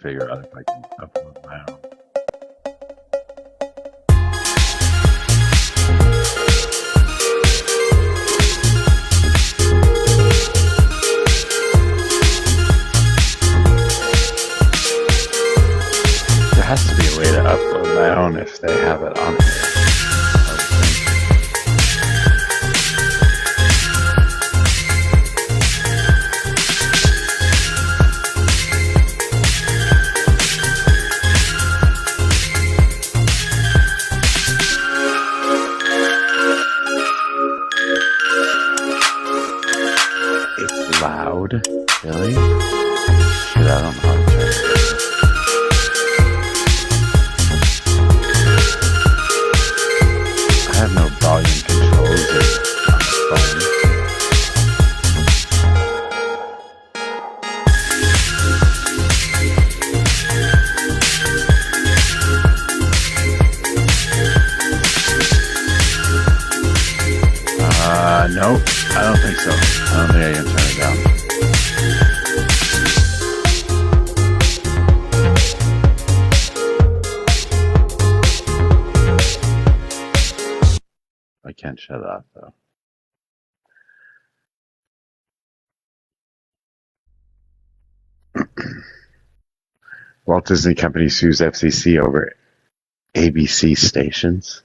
figure out if I can upload my own. There has to be a way to upload my own if they have it on here. Loud? Really? Shit, I don't know how to turn it. I have no volume controls on the phone. Nope, I don't think so. I don't think I can turn it down. I can't shut it off though. Walt Disney Company sues FCC over ABC stations.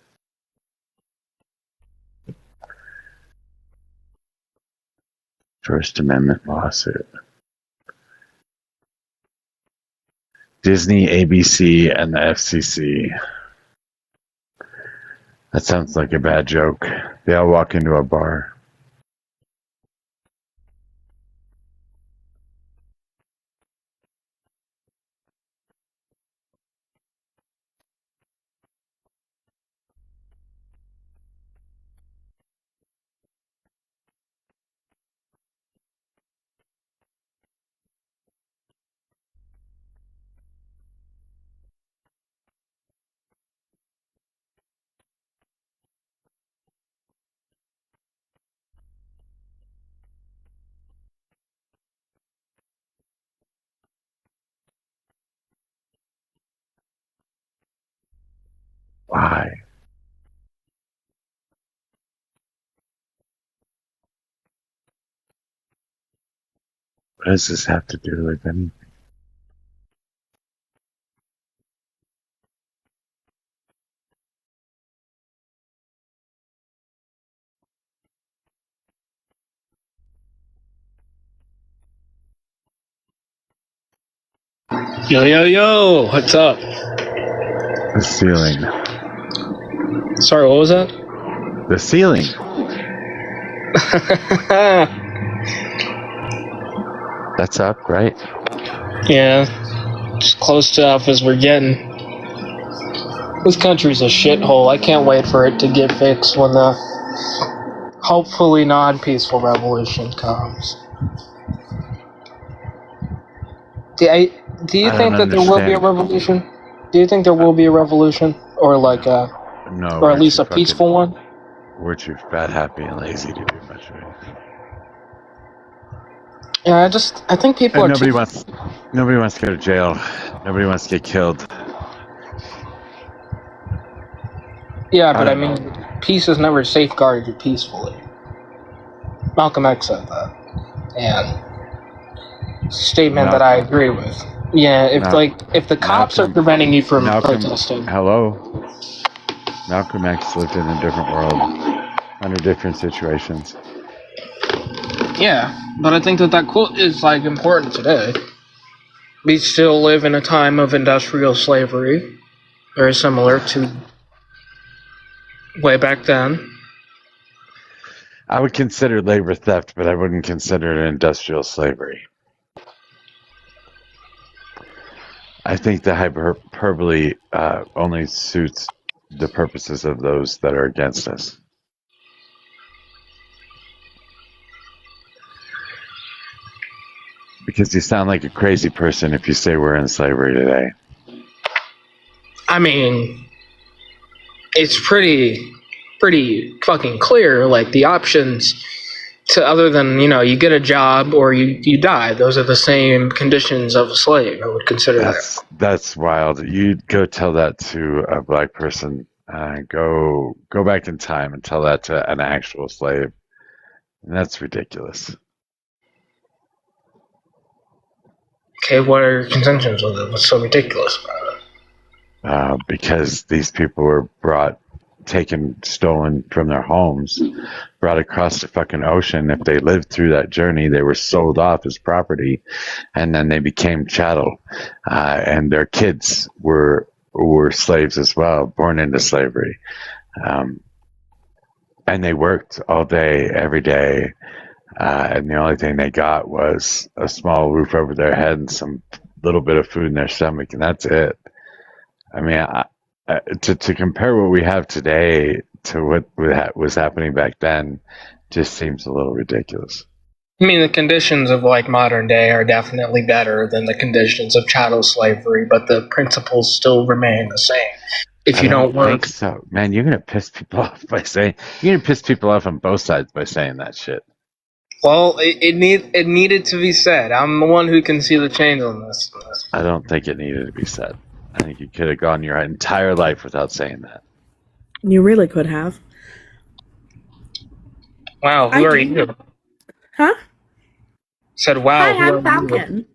First Amendment lawsuit. Disney, ABC, and the FCC. That sounds like a bad joke. They all walk into a bar. Why? What does this have to do with anything? Yo, yo, yo, what's up? The ceiling. Sorry, what was that? The ceiling. That's up, right? Yeah, just close to enough as we're getting. This country's a shithole. I can't wait for it to get fixed when the hopefully non-peaceful revolution comes. Do you think that there will be a revolution? Do you think there will be a revolution? Or like a... No. Or at least a peaceful one? We're too fat, happy, and lazy to do much of anything. Yeah, I think people are... Nobody wants to go to jail. Nobody wants to get killed. Yeah, but I mean, peace is never safeguarded peacefully. Malcolm X said that. And it's a statement that I agree with. Yeah, if the cops are preventing you from protesting... Hello? Malcolm X lived in a different world, under different situations. Yeah, but I think that quote is, like, important today. We still live in a time of industrial slavery, very similar to way back then. I would consider labor theft, but I wouldn't consider it industrial slavery. I think the hyperbole only suits the purposes of those that are against us. Because you sound like a crazy person if you say we're in slavery today. I mean, it's pretty fucking clear. Like, the options other than, you get a job or you die. Those are the same conditions of a slave, I would consider that. That's wild. You'd go tell that to a black person. Go back in time and tell that to an actual slave. And that's ridiculous. Okay, what are your contentions with it? What's so ridiculous about it? Because these people were stolen from their homes, brought across the fucking ocean. If they lived through that journey, they were sold off as property, and then they became chattel. And their kids were slaves as well, born into slavery. And they worked all day, every day. And the only thing they got was a small roof over their head and some little bit of food in their stomach, and that's it. I mean, to compare what we have today to what was happening back then just seems a little ridiculous. I mean, the conditions of modern day are definitely better than the conditions of chattel slavery, but the principles still remain the same. If you don't work, think so, man, you're gonna piss people off on both sides by saying that shit. Well, it needed to be said. I'm the one who can see the change on this. I don't think it needed to be said. I think you could have gone your entire life without saying that. You really could have. Wow, who are you? Huh? Said, wow, Hi, who I'm are Falcon. you?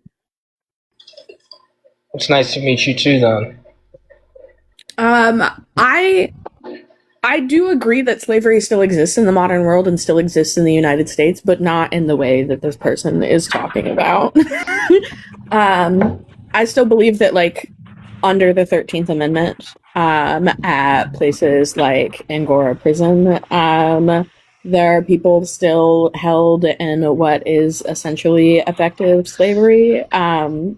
It's nice to meet you too, then. I do agree that slavery still exists in the modern world and still exists in the United States, but not in the way that this person is talking about. I still believe that, under the 13th Amendment, at places like Angora Prison, there are people still held in what is essentially effective slavery, and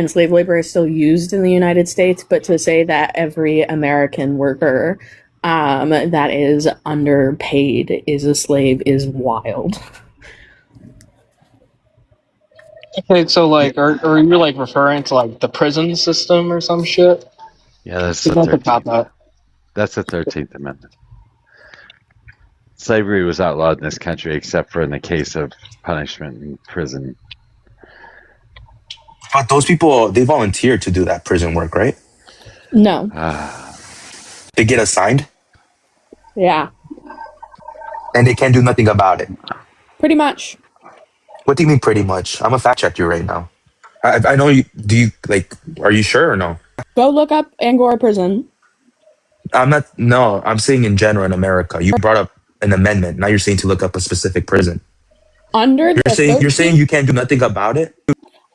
slave labor is still used in the United States, but to say that every American worker that is underpaid is a slave is wild. Okay, so are you referring to the prison system or some shit? Yeah, that's the 13th Amendment. Slavery was outlawed in this country except for in the case of punishment in prison. But those people, they volunteer to do that prison work, right? No. They get assigned? Yeah. And they can't do nothing about it? Pretty much. What do you mean pretty much? I'm gonna fact check you right now. I know you, are you sure or no? Go look up Angora Prison. I'm saying in general in America. You brought up an amendment. Now you're saying to look up a specific prison. You're saying you can't do nothing about it?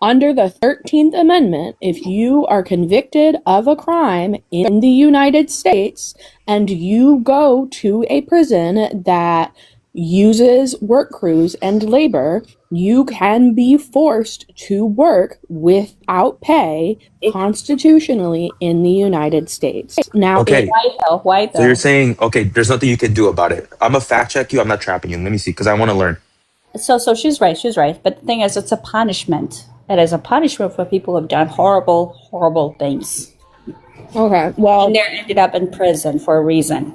Under the 13th Amendment, if you are convicted of a crime in the United States and you go to a prison that uses work crews and labor, you can be forced to work without pay constitutionally in the United States. Now, okay. Why though? So you're saying, okay, there's nothing you can do about it. I'm gonna fact check you. I'm not trapping you. Let me see, because I want to learn. So she's right. But the thing is, it's a punishment. It is a punishment for people who have done horrible, horrible things. Okay, well, and they're ended up in prison for a reason.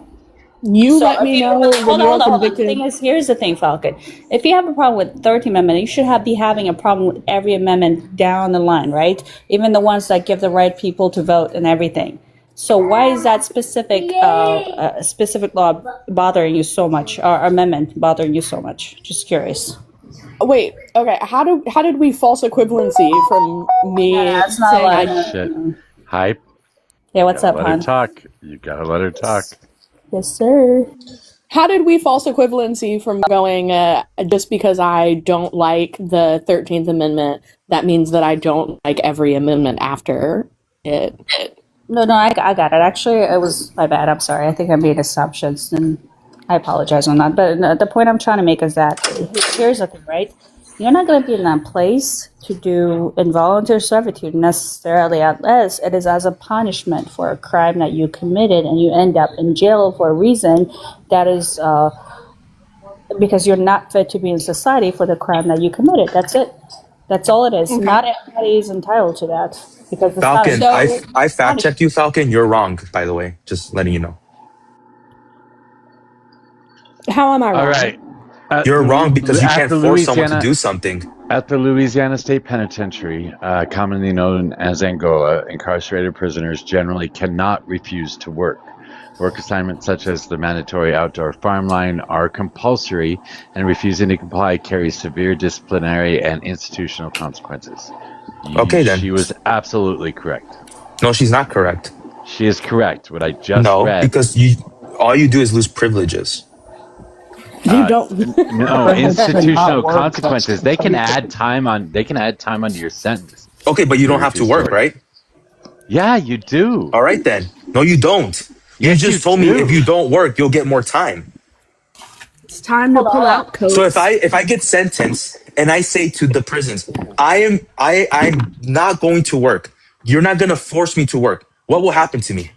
Let me know when you're convicted. The thing is, here's the thing, Falcon. If you have a problem with 13th Amendment, you should be having a problem with every amendment down the line, right? Even the ones that give the right people to vote and everything. So why is that specific law bothering you so much, or amendment bothering you so much? Just curious. Wait, okay. How did we false equivalency from me? Yeah, that's not like shit. Hype. Yeah, what's up, hon? hon? Let her talk. You gotta let her talk. Yes, sir. How did we false equivalency from going just because I don't like the 13th Amendment, that means that I don't like every amendment after it? No, I got it. Actually, it was my bad. I'm sorry. I think I made assumptions, and I apologize on that. But the point I'm trying to make is that here's the thing, right? You're not going to be in that place to do involuntary servitude necessarily, unless it is as a punishment for a crime that you committed and you end up in jail for a reason that is because you're not fit to be in society for the crime that you committed. That's it. That's all it is. Okay. Not everybody is entitled to that. Because it's Falcon, not I fact checked you, Falcon. You're wrong, by the way. Just letting you know. How am I wrong? All right. You're wrong because you can't force someone to do something. At the Louisiana State Penitentiary, commonly known as Angola, incarcerated prisoners generally cannot refuse to work. Work assignments such as the mandatory outdoor farm line are compulsory, and refusing to comply carries severe disciplinary and institutional consequences. Okay, then. She was absolutely correct. No, she's not correct. She is correct. What I just read. Because all you do is lose privileges. You don't. No, institutional consequences. They can add time on. They can add time onto your sentence. Okay, but you don't have to work, right? Yeah, you do. All right, then. No, you don't. You just told me if you don't work, you'll get more time. It's time to pull out coats. So if I get sentenced and I say to the prisons, I'm not going to work. You're not gonna force me to work. What will happen to me?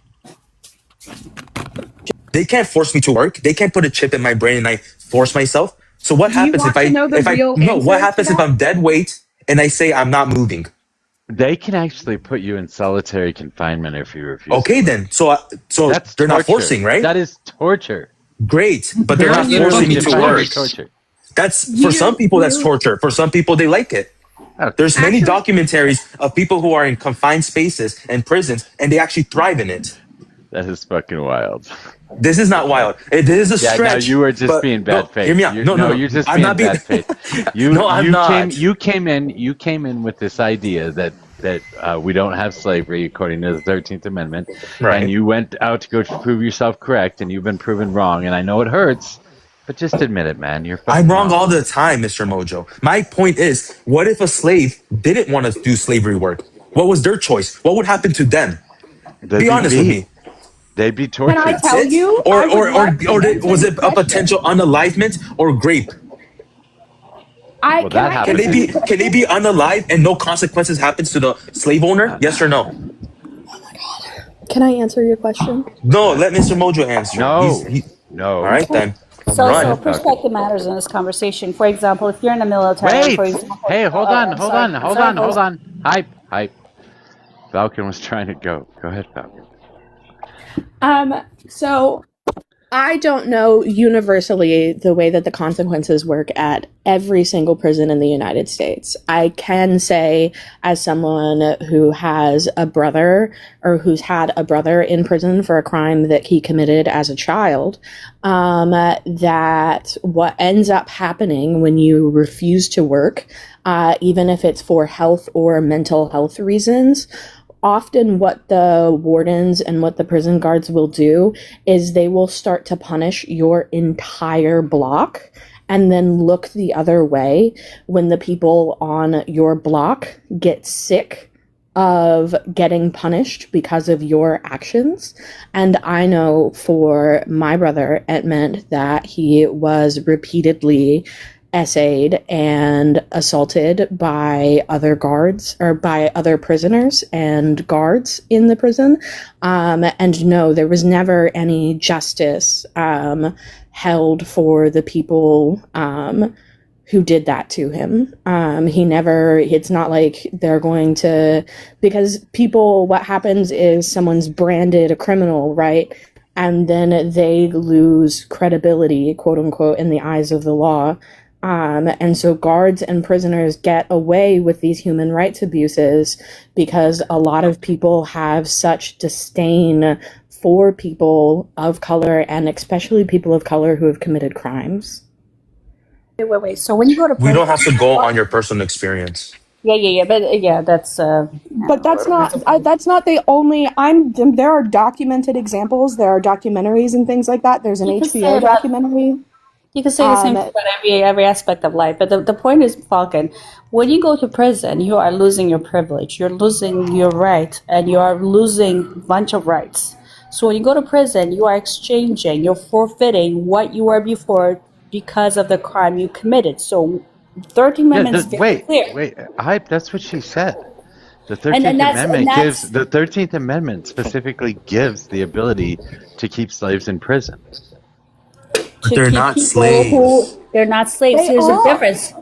They can't force me to work. They can't put a chip in my brain and I force myself. So what happens if what happens if I'm dead weight and I say I'm not moving? They can actually put you in solitary confinement if you refuse. Okay, then. So that's they're torture. not forcing, right? That is torture. Great, but they're not forcing me to work. That's for some people. That's torture. For some people, they like it. There's many documentaries of people who are in confined spaces and prisons, and they actually thrive in it. That is fucking wild. This is not wild. This is a stretch. No, you were just being bad faith. Hear me out. You're just being bad faith. I'm not. You came in with this idea that we don't have slavery according to the 13th Amendment, right? And you went out to go prove yourself correct, and you've been proven wrong. And I know it hurts, but just admit it, man. I'm wrong all the time, Mr. Mojo. My point is, what if a slave didn't want to do slavery work? What was their choice? What would happen to them? Be honest with me. They'd be tortured. Can I tell you? Or was it a potential unalivement or grape? Can they be unalive and no consequences happens to the slave owner? Yes or no? Oh my god. Can I answer your question? No, let Mr. Mojo answer. No. All right then. So perspective matters in this conversation. For example, if you're in the military, for example, hold on. Hype. Falcon was trying to go. Go ahead, Falcon. So I don't know universally the way that the consequences work at every single prison in the United States. I can say, as someone who has a brother or who's had a brother in prison for a crime that he committed as a child, that what ends up happening when you refuse to work, even if it's for health or mental health reasons, often what the wardens and what the prison guards will do is they will start to punish your entire block and then look the other way when the people on your block get sick of getting punished because of your actions. And I know for my brother, it meant that he was repeatedly essayed and assaulted by other guards or by other prisoners and guards in the prison. And no, there was never any justice held for the people who did that to him. It's not like they're going to, because people, what happens is someone's branded a criminal, right? And then they lose credibility, quote unquote, in the eyes of the law. And so guards and prisoners get away with these human rights abuses because a lot of people have such disdain for people of color, and especially people of color who have committed crimes. Wait. So when you go to prison, we don't have to go on your personal experience. Yeah. But yeah, that's. But that's not the only. There are documented examples. There are documentaries and things like that. There's an HBO documentary. You can say the same thing about every aspect of life. But the point is, Falcon, when you go to prison, you are losing your privilege. You're losing your right, and you are losing a bunch of rights. So when you go to prison, you are exchanging, you're forfeiting what you were before because of the crime you committed. So 13th Amendment is very clear. Wait, Hype, that's what she said. The 13th Amendment specifically gives the ability to keep slaves in prison. But they're not slaves. They're not slaves. Here's the difference.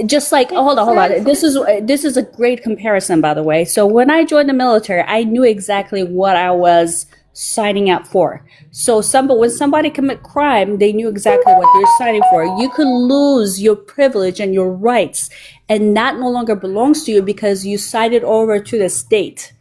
Just like, hold on. This is a great comparison, by the way. So when I joined the military, I knew exactly what I was signing up for. So when somebody commit crime, they knew exactly what they're signing for. You could lose your privilege and your rights, and that no longer belongs to you because you signed it over to the state.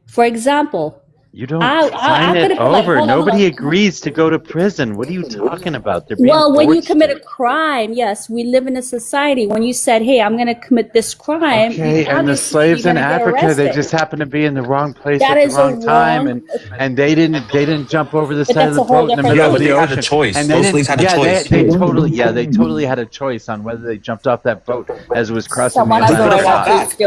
For example, you don't sign it over. Nobody agrees to go to prison. What are you talking about? They're being when you commit a crime, yes, we live in a society. When you said, "Hey, I'm going to commit this crime," okay, and the slaves in Africa, they just happened to be in the wrong place at the wrong time, and they didn't jump over the side of the boat in the middle of the ocean. Had a choice. And those slaves had a choice. They totally had a choice on whether they jumped off that boat as it was crossing the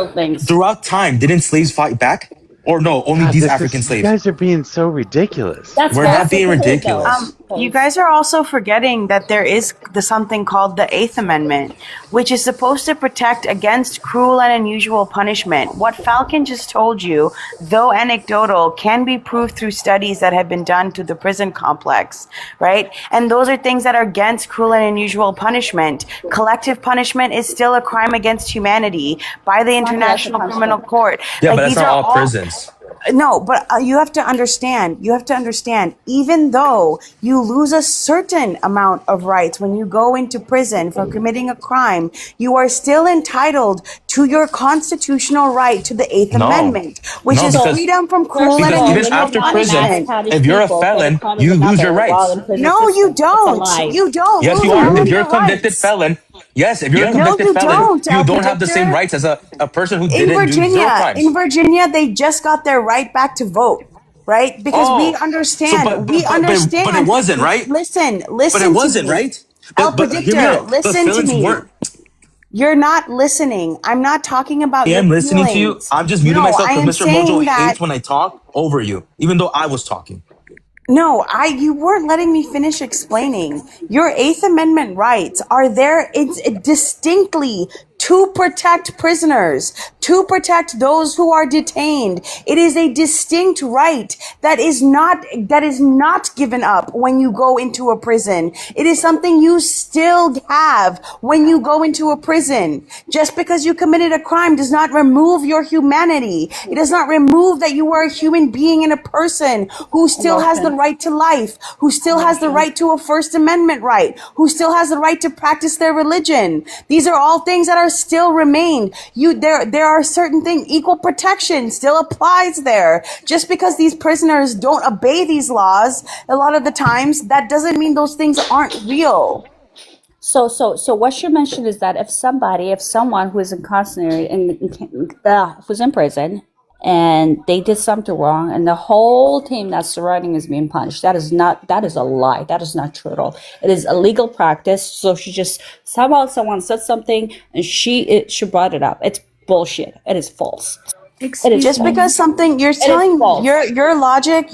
Atlantic. Throughout time, didn't slaves fight back? Or no, only these African slaves. You guys are being so ridiculous. We're not being ridiculous. You guys are also forgetting that there is something called the Eighth Amendment, which is supposed to protect against cruel and unusual punishment. What Falcon just told you, though anecdotal, can be proved through studies that have been done to the prison complex, right? And those are things that are against cruel and unusual punishment. Collective punishment is still a crime against humanity by the International Criminal Court. Yeah, but that's not all prisons. No, but you have to understand, even though you lose a certain amount of rights when you go into prison for committing a crime, you are still entitled to your constitutional right to the Eighth Amendment, which is freedom from cruel and unusual after prison, if you're a felon, you lose your rights. No, you don't. You don't. Yes, you are. If you're a convicted felon, yes, if you're a convicted felon, you don't have the same rights as a person who didn't do zero crimes. In Virginia, they just got their right back to vote, right? Because we understand. But it wasn't, right? Listen. But it wasn't, right? El Predictor, listen to me. You're not listening. I'm not talking about your feelings. listening to you. I'm just muting myself because Mr. Mojo hates when I talk over you, even though I was talking. No, you weren't letting me finish explaining. Your Eighth Amendment rights are there distinctly to protect prisoners, to protect those who are detained. It is a distinct right that is not given up when you go into a prison. It is something you still have when you go into a prison. Just because you committed a crime does not remove your humanity. It does not remove that you are a human being and a person who still has the right to life, who still has the right to a First Amendment right, who still has the right to practice their religion. These are all things that are still remained. There are certain things. Equal protection still applies there. Just because these prisoners don't obey these laws, a lot of the times, that doesn't mean those things aren't real. So what you mentioned is that if someone who is incarcerated who's in prison and they did something wrong and the whole team that's surrounding is being punished, that is a lie. That is not true at all. It is a legal practice. So someone said something and she brought it up. It's bullshit. It is false. It is just because something you're telling your logic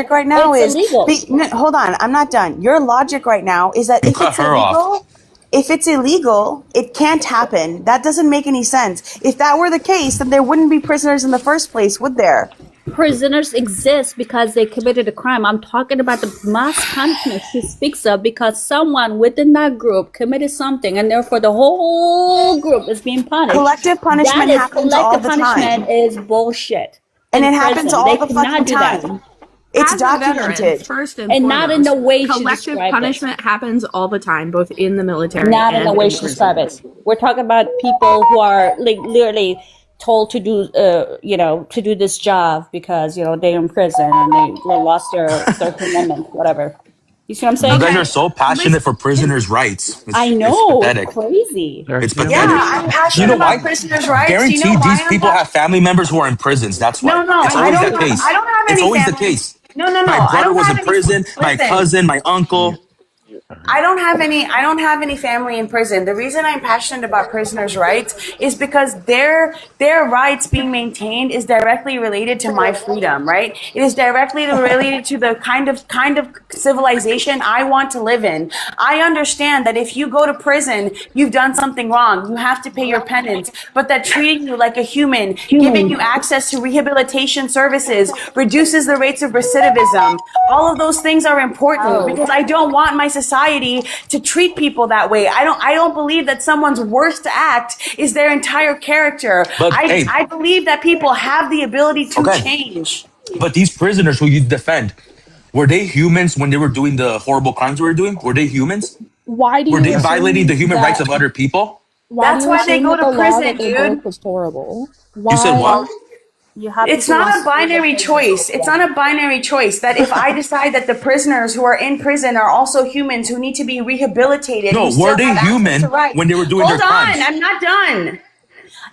right now is illegal. Hold on, I'm not done. Your logic right now is that if it's illegal, it can't happen. That doesn't make any sense. If that were the case, then there wouldn't be prisoners in the first place, would there? Prisoners exist because they committed a crime. I'm talking about the mass punishment she speaks of because someone within that group committed something and therefore the whole group is being punished. Collective punishment happens all the time. Collective punishment is bullshit. And it happens all the fucking time. It's documented. First and not in the way she described it. Collective punishment happens all the time, both in the military not and in the way she described it. We're talking about people who are literally told to do, to do this job because, they're in prison and they lost their amendment, whatever. You see what I'm saying? You guys are so passionate for prisoners' rights. I know. It's pathetic. Crazy. It's pathetic. Yeah, I'm passionate about prisoners' rights. Guaranteed these people have family members who are in prisons. That's why. No, it's always the case. I don't have any It's always family. the case. No. My brother was in prison. My cousin, my uncle. I don't have any family in prison. The reason I'm passionate about prisoners' rights is because their rights being maintained is directly related to my freedom, right? It is directly related to the kind of civilization I want to live in. I understand that if you go to prison, you've done something wrong. You have to pay your penance, but that treating you like a human, giving you access to rehabilitation services, reduces the rates of recidivism. All of those things are important because I don't want my society to treat people that way. I don't believe that someone's worst act is their entire character. But, I believe that people have the ability to change. But these prisoners who you defend, were they humans when they were doing the horrible crimes they were doing? Were they humans? Why do Were you they violating assume the human rights that? of other people? Why do That's you why they assume go that to the law that prison, they broke dude. was horrible? You said Why? what? You have It's people not a binary choice. It's not a binary choice that if I decide that the prisoners who are in prison are also humans who need to be rehabilitated, No, who still were they have access human to rights. when they were doing Hold their on, crimes? I'm not done.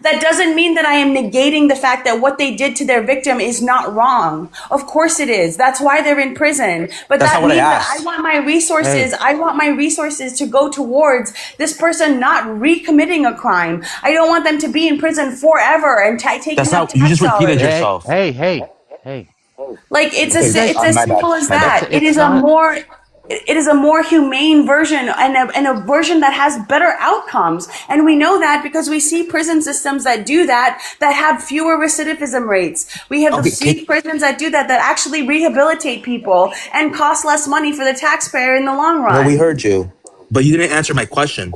That doesn't mean that I am negating the fact that what they did to their victim is not wrong. Of course it is. That's why they're in prison. But That's that not what I means that I asked. want my resources, Hey. I want my resources to go towards this person not recommitting a crime. I don't want them to be in prison forever and taking That's up not. You tax just repeated dollars. yourself. Hey. Like it's Okay, it's as my bad. simple as My bad. that. It is a more humane version and a version that has better outcomes. And we know that because we see prison systems that do that have fewer recidivism rates. We have see prisons that do that actually rehabilitate people and cost less money for the taxpayer in the long run. No, we heard you, but you didn't answer my question.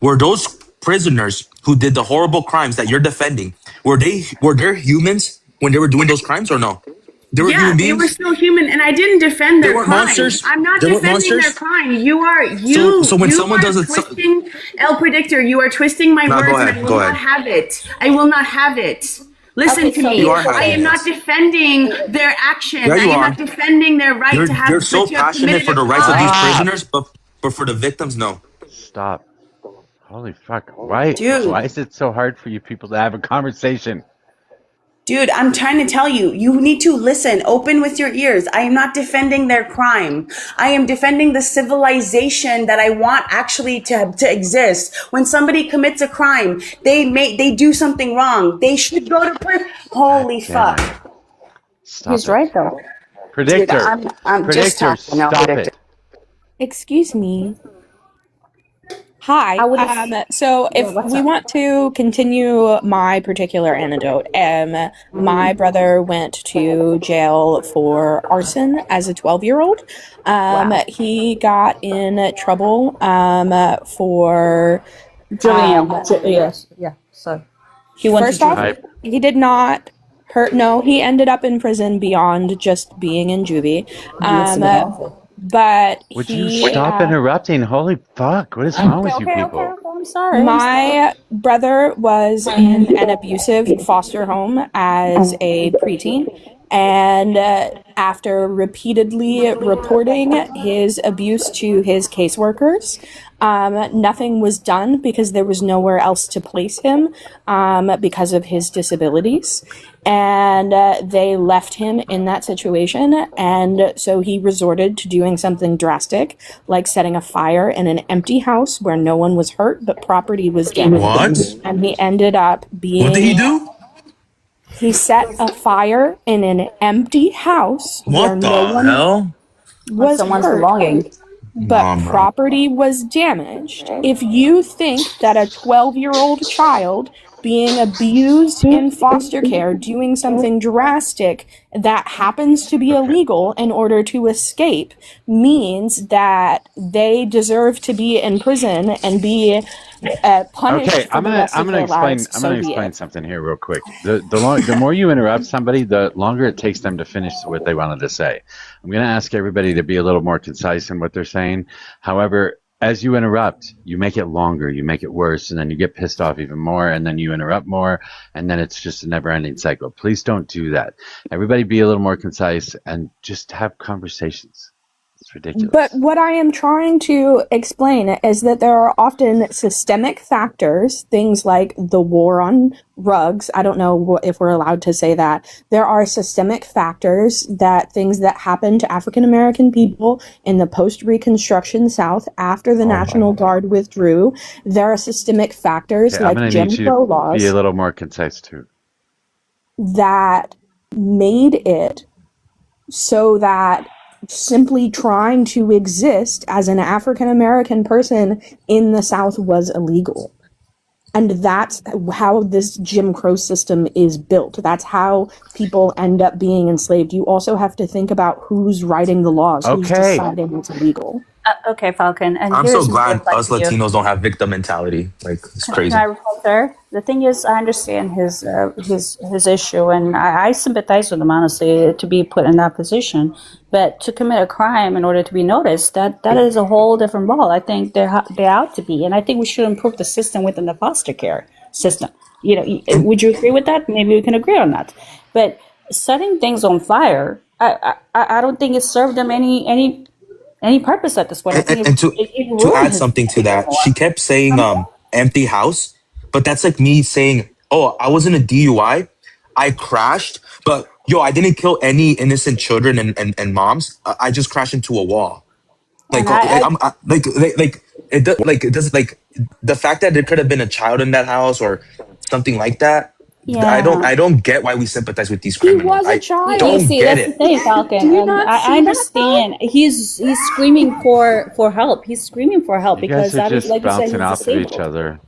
Were those prisoners who did the horrible crimes that you're defending, were there humans when they were doing those crimes or no? They were human They were beings? still human, and I didn't defend They their weren't crime. monsters? I'm not They weren't defending their monsters? crime. You So when someone does it, twisting El Predictor. You are twisting my No, words, go and I ahead, will go not ahead. have it. I will not have it. Listen Okay, to so me. You are I having am not it. defending their actions. Yeah, I you am are. not defending their right to have You're so to have passionate committed for a the rights of these crime. prisoners, but for the victims, no. Stop. Holy fuck. Why Dude. is it so hard for you people to have a conversation? Dude, I'm trying to tell you, you need to listen, open with your ears. I am not defending their crime. I am defending the civilization that I want actually to exist. When somebody commits a crime, they do something wrong. They should go to prison. Holy Damn fuck. it. Stop he's it. right though. Predictor. Dude, I'm just Predictor, talking now, stop Predictor. it. Excuse me. Hi. I would So if what's we up? want to continue my particular anecdote, my brother went to jail for arson as a 12-year-old. He got in trouble for Julian, yes, yeah. So he went first to off, juvie. Type. he did not hurt. No, he ended up in prison beyond just being in juvie. But Would he you stop interrupting? Holy fuck. What is wrong with you people? I'm sorry. My brother was in an abusive foster home as a preteen, and after repeatedly reporting his abuse to his caseworkers, nothing was done because there was nowhere else to place him because of his disabilities. And they left him in that situation, and so he resorted to doing something drastic, like setting a fire in an empty house where no one was hurt, but property was damaged. What? And he ended up being... What did he do? He set a fire in an empty house where What no the one hell? was Someone's hurt, belonging. but Bro. property was damaged. If you think that a 12-year-old child being abused in foster care, doing something drastic that happens to be illegal in order to escape, means that they deserve to be in prison and be punished Okay, for I'm the gonna rest of their lives, so be explain it. something here real quick. The more you interrupt somebody, the longer it takes them to finish what they wanted to say. I'm gonna ask everybody to be a little more concise in what they're saying. However, as you interrupt, you make it longer, you make it worse, and then you get pissed off even more, and then you interrupt more, and then it's just a never-ending cycle. Please don't do that. Everybody be a little more concise and just have conversations. It's ridiculous. But what I am trying to explain is that there are often systemic factors, things like the war on drugs. I don't know if we're allowed to say that. There are systemic factors, that things that happen to African American people in the post-Reconstruction South after the National Guard withdrew. There are systemic factors Okay, like I'm Jim gonna need you Crow to laws be a little more concise too. that made it so that simply trying to exist as an African American person in the South was illegal. And that's how this Jim Crow system is built. That's how people end up being enslaved. You also have to think about who's writing the laws, who's Okay. deciding it's illegal. Okay, Falcon. And I'm so here's my glad reply us to you. Latinos don't have victim mentality. Like, it's Can crazy. I reply there? The thing is, I understand his issue, and I sympathize with him honestly to be put in that position. But to commit a crime in order to be noticed, that is a whole different ball. I think they out to be, and I think we should improve the system within the foster care system. You know, would you agree with that? Maybe we can agree on that. But setting things on fire, I don't think it served them any purpose at this point. I think And it to ruined add his something to life that, she somewhat. kept saying empty house, but that's like me saying, "Oh, I was in a DUI, I crashed, but yo, I didn't kill any innocent children and moms. I just crashed into a wall." And It does like the fact that there could have been a child in that house or something like that. yeah. I don't get why we sympathize with these He criminals. was a I You child. don't see, get that's the it. thing, Falcon, Do you and not I see that though? understand. He's screaming for help. He's screaming for help You guys because are that is, just like you said, bouncing he's off of each disabled. other.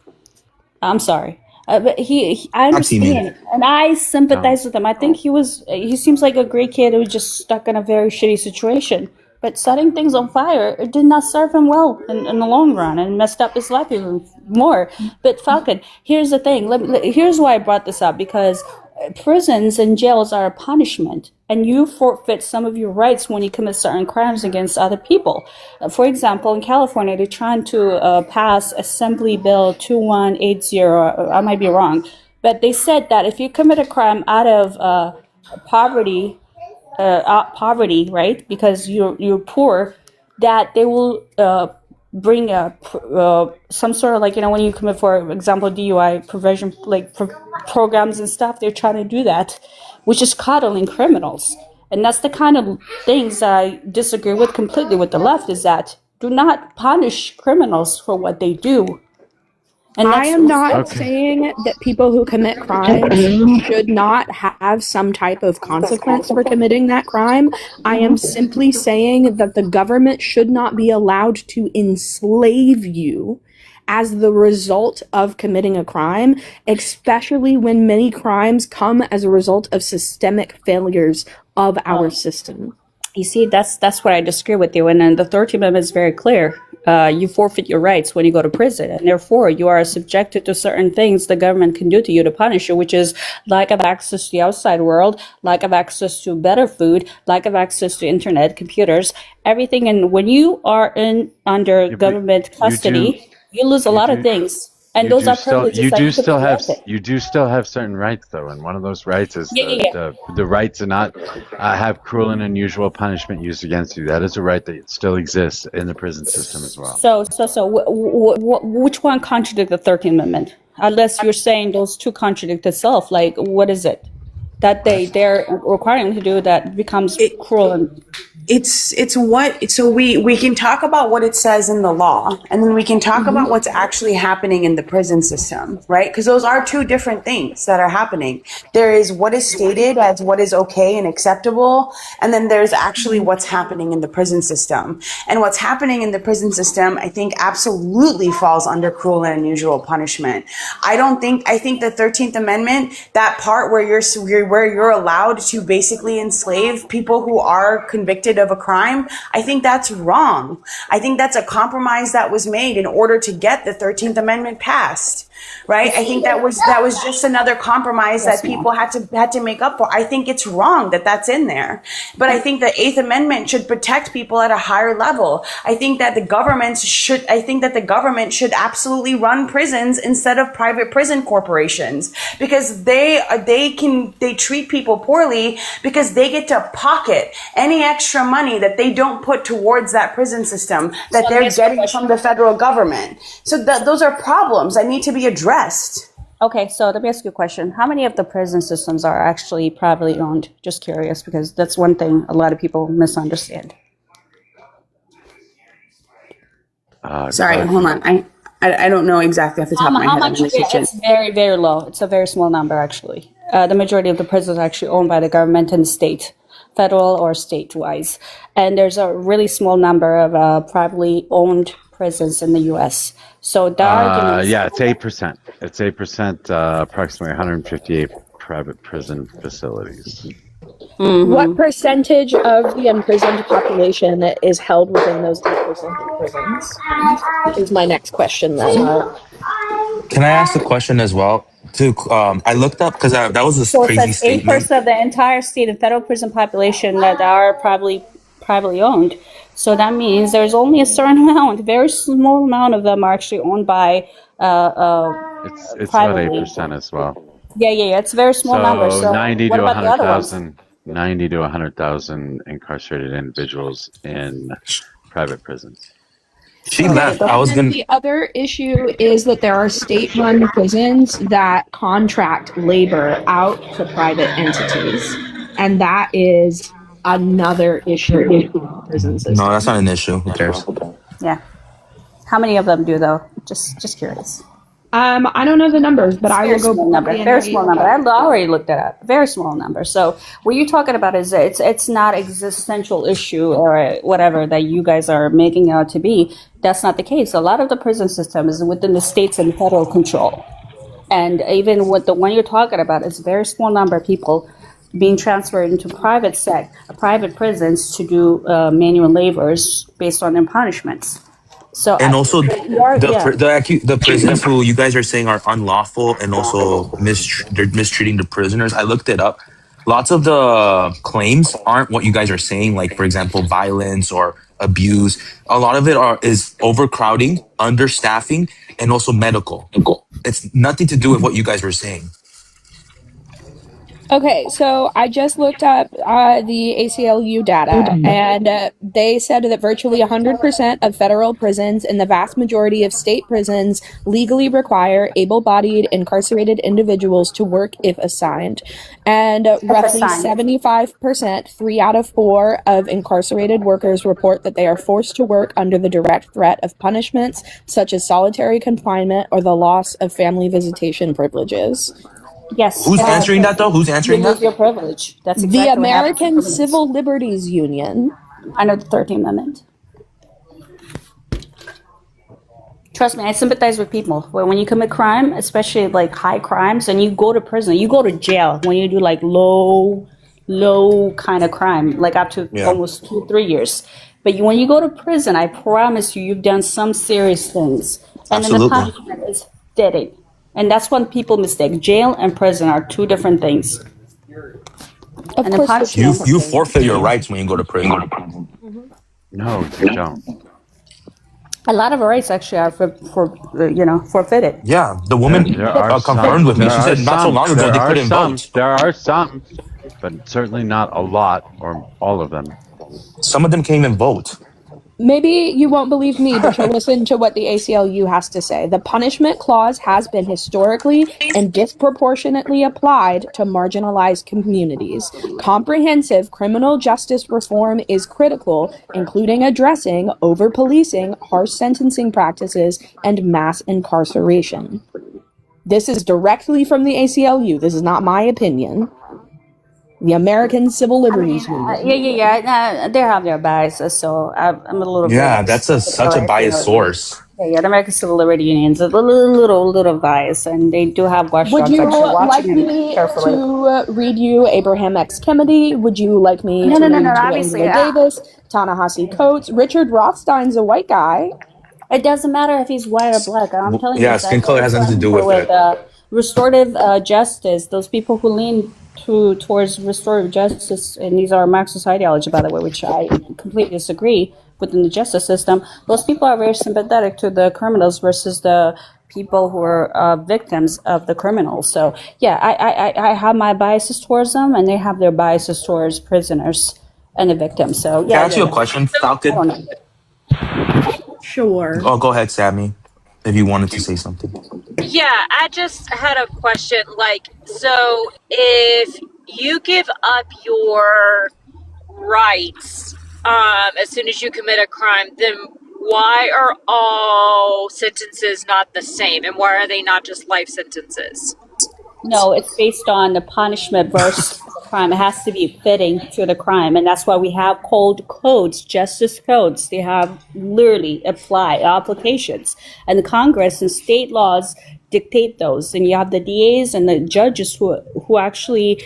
I'm sorry, but I Not teaming. understand, and I No. sympathize with him. I think he seems like a great kid who's just stuck in a very shitty situation. But setting things on fire, it did not serve him well in the long run, and messed up his life even more. But Falcon, here's the thing. Here's why I brought this up, because prisons and jails are a punishment, and you forfeit some of your rights when you commit certain crimes against other people. For example, in California, they're trying to pass Assembly Bill 2180. I might be wrong, but they said that if you commit a crime out of poverty, right? Because you're poor, that they will bring some sort of, like, when you commit, for example, DUI prevention, like programs and stuff. They're trying to do that, which is coddling criminals, and that's the kind of things that I disagree with completely with the left. Is that do not punish criminals for what they do, and I that's am not Okay. saying that people who commit crimes should not have some type of consequence for committing that crime. I am simply saying that the government should not be allowed to enslave you as the result of committing a crime, especially when many crimes come as a result of systemic failures of our system. You see, that's what I disagree with you. And then the 13th Amendment is very clear. You forfeit your rights when you go to prison, and therefore you are subjected to certain things the government can do to you to punish you, which is lack of access to the outside world, lack of access to better food, lack of access to internet, computers, everything. And when you are under government custody, you lose a lot of things. And those are privileges that you could be granted. You do still have certain rights though, and one of those rights is the right to not have cruel and unusual punishment used against you. That is a right that still exists in the prison system as well. Which one contradict the 13th Amendment? Unless you're saying those two contradict itself, like, what is it that they're requiring to do that becomes cruel? And So we can talk about what it says in the law, and then we can talk about what's actually happening in the prison system, right? Because those are two different things that are happening. There is what is stated as what is okay and acceptable, and then there's actually what's happening in the prison system. And what's happening in the prison system, I think, absolutely falls under cruel and unusual punishment. I think the 13th Amendment, that part where you're allowed to basically enslave people who are convicted of a crime, I think that's wrong. I think that's a compromise that was made in order to get the 13th Amendment passed. Right? I think that was just another compromise that people had to make up for. I think it's wrong that that's in there. But I think the 8th Amendment should protect people at a higher level. I think that the government should absolutely run prisons instead of private prison corporations, because they treat people poorly because they get to pocket any extra money that they don't put towards that prison system that they're getting from the federal government. So those are problems that need to be addressed. Okay, so let me ask you a question. How many of the prison systems are actually privately owned? Just curious, because that's one thing a lot of people misunderstand. Sorry, hold on. I don't know exactly off the top of my head. How much? It's very, very low. It's a very small number, actually. The majority of the prisons are actually owned by the government and the state, federal or state-wise. And there's a really small number of privately owned prisons in the U.S. So the argument is, it's 8%. It's 8%. Approximately 158 private prison facilities. What percentage of the imprisoned population is held within those 8% prisons? Is my next question then. Can I ask the question as well? I looked up because that was a So it crazy says 8% statement. of the entire state and federal prison population that are probably privately owned. So that means there's only a certain amount, a very small amount of them are actually owned by It's about 8% as well. Yeah. It's a very small number. So 90 what to about the other ones? 90 to 100,000 incarcerated individuals in private prisons. She left. I was gonna. The other issue is that there are state-run prisons that contract labor out to private entities, and that is another issue in the prison system. No, that's not an issue. Who cares? Yeah. How many of them do though? Just curious. I don't know the numbers, but I will go. Very small number. I already looked it up. Very small number. So what you're talking about is it's not existential issue or whatever that you guys are making it out to be. That's not the case. A lot of the prison system is within the states and federal control, and even with the one you're talking about, it's a very small number of people being transferred into private prisons to do manual labors based on their punishments. So and also the prisons who you guys are saying are unlawful and also they're mistreating the prisoners. I looked it up. Lots of the claims aren't what you guys are saying, like for example, violence or abuse. A lot of it is overcrowding, understaffing, and also medical. It's nothing to do with what you guys were saying. Okay, so I just looked up the ACLU data, and they said that virtually 100% of federal prisons and the vast majority of state prisons legally require able-bodied incarcerated individuals to work if assigned. And roughly 75%, 3 out of 4 of incarcerated workers report that they are forced to work under the direct threat of punishments such as solitary confinement or the loss of family visitation privileges. Yes. Who's answering that though? Who's answering that? Your privilege. That's exactly the American Civil Liberties Union. Under the 13th Amendment. Trust me, I sympathize with people. When you commit crime, especially like high crimes, and you go to prison, you go to jail when you do like low kind of crime, like up to almost 2-3 years. But when you go to prison, I promise you've done some serious things. And then the punishment is fitting. And that's when people mistake. Jail and prison are 2 different things. Of course, you forfeit your rights when you go to prison. Mm-hmm. No, you don't. A lot of rights actually are forfeited. Yeah, the woman confirmed with me. She said not so long ago they couldn't vote. There are some, but certainly not a lot or all of them. Some of them can't even vote. Maybe you won't believe me, but you'll listen to what the ACLU has to say. The punishment clause has been historically and disproportionately applied to marginalized communities. Comprehensive criminal justice reform is critical, including addressing over-policing, harsh sentencing practices, and mass incarceration. This is directly from the ACLU. This is not my opinion. The American Civil Liberties Union. Yeah. They have their biases, so I'm a little. Yeah, that's such a biased source. Yeah, the American Civil Liberties Union is a little biased, and they do have watchdogs. Would you like me to read you Abraham X. Kennedy? Would you like me to read you Angela Davis, Ta-Nehisi Coates? Richard Rothstein's a white guy. It doesn't matter if he's white or black. I'm telling you. Yeah, skin color has nothing to do with it. Restorative justice. Those people who lean towards restorative justice, and these are Marxist ideology, by the way, which I completely disagree within the justice system. Those people are very sympathetic to the criminals versus the people who are victims of the criminals. So yeah, I have my biases towards them, and they have their biases towards prisoners and the victims. So yeah. Can I ask you a question, Falcon? Sure. Oh, go ahead, Sammy, if you wanted to say something. Yeah, I just had a question. Like, so if you give up your rights as soon as you commit a crime, then why are all sentences not the same? And why are they not just life sentences? No, it's based on the punishment versus the crime. It has to be fitting to the crime. And that's why we have cold codes, justice codes. They have literally applications. And the Congress and state laws dictate those. And you have the DAs and the judges who actually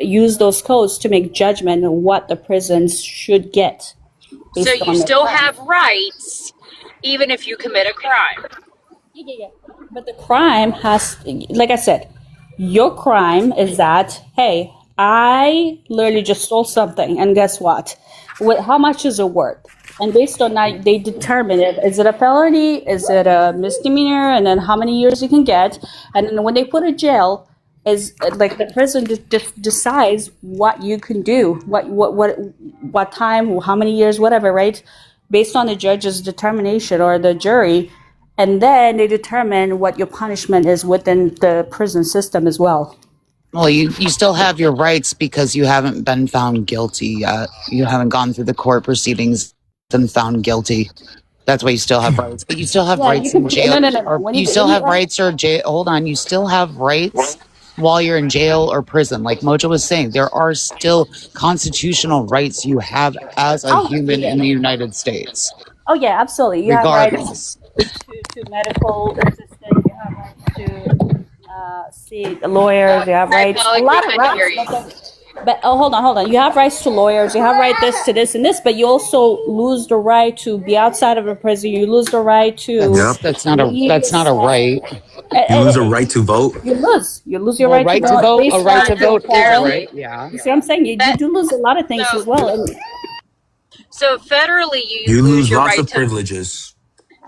use those codes to make judgment on what the prisons should get. So you still have rights, even if you commit a crime. Yeah. But the crime has, like I said, your crime is that, hey, I literally just stole something, and guess what? How much is it worth? And based on that, they determine is it a felony, is it a misdemeanor, and then how many years you can get. And then when they put in jail, is like the prison decides what you can do, what time, how many years, whatever, right? Based on the judge's determination or the jury. And then they determine what your punishment is within the prison system as well. Well, you still have your rights because you haven't been found guilty yet. You haven't gone through the court proceedings and found guilty. That's why you still have rights. But you still have rights in jail. No. You still have rights or jail. Hold on. You still have rights while you're in jail or prison. Like Mojo was saying, there are still constitutional rights you have as a human in the United States. Oh, yeah, absolutely. You Regardless. have rights to medical assistance. You have rights to see lawyers. You have rights. A lot of rights. But hold on. You have rights to lawyers. You have right this to this and this. But you also lose the right to be outside of a prison. You lose the right to. That's not a right. You lose a right to vote. You lose your right to vote. A right to vote is a right. Yeah. You see what I'm saying? You do lose a lot of things as well. So federally, you lose your lots right of to, privileges.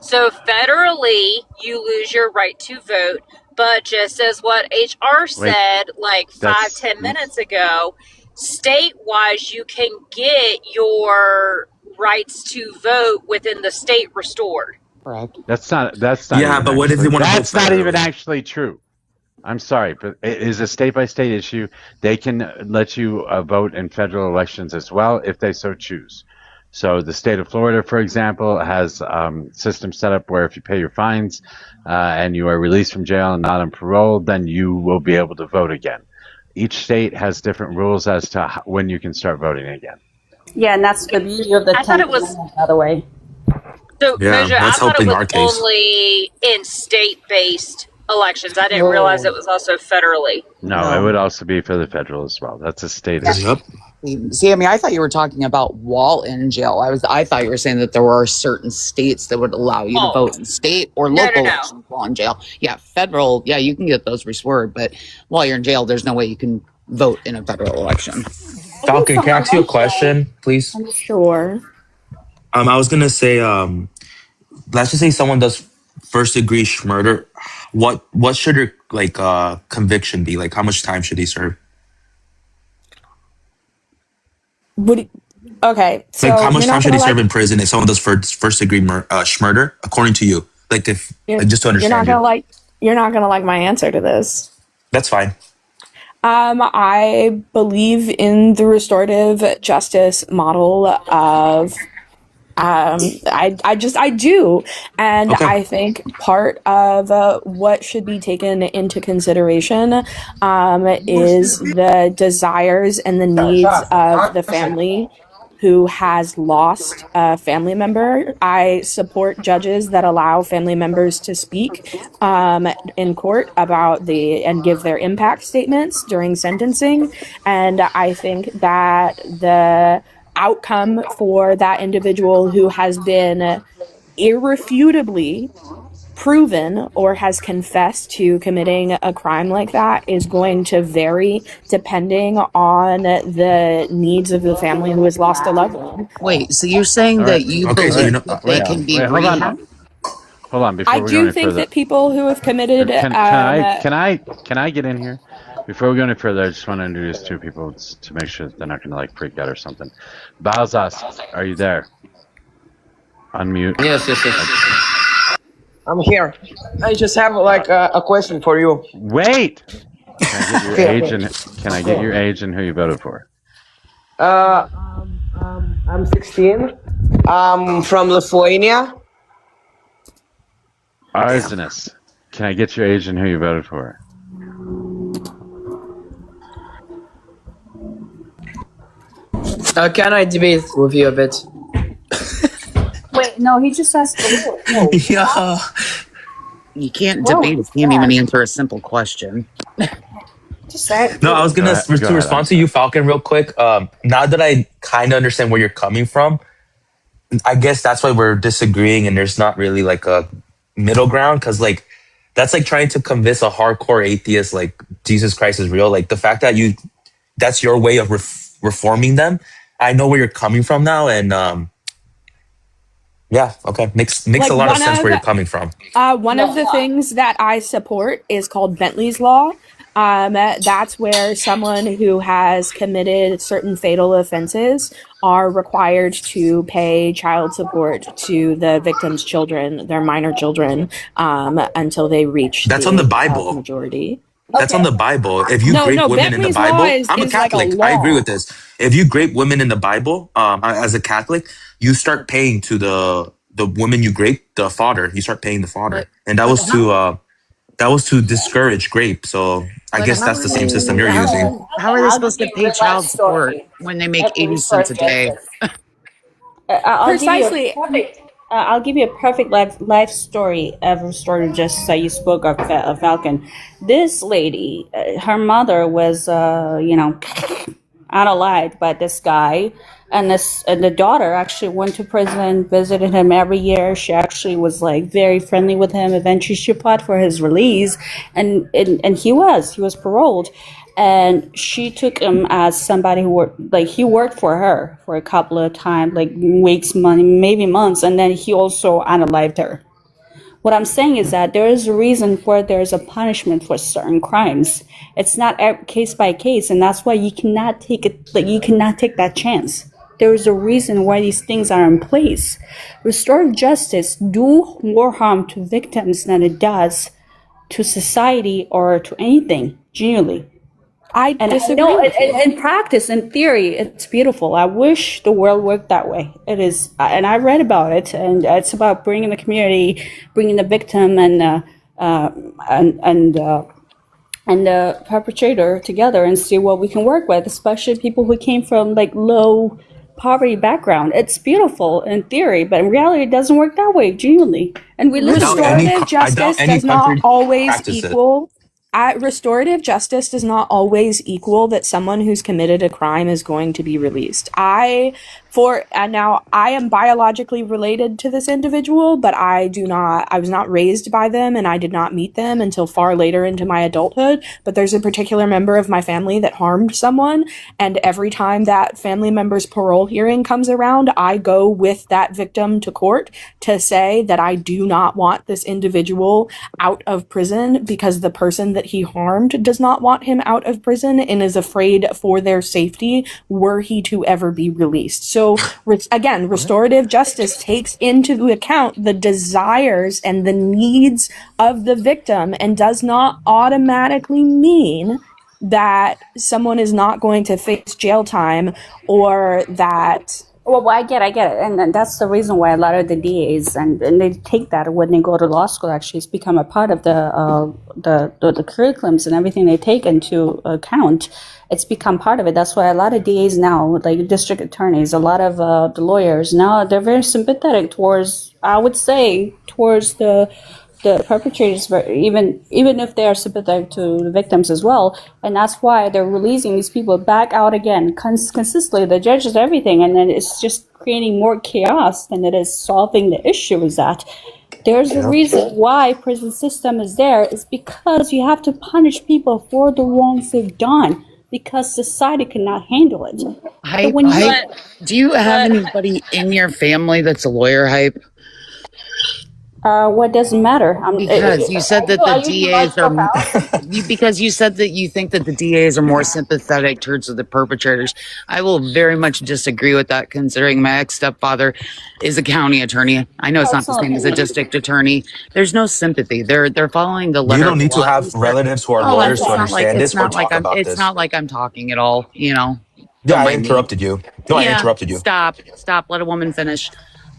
So federally, you lose your right to vote. But just as what HR said, like 5-10 minutes ago, state-wise, you can get your rights to vote within the state restored. Correct. That's not. Yeah, but what if they want to vote? That's not even actually true. I'm sorry, but it is a state-by-state issue. They can let you vote in federal elections as well if they so choose. So the state of Florida, for example, has systems set up where if you pay your fines and you are released from jail and not on parole, then you will be able to vote again. Each state has different rules as to when you can start voting again. Yeah, and that's the beauty of the 10th Amendment, by the way. So, yeah, Mojo, I thought it was only in state-based elections. I didn't realize it was also federally. No, it would also be for the federal as well. That's a state issue. Yep. See, I mean, I thought you were talking about while in jail. I thought you were saying that there were certain states that would allow you to vote in state or local elections while in jail. Yeah, federal. Yeah, you can get those restored, but while you're in jail, there's no way you can vote in a federal election. Falcon, can I ask you a question, please? Sure. I was gonna say, let's just say someone does first-degree murder. What should her conviction be? Like, how much time should he serve? Okay, so how much time should he serve in prison if someone does first degree murder, according to you? Just to understand. You're not gonna like my answer to this. That's fine. I believe in the restorative justice model of I do. And okay. I think part of what should be taken into consideration is the desires and the needs of the family who has lost a family member. I support judges that allow family members to speak in court about and give their impact statements during sentencing. And I think that the outcome for that individual who has been irrefutably proven or has confessed to committing a crime like that is going to vary depending on the needs of the family who has lost a loved one. Wait, so you're saying that you believe they can be rehabbed? Hold on, before I do think that people who have committed can I get in here? Before we go any further, I just want to introduce two people to make sure that they're not going to freak out or something. Balzas, are you there? Unmute. Yes. I'm here. I just have a question for you. Wait. Can I get your age and who you voted for? I'm 16. I'm from Lithuania. Arsenis, can I get your age and who you voted for? Can I debate with you a bit? Wait, no, he just asked for Yeah. You can't debate. You can't even answer a simple question. No, I was gonna to respond to you, Falcon, real quick. Now that I kind of understand where you're coming from, I guess that's why we're disagreeing, and there's not really like a middle ground, because like that's like trying to convince a hardcore atheist like Jesus Christ is real. Like the fact that that's your way of reforming them. I know where you're coming from now, and yeah, okay, makes like a lot of sense where you're coming from. One of the things that I support is called Bentley's Law. That's where someone who has committed certain fatal offenses are required to pay child support to the victim's children, their minor children, until they reach that's on the Bible majority. That's on the Bible. If you grape women Bentley's in the Bible, I'm a Catholic. Like I agree with this. If you grape women in the Bible, as a Catholic, you start paying to the woman you grape, the father. You start paying the father, and that was to discourage grape. So I guess that's the same system you're using. How are they supposed to pay child support when they make 80 cents a day? Precisely. I'll give you a perfect life story of Restorative Justice that you spoke of, Falcon. This lady, her mother was, unalived by this guy, and the daughter actually went to prison, visited him every year. She actually was like very friendly with him. Eventually, she applied for his release, and he was paroled. And she took him as somebody who he worked for her for a couple of times, like weeks, months, maybe months, and then he also unalived her. What I'm saying is that there is a reason where there's a punishment for certain crimes. It's not case by case, and that's why you cannot take it. You cannot take that chance. There is a reason why these things are in place. Restorative justice do more harm to victims than it does to society or to anything. Genuinely. I disagree. In practice, in theory, it's beautiful. I wish the world worked that way. It is, and I read about it, and it's about bringing the community, bringing the victim and the perpetrator together and see what we can work with, especially people who came from like low poverty background. It's beautiful in theory, but in reality, it doesn't work that way. Genuinely, and we live. Restorative justice does not always equal. Restorative justice does not always equal that someone who's committed a crime is going to be released. Now I am biologically related to this individual, but I was not raised by them, and I did not meet them until far later into my adulthood. But there's a particular member of my family that harmed someone, and every time that family member's parole hearing comes around, I go with that victim to court to say that I do not want this individual out of prison because the person that he harmed does not want him out of prison and is afraid for their safety were he to ever be released. So again, restorative justice takes into account the desires and the needs of the victim and does not automatically mean that someone is not going to face jail time or that... Well, I get it, and that's the reason why a lot of the DAs and they take that when they go to law school. Actually, it's become a part of the curriculums and everything they take into account. It's become part of it. That's why a lot of DAs now, like district attorneys, a lot of the lawyers now, they're very sympathetic towards, I would say, towards the perpetrators, even if they are sympathetic to the victims as well. And that's why they're releasing these people back out again consistently. The judges, everything, and then it's just creating more chaos than it is solving the issue. Is that there's a reason why prison system is there is because you have to punish people for the wrongs they've done, because society cannot handle it. Do you have anybody in your family that's a lawyer, Hype? What doesn't matter? Because you said that the DAs are. Because you said that you think that the DAs are more sympathetic towards the perpetrators. I will very much disagree with that, considering my ex-stepfather is a county attorney. I know it's not the same as a district attorney. There's no sympathy. They're following the letter. You don't need to have relatives who are lawyers to understand this or talk about this. It's not like I'm talking at all. Yeah, I interrupted you. No, I interrupted you. Stop. Let a woman finish.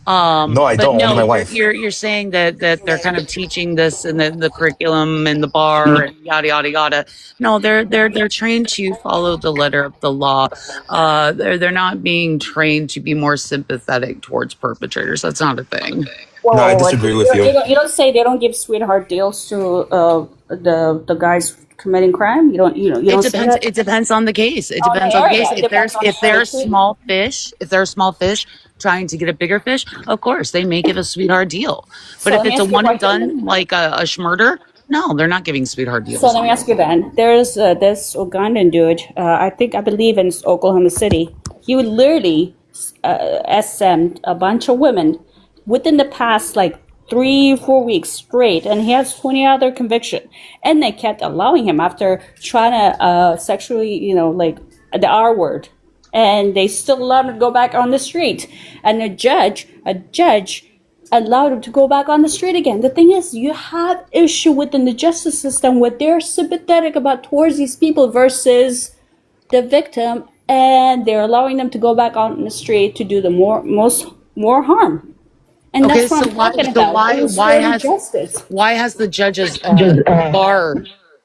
No, I don't. Only my wife. You're saying that they're kind of teaching this in the curriculum and the bar and yada yada yada. No, they're trained to follow the letter of the law. They're not being trained to be more sympathetic towards perpetrators. That's not a thing. Well, no, I disagree with you. You don't say they don't give sweetheart deals to the guys committing crime? You don't It say depends. that? It depends on the case. It On the depends on the area. case. It depends on If the area there's too. small fish, if there are small fish trying to get a bigger fish, of course they may give a sweetheart deal. But So if let me it's a ask you a one and question. done like a schmurder, no, they're not giving sweetheart So deals. let me ask you then. There's this Ugandan dude. I believe in Oklahoma City. He would literally SM a bunch of women within the past like 3-4 weeks straight, and he has 20 other conviction. And they kept allowing him after trying to sexually, like the R word, and they still allowed him to go back on the street. And a judge allowed him to go back on the street again. The thing is, you have issue within the justice system where they're sympathetic about towards these people versus the victim, and they're allowing them to go back on the street to do the more harm. And Okay, that's what so I'm talking about. Justice. why has the judge's bar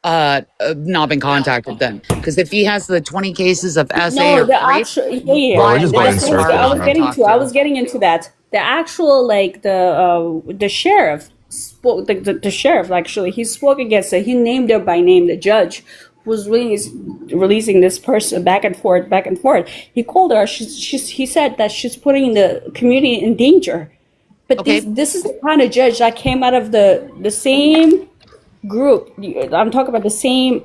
not been contacted then? Because if he has the 20 cases of SA No, or the rape, actual yeah. Bro, we're just going in has the bar I circles, not was been man. getting talked to. I was to? getting into that. The actual like the sheriff spoke. The sheriff actually he spoke against it. He named her by name. The judge was releasing this person back and forth, back and forth. He called her. He said that she's putting the community in danger. But Okay, this is the kind of judge that came out of the same group. I'm talking about the same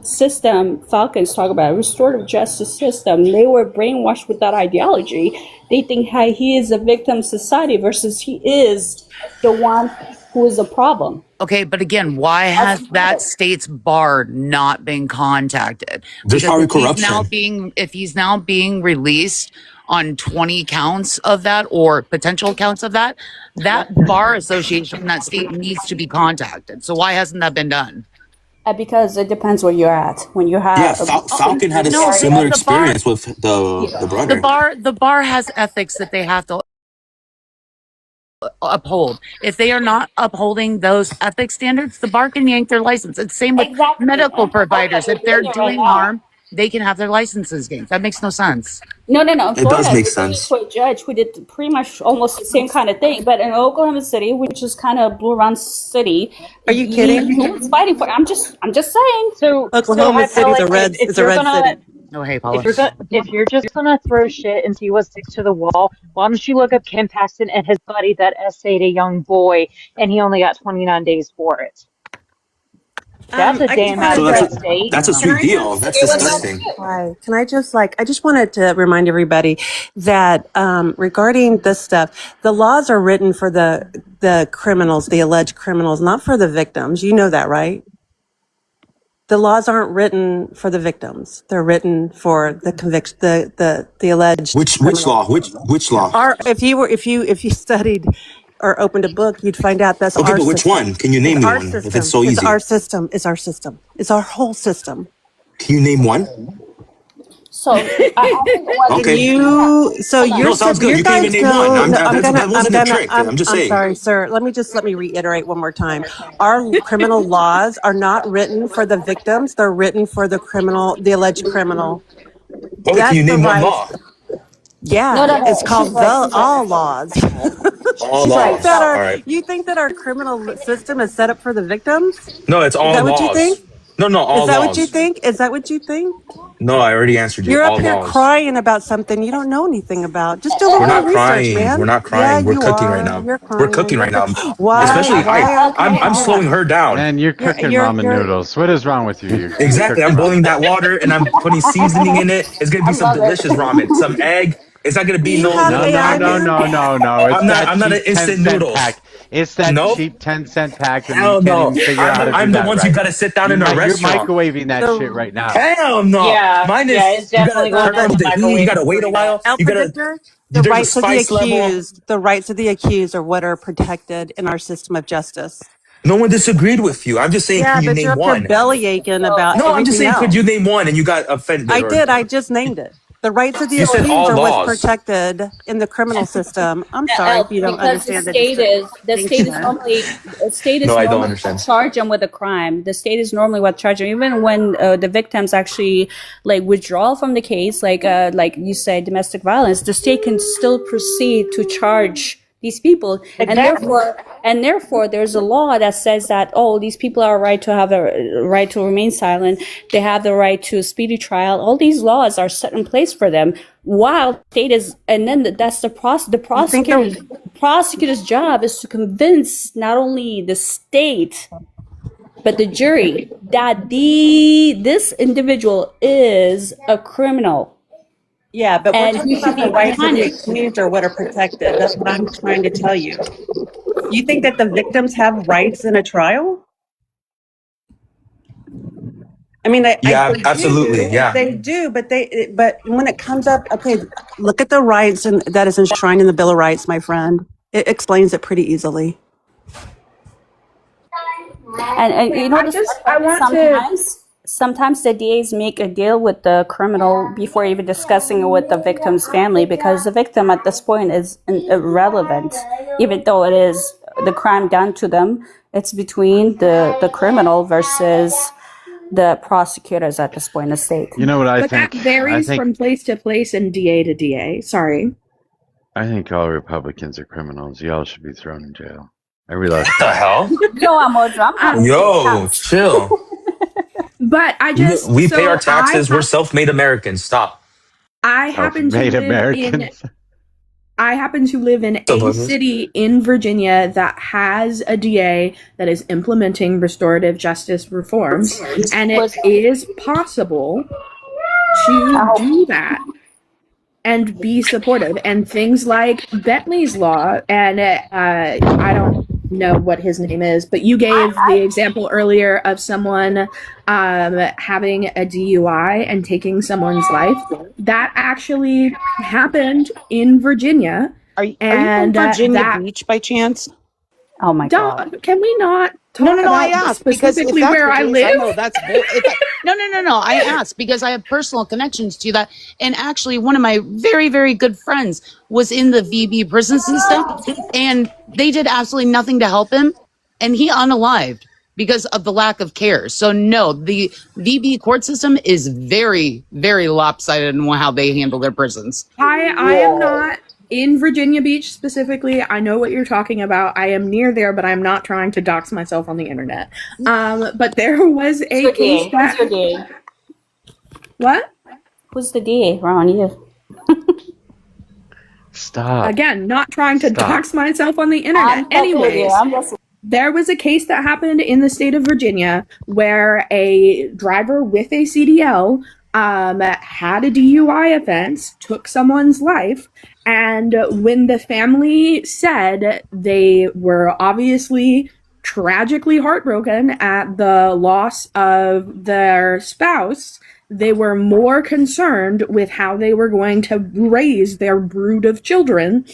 system Falcons talk about, restorative justice system. They were brainwashed with that ideology. They think how he is a victim society versus he is the one who is a problem. okay, but again, why has that state's bar not been contacted? There's Because probably corruption. if he's now being released on 20 counts of that or potential counts of that, that bar association from that state needs to be contacted. So why hasn't that been done? Because it depends where you're at. When you Yeah, have Falcon had a No, similar the bar experience with the brother. the bar has ethics that they have to uphold. If they are not upholding those ethics standards, the bar can yank their license. It's same with exactly. medical And providers. If we're they're doing it right doing now. harm, they can have their licenses yanked. That makes no sense. No. In It does Florida, make we're doing it sense. to a judge who did pretty much almost the same kind of thing. But in Oklahoma City, which is kind of a blue run city, Are you kidding? he was fighting for it. I'm just saying. So Oklahoma City's a red if is a you're red gonna city. Oh, hey, Paula. if you're just gonna throw shit and see what sticks to the wall, why don't you look up Ken Paxton and his buddy that essayed a young boy and he only got 29 days for it? That's a I just damn out wanted of So red to. state. that's a Can sweet I deal. just? That's disgusting. Hi. Can I just I just wanted to remind everybody that regarding this stuff, the laws are written for the criminals, the alleged criminals, not for the victims. You know that, right? The laws aren't written for the victims. They're written for the conviction, the alleged Which criminals. law? Which law? If you studied or opened a book, you'd find out that's Okay, our but which system. one? Can you It's name me our one? If it's system. so It's easy, our system. It's our system. It's our whole system. can you name one? So I think what Can Okay. you? So hold on. you're No, sounds good. your You can't guys even name one. go. No, That wasn't a trick. I'm just I'm saying. sorry, sir. Let me reiterate one more time. Our criminal laws are not written for the victims. They're written for the alleged criminal. Okay, can That's you the name one right. law? No, Yeah, it's she's called right. the She's all right. laws. All She's right. laws. So All right. You think that our criminal system is set up for the victims? No, it's Is all that what you think? laws. No, Is all that what you laws. think? Is that what you think? No, I already answered you. You're up All here laws. crying about something you don't know anything about. Just do a We're little more not research, crying. We're man. not Yeah, crying. We're you cooking right are. now. You're We're crying. cooking right now. Why? Especially Why? Okay, I'm hold slowing on. her down. Man, you're cooking ramen You're. noodles. What is wrong with you? You're Exactly. cooking I'm boiling ramen. that water and I'm putting seasoning in it. It's gonna be I some love delicious it. ramen. Some egg. It's not gonna Do be you have No, no, AI, no, man? no, no, no. It's that I'm not an cheap 10 instant cent noodles. pack. It's that Nope. cheap 10-cent pack, and you Hell can't no. even figure out how to do I'm the that ones you right. gotta sit down in a You're restaurant. microwaving that shit The right now. Hell no. yeah, Mine yeah, is it's you gotta definitely going turn in up the the heat, you microwave gotta for wait a 30 while. minutes. El You gotta Predictor? The there's a rights of the spice level. accused. The rights of the accused are what are protected in our system of justice. No one disagreed with you. I'm just saying, can Yeah, you but you're name up here one? belly aching So about No, I'm just everything saying, could you else. name one? And you got offended, I or did. I just named it. The rights of the you said accused all are what's laws. protected in the criminal system. I'm sorry if you don't Because understand the distinction. the state No, is I don't normally what understand. charge them with a crime. The state is normally what charge them. Even when the victims actually like withdraw from the case, like you say, domestic violence, the state can still proceed to charge these people, Exactly. and therefore there's a law that says that, oh, these people are right to have the right to remain silent, they have the right to a speedy trial. All these laws are set in place for them, while state is, and then that's the prosecutor's job is to convince not only the state but the jury that this individual is a criminal. Yeah, but we're And talking about the rights of the accused or what are protected. That's what I'm trying to tell you. You think that the victims have rights in a trial? I mean, absolutely, yeah. They do, but when it comes up, okay, look at the rights and that is enshrined in the Bill of Rights, my friend. It explains it pretty easily. And you know, sometimes the DAs make a deal with the criminal before even discussing it with the victim's family, because the victim at this point is irrelevant, even though it is the crime done to them. It's between the criminal versus the prosecutors at this point in the state. You know what I think? But that varies from place to place and DA to DA. Sorry. I think all Republicans are criminals. Y'all should be thrown in jail. Every last What the hell? No, MOJO. Yo, chill. But we pay our taxes. We're self-made Americans. Stop. I happen to live in a city in Virginia that has a DA that is implementing restorative justice reforms, and it is possible to do that and be supportive. And things like Bentley's Law, and I don't know what his name is, but you gave the example earlier of someone having a DUI and taking someone's life. That actually happened in Virginia. Are you from Virginia Beach by chance? Oh my God! Can we not talk No, about I asked specifically where I live? I know that's no. I asked because I have personal connections to that, and actually, one of my very, very good friends was in the VB prison system, and they did absolutely nothing to help him, and he unalived because of the lack of care. So no, the VB court system is very, very lopsided in how they handle their prisons. I am not in Virginia Beach specifically. I know what you're talking about. I am near there, but I'm not trying to dox myself on the internet. But there was a case that... Who's your DA? What? Who's the DA around you? Stop. Again, not trying to dox myself on the internet. Anyways, there was a case that happened in the state of Virginia where a driver with a CDL had a DUI offense, took someone's life, and when the family said they were obviously tragically heartbroken at the loss of their spouse, they were more concerned with how they were going to raise their brood of children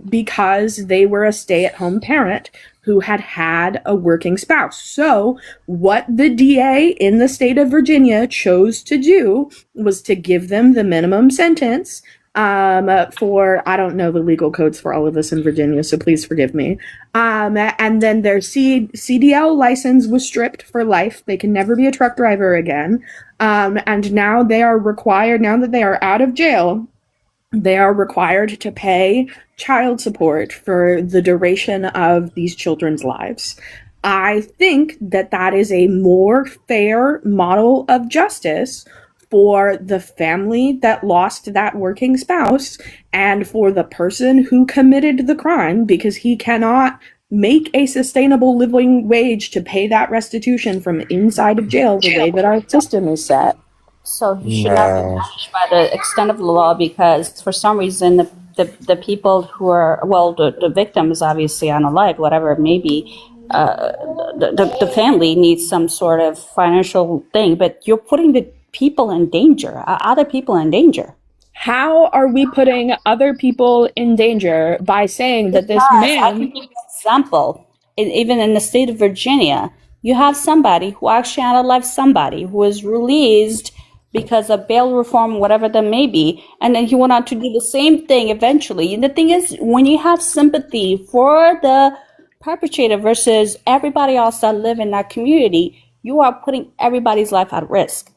because they were a stay-at-home parent who had a working spouse. So what the DA in the state of Virginia chose to do was to give them the minimum sentence for, I don't know the legal codes for all of this in Virginia, so please forgive me. And then their CDL license was stripped for life. They can never be a truck driver again. And now they are required, now that they are out of jail, they are required to pay child support for the duration of these children's lives. I think that that is a more fair model of justice for the family that lost that working spouse and for the person who committed the crime, because he cannot make a sustainable living wage to pay that restitution from inside of jail the way that our system is set. So he should not be punished by the extent of the law, because for some reason the people who are, well, the victim is obviously unalive, whatever it may be. The family needs some sort of financial thing, but you're putting the people in danger, other people in danger. How are we putting other people in danger by saying that this man... I can give you an example. Even in the state of Virginia, you have somebody who actually unalived somebody who was released because of bail reform, whatever that may be, and then he went on to do the same thing eventually. And the thing is, when you have sympathy for the perpetrator versus everybody else that live in that community, you are putting everybody's life at risk.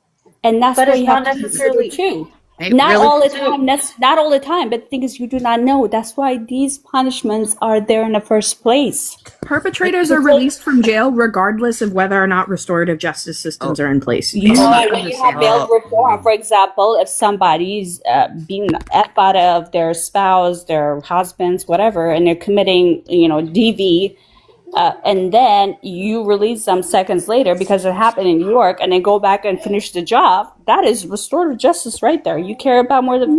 And that's what you have to consider too. Not all the time. That's not all the time. But the thing is, you do not know. That's why these punishments are there in the first place. Perpetrators are released from jail regardless of whether or not restorative justice systems are in place. You have bail reform. For example, if somebody's being F out of their spouse, their husbands, whatever, and they're committing, DV, and then you release them seconds later because it happened in New York, and they go back and finish the job. That is restorative justice right there. You care about more than,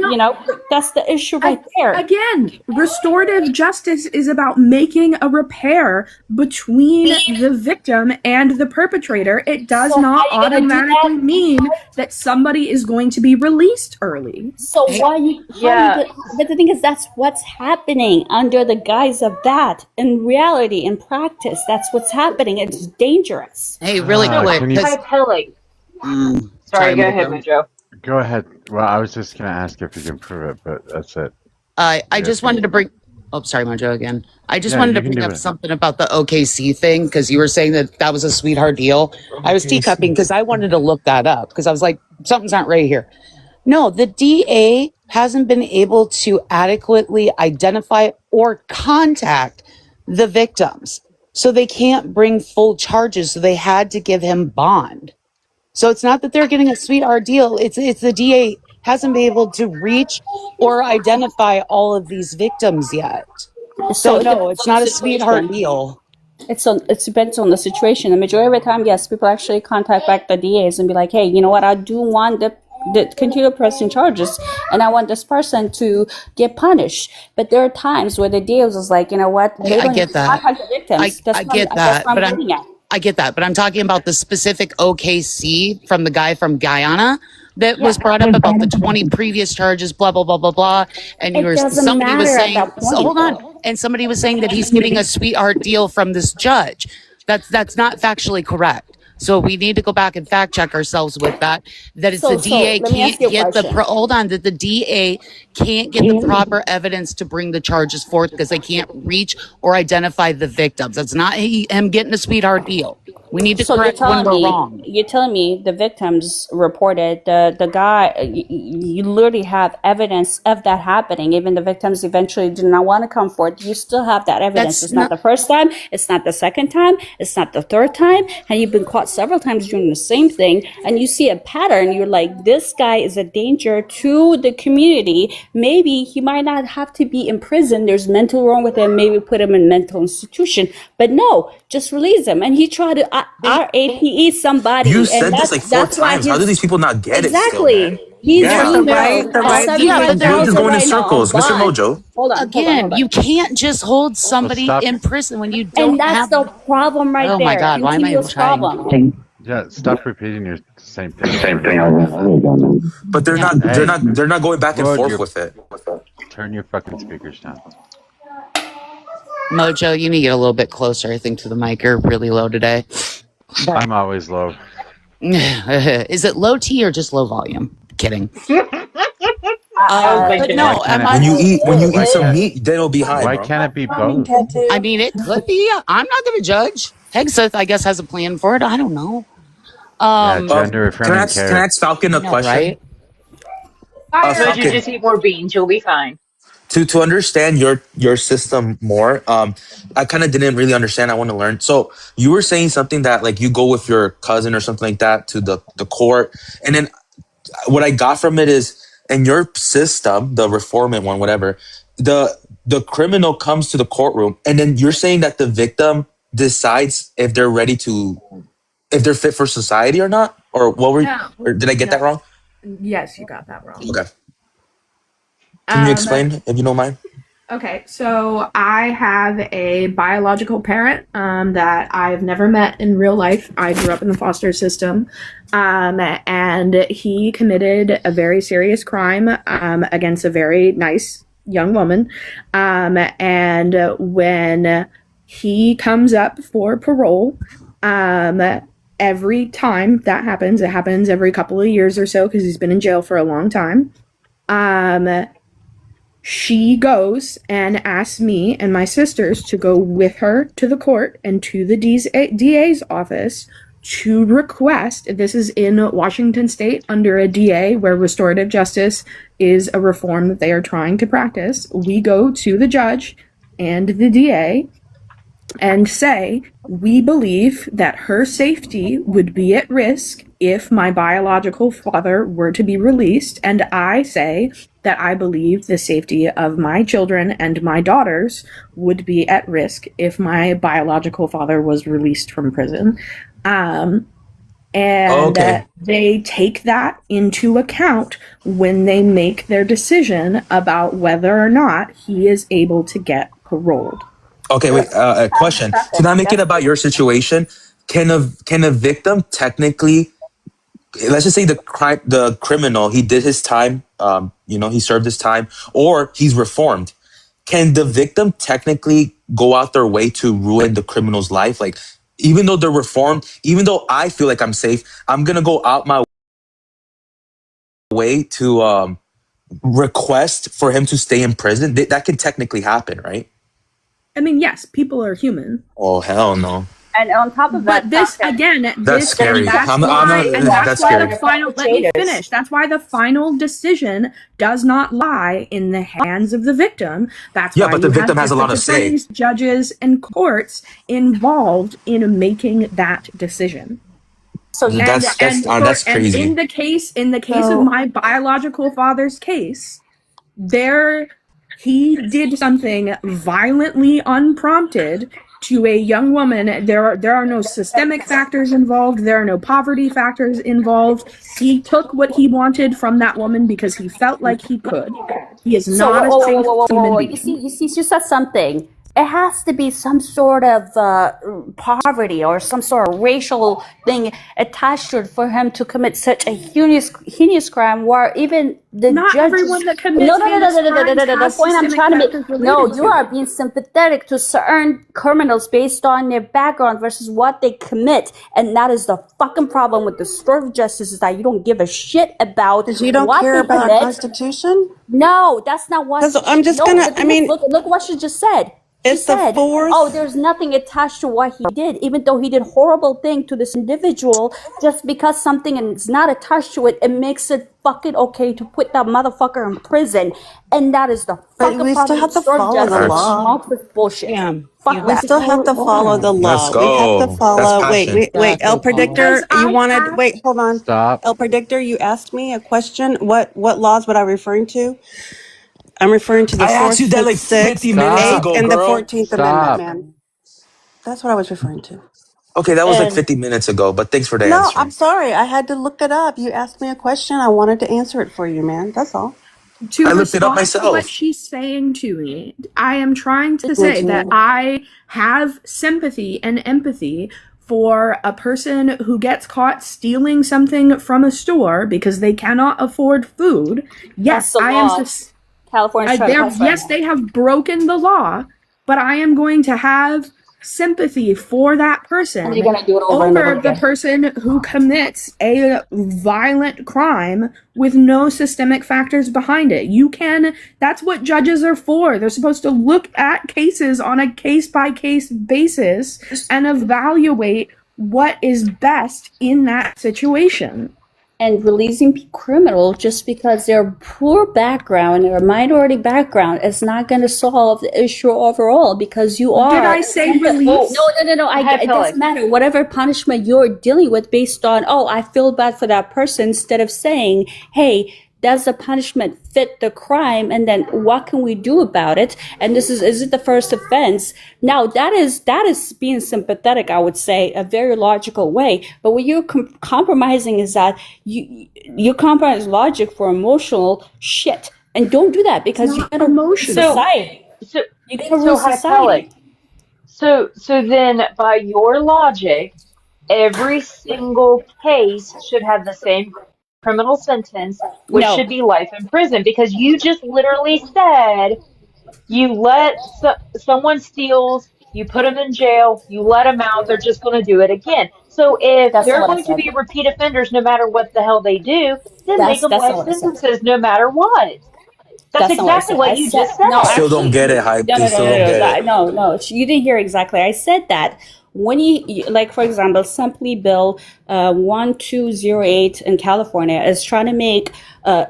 that's the issue right there. Again, restorative justice is about making a repair between the victim and the perpetrator. It does not automatically mean that somebody is going to be released early. So but the thing is, that's what's happening under the guise of that. In reality, in practice, that's what's happening. It's dangerous. Hey, really quick. Sorry, go ahead, Mojo. Go ahead. Well, I was just going to ask if you can prove it, but that's it. I just wanted to bring... Oh, sorry, Mojo again. I just wanted to bring up something about the OKC thing, because you were saying that was a sweetheart deal. I was teacupping because I wanted to look that up, because I was like, something's not right here. No, the DA hasn't been able to adequately identify or contact the victims. So they can't bring full charges, so they had to give him bond. So it's not that they're getting a sweetheart deal. It's the DA hasn't been able to reach or identify all of these victims yet. So no, it's not a sweetheart deal. It depends on the situation. The majority of the time, yes, people actually contact back the DAs and be like, hey, you know what? I do want the continue pressing charges, and I want this person to get punished. But there are times where the DA was like, you know what? They don't get that. contact the victims. I get that, I get that, but I'm talking about the specific OKC from the guy from Guyana that was brought up about the 20 previous charges, blah, blah, blah, blah, blah. And somebody was saying, hold on. And somebody was saying that he's getting a sweetheart deal from this judge. That's not factually correct. So we need to go back and fact check ourselves with that. That it's the DA can't get that the DA can't get the proper evidence to bring the charges forth because they can't reach or identify the victims. That's not him getting a sweetheart deal. We need to correct when we're wrong. You're telling me the victims reported the guy, you literally have evidence of that happening. Even the victims eventually did not want to come forth. You still have that evidence. It's not the first time. It's not the second time. It's not the third time. And you've been caught several times doing the same thing. And you see a pattern. You're like, this guy is a danger to the community. Maybe he might not have to be in prison. There's mental wrong with him. Maybe put him in mental institution. But no, just release him. And he tried to RAPE somebody. You said this like 4 times. How do these people not get it? Exactly. He's but they're just going in circles. Mr. Mojo. Hold on. You can't just hold somebody in prison when you don't have... And that's the problem right there. Oh my God, why am I trying? Yeah, stop repeating your same thing. But they're not going back and forth with it. Turn your fucking speakers down. Mojo, you need to get a little bit closer, I think, to the mic. You're really low today. I'm always low. Is it low T or just low volume? Kidding. But no, when you eat some meat, then it'll be high. Why can't it be both? I mean, it could be. I'm not going to judge. Hegseth, I guess, has a plan for it. I don't know. Gender can I ask Falcon a question? Right? You just eat more beans. You'll be fine. To understand your system more, I kind of didn't really understand. I want to learn. So you were saying something that like you go with your cousin or something like that to the court, and then what I got from it is in your system, the reformant one, whatever, the criminal comes to the courtroom, and then you're saying that the victim decides if they're ready to, if they're fit for society or not, or what were? No, or did I get that wrong? Yes, you got that wrong. Okay. Can you explain, if you don't mind? Okay, so I have a biological parent that I've never met in real life. I grew up in the foster system, and he committed a very serious crime against a very nice young woman. And when he comes up for parole, every time that happens, it happens every couple of years or so because he's been in jail for a long time. She goes and asks me and my sisters to go with her to the court and to the DA's office to request, this is in Washington State under a DA where restorative justice is a reform that they are trying to practice. We go to the judge and the DA and say, we believe that her safety would be at risk if my biological father were to be released. And I say that I believe the safety of my children and my daughters would be at risk if my biological father was released from prison. They take that into account when they make their decision about whether or not he is able to get paroled. Okay, wait. A question. To not make it about your situation, can a victim technically, let's just say the criminal, he did his time, he served his time, or he's reformed. Can the victim technically go out their way to ruin the criminal's life? Like, even though they're reformed, even though I feel like I'm safe, I'm gonna go out my way to request for him to stay in prison. That can technically happen, right? I mean, yes, people are human. Oh, hell no. And on top of that, this again, that's scary. That's why the final. Let me finish. That's why the final decision does not lie in the hands of the victim. That's why but the victim has a lot of say. Judges and courts involved in making that decision. So that's crazy. And in the case of my biological father's case, he did something violently unprompted to a young woman. There are no systemic factors involved. There are no poverty factors involved. He took what he wanted from that woman because he felt like he could. He is not a safe human being. You see, you said something. It has to be some sort of poverty or some sort of racial thing attached to it for him to commit such a heinous crime. Where even the not judges, everyone that commits no. The point I'm trying to make. No, you are being sympathetic to certain criminals based on their background versus what they commit, and that is the fucking problem with the restorative justice is that you don't give a shit about. Because you don't care about our Constitution. No, that's not what. I'm just gonna. I mean, look what she just said. She said, there's nothing attached to what he did, even though he did horrible thing to this individual. Just because something is not attached to it, it makes it fucking okay to put that motherfucker in prison. And that is the fucking problem. We still have to follow the law. Bullshit. Yeah. We still have to follow the law. Let's go. We have to follow. Wait, El Predictor, you wanted. Wait, hold on. Stop. El Predictor, you asked me a question. What laws would I referring to? I'm referring to the 4th, 5th, 6th, 8th, and the 14th Amendment, man. That's what I was referring to. Okay, that was like 50 minutes ago, but thanks for the answer. No, I'm sorry. I had to look it up. You asked me a question. I wanted to answer it for you, man. That's all. I looked it up myself. To what she's saying to me, I am trying to say that I have sympathy and empathy for a person who gets caught stealing something from a store because they cannot afford food. Yes, I am. Yes, they have broken the law, but I am going to have sympathy for that person and you're gonna do it over the person who commits a violent crime with no systemic factors behind it. That's what judges are for. They're supposed to look at cases on a case-by-case basis and evaluate what is best in that situation. And releasing criminals just because they're poor background or minority background is not going to solve the issue overall because you are. Did I say release? No. It doesn't matter. Whatever punishment you're dealing with based on, I feel bad for that person, instead of saying, hey, does the punishment fit the crime? And then what can we do about it? And is it the first offense? Now that is being sympathetic, I would say, a very logical way. But what you're compromising is that you compromise logic for emotional shit. And don't do that because you're emotional. Society. You get a real society. So then by your logic, every single case should have the same criminal sentence, which should be life in prison, because you just literally said you let someone steals, you put them in jail, you let them out, they're just going to do it again. So if they're going to be repeat offenders no matter what the hell they do, then make them life sentences no matter what. That's exactly what you just said. Still don't get it, Hype. No, you didn't hear exactly. I said that when you like, for example, Assembly Bill 1208 in California is trying to make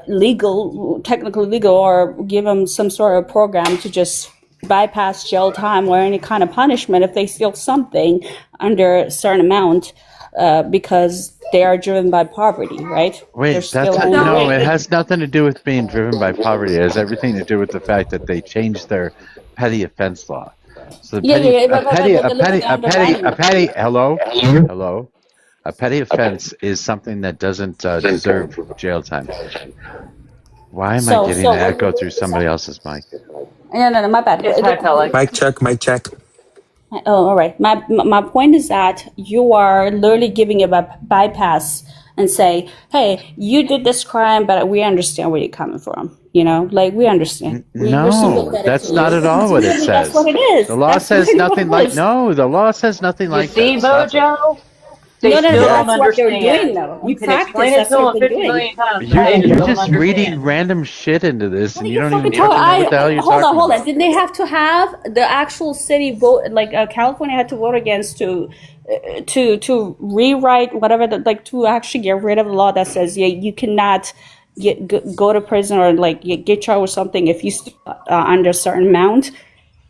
legal, technically legal, or give them some sort of program to just bypass jail time or any kind of punishment if they steal something under a certain amount, because they are driven by poverty, right? Wait, no, it has nothing to do with being driven by poverty. It has everything to do with the fact that they changed their petty offense law. So hello. A petty offense is something that doesn't deserve jail time. Why am I getting an echo through somebody else's mic? No, my bad. Mic check, mic check. Oh, all right. My point is that you are literally giving a bypass and say, hey, you did this crime, but we understand where you're coming from. You know, like, we understand. No, that's not at all what it says. That's what it is. The law says nothing like, no, the law says nothing like that. See, MOJO? No, that's what they're doing, though. You can explain it to them 50 million times. You're just reading random shit into this, and you don't even fucking know what the hell you're talking about. Hold on. Did they have to have the actual city vote? Like, California had to vote against to rewrite whatever, to actually get rid of the law that says you cannot go to prison or get charged with something if you under a certain amount.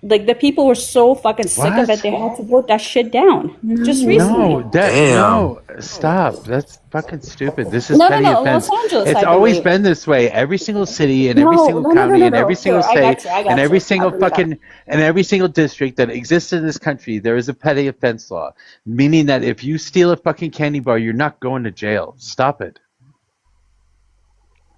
Like, the people were so fucking sick of it, they had to vote that shit down just recently. No, stop. That's fucking stupid. This is petty offense. Los Angeles, it's always been this way. Every single city and every single county and every single state and every single fucking and every single district that exists in this country, there is a petty offense law, meaning that if you steal a fucking candy bar, you're not going to jail. Stop it.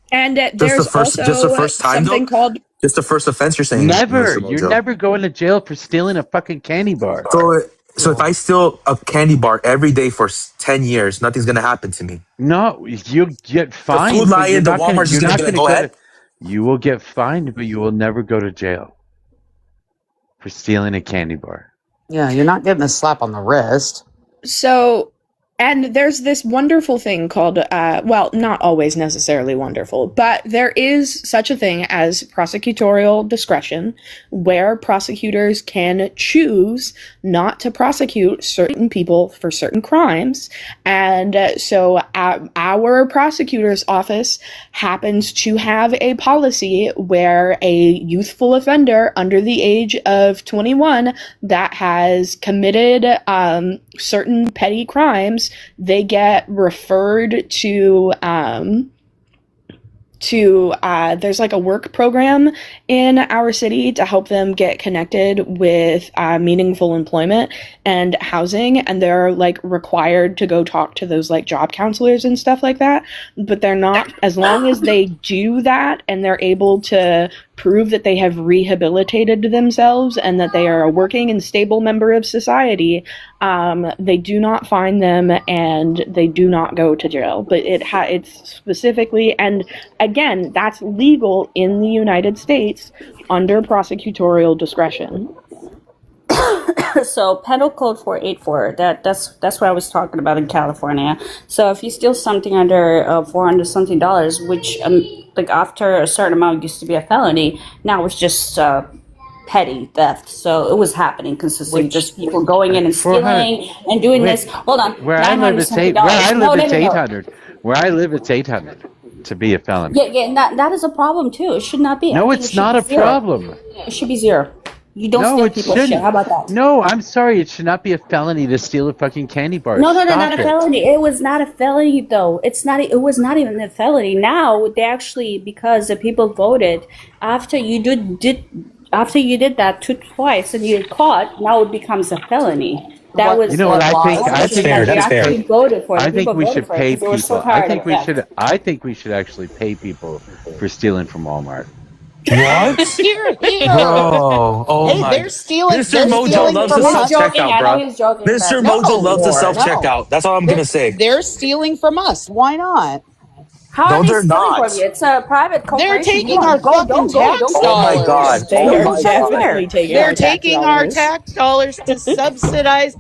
And there's also something called. Just the first offense, you're saying? Never. You're never going to jail for stealing a fucking candy bar. So if I steal a candy bar every day for 10 years, nothing's going to happen to me. No, you get fined. The Food Lion, the Walmart is going to go ahead. You will get fined, but you will never go to jail for stealing a candy bar. Yeah, you're not getting a slap on the wrist. So, and there's this wonderful thing called, well, not always necessarily wonderful, but there is such a thing as prosecutorial discretion, where prosecutors can choose not to prosecute certain people for certain crimes. And so our prosecutor's office happens to have a policy where a youthful offender under the age of 21 that has committed certain petty crimes, they get referred to there's like a work program in our city to help them get connected with meaningful employment and housing, and they're like required to go talk to those like job counselors and stuff like that, but they're not, as long as they do that and they're able to prove that they have rehabilitated themselves and that they are a working and stable member of society, they do not fine them and they do not go to jail. But it's specifically, and again, that's legal in the United States under prosecutorial discretion. So Penal Code 484, that's what I was talking about in California. So if you steal something under $400 something, which like after a certain amount used to be a felony, now it's just petty theft. So it was happening consistently, just people going in and stealing and doing this. Hold on, Where I live, it's 800. Where I live, it's 800 to be a felony. Yeah, that is a problem too. It should not be. No, it's not a problem. It should be 0. You don't steal people's shit. How about that? No, I'm sorry. It should not be a felony to steal a fucking candy bar. No, not a felony. It was not a felony, though. It was not even a felony. Now they actually, because the people voted after you did that twice and you get caught, now it becomes a felony. That was, you know what I think? That's fair. Voted for it. I think we should pay people. So I think we should actually pay people for stealing from Walmart. What? Bro, oh my! They're stealing. Mr. Mojo loves the self-checkout, bro. Mr. Mojo loves the self-checkout. That's all I'm gonna say. They're stealing from us. Why not? How are they stealing from you? It's a private corporation. They're taking our fucking tax dollars. Oh my god! They're taking our tax dollars to subsidize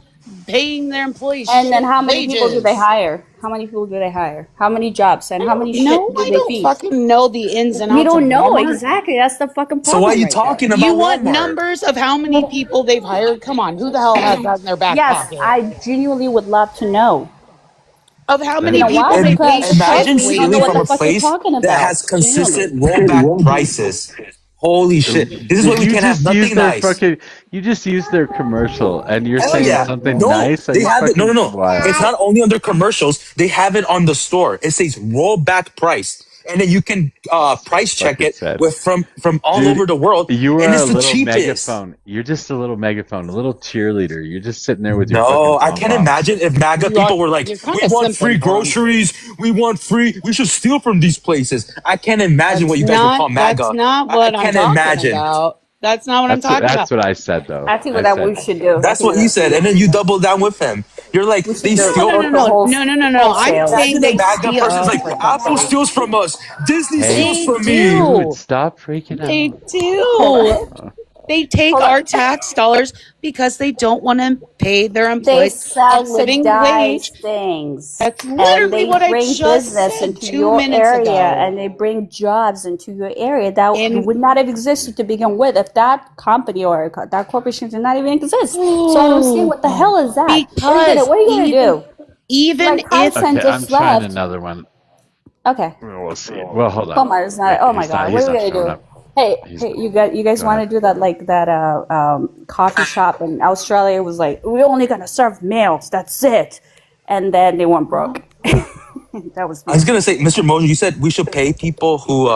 paying their employees And then how many wages. people do they hire? How many people do they hire? How many jobs and how many shit No, do I they don't feed? fucking know the ins and outs. You don't know Walmart. exactly. That's the fucking problem. So why are you right talking there. about You want Walmart? numbers of how many people they've hired? Come on, who the hell has that in their back Yes, pocket? I genuinely would love to know. Of how many You know people why? they pay Because Imagine we don't know stealing what from the a fuck you're place talking that about. has consistent rollback prices. Holy shit! This is why we You can't have just use nothing their nice. fucking. You just use their commercial, and you're Oh saying yeah, something no, nice. Are they you have it. No, fucking no, no. wild? It's not only on their commercials; they have it on the store. It says rollback price, and then you can price check Fucking it said, with from all dude. over the world, You and are a it's the little cheapest. megaphone. You're just a little megaphone, a little cheerleader. You're just sitting there with your fucking No, I pom can't poms. imagine if MAGA people were like, You're kind "We of want free simping for 'em. groceries. We want free. We should steal from these places." I can't imagine what you guys would call That's MAGA. not I what I'm can't talking imagine. about. That's not what I'm talking about. That's what I said though. I think I that we said should do. I That's think what he that said, and then you double down with him. You're like, we should they do steal. No, no, the no, whole no, no, no, no. I'm wholesale. saying Imagine a they MAGA steal. person's Oh, like, for God's Apple sake. steals from us. Disney Hey, steals They from me. dude, do. stop freaking They out. do. They take Hold on. our tax dollars because they don't want to pay their They employees a living subsidize wage. things, That's and literally they what I bring just business said into 2 your minutes area, ago. and they bring jobs into your area that In would not have existed to begin with if that company or that corporation did not even exist. So I don't see what the hell is that. because What are you gonna do? even Like if Tyson Okay, I'm just trying left. another one. Okay. We'll see. Well, hold on. Omar is not. Wait, Oh my God, what He's are we not gonna showing do? up. Hey, He's. hey, you guys Go want ahead. to do that like that coffee shop in Australia was like, we're only gonna serve meals. That's it, and then they went broke. That was I was me. gonna say, Mr. Mojo, you said we should pay people who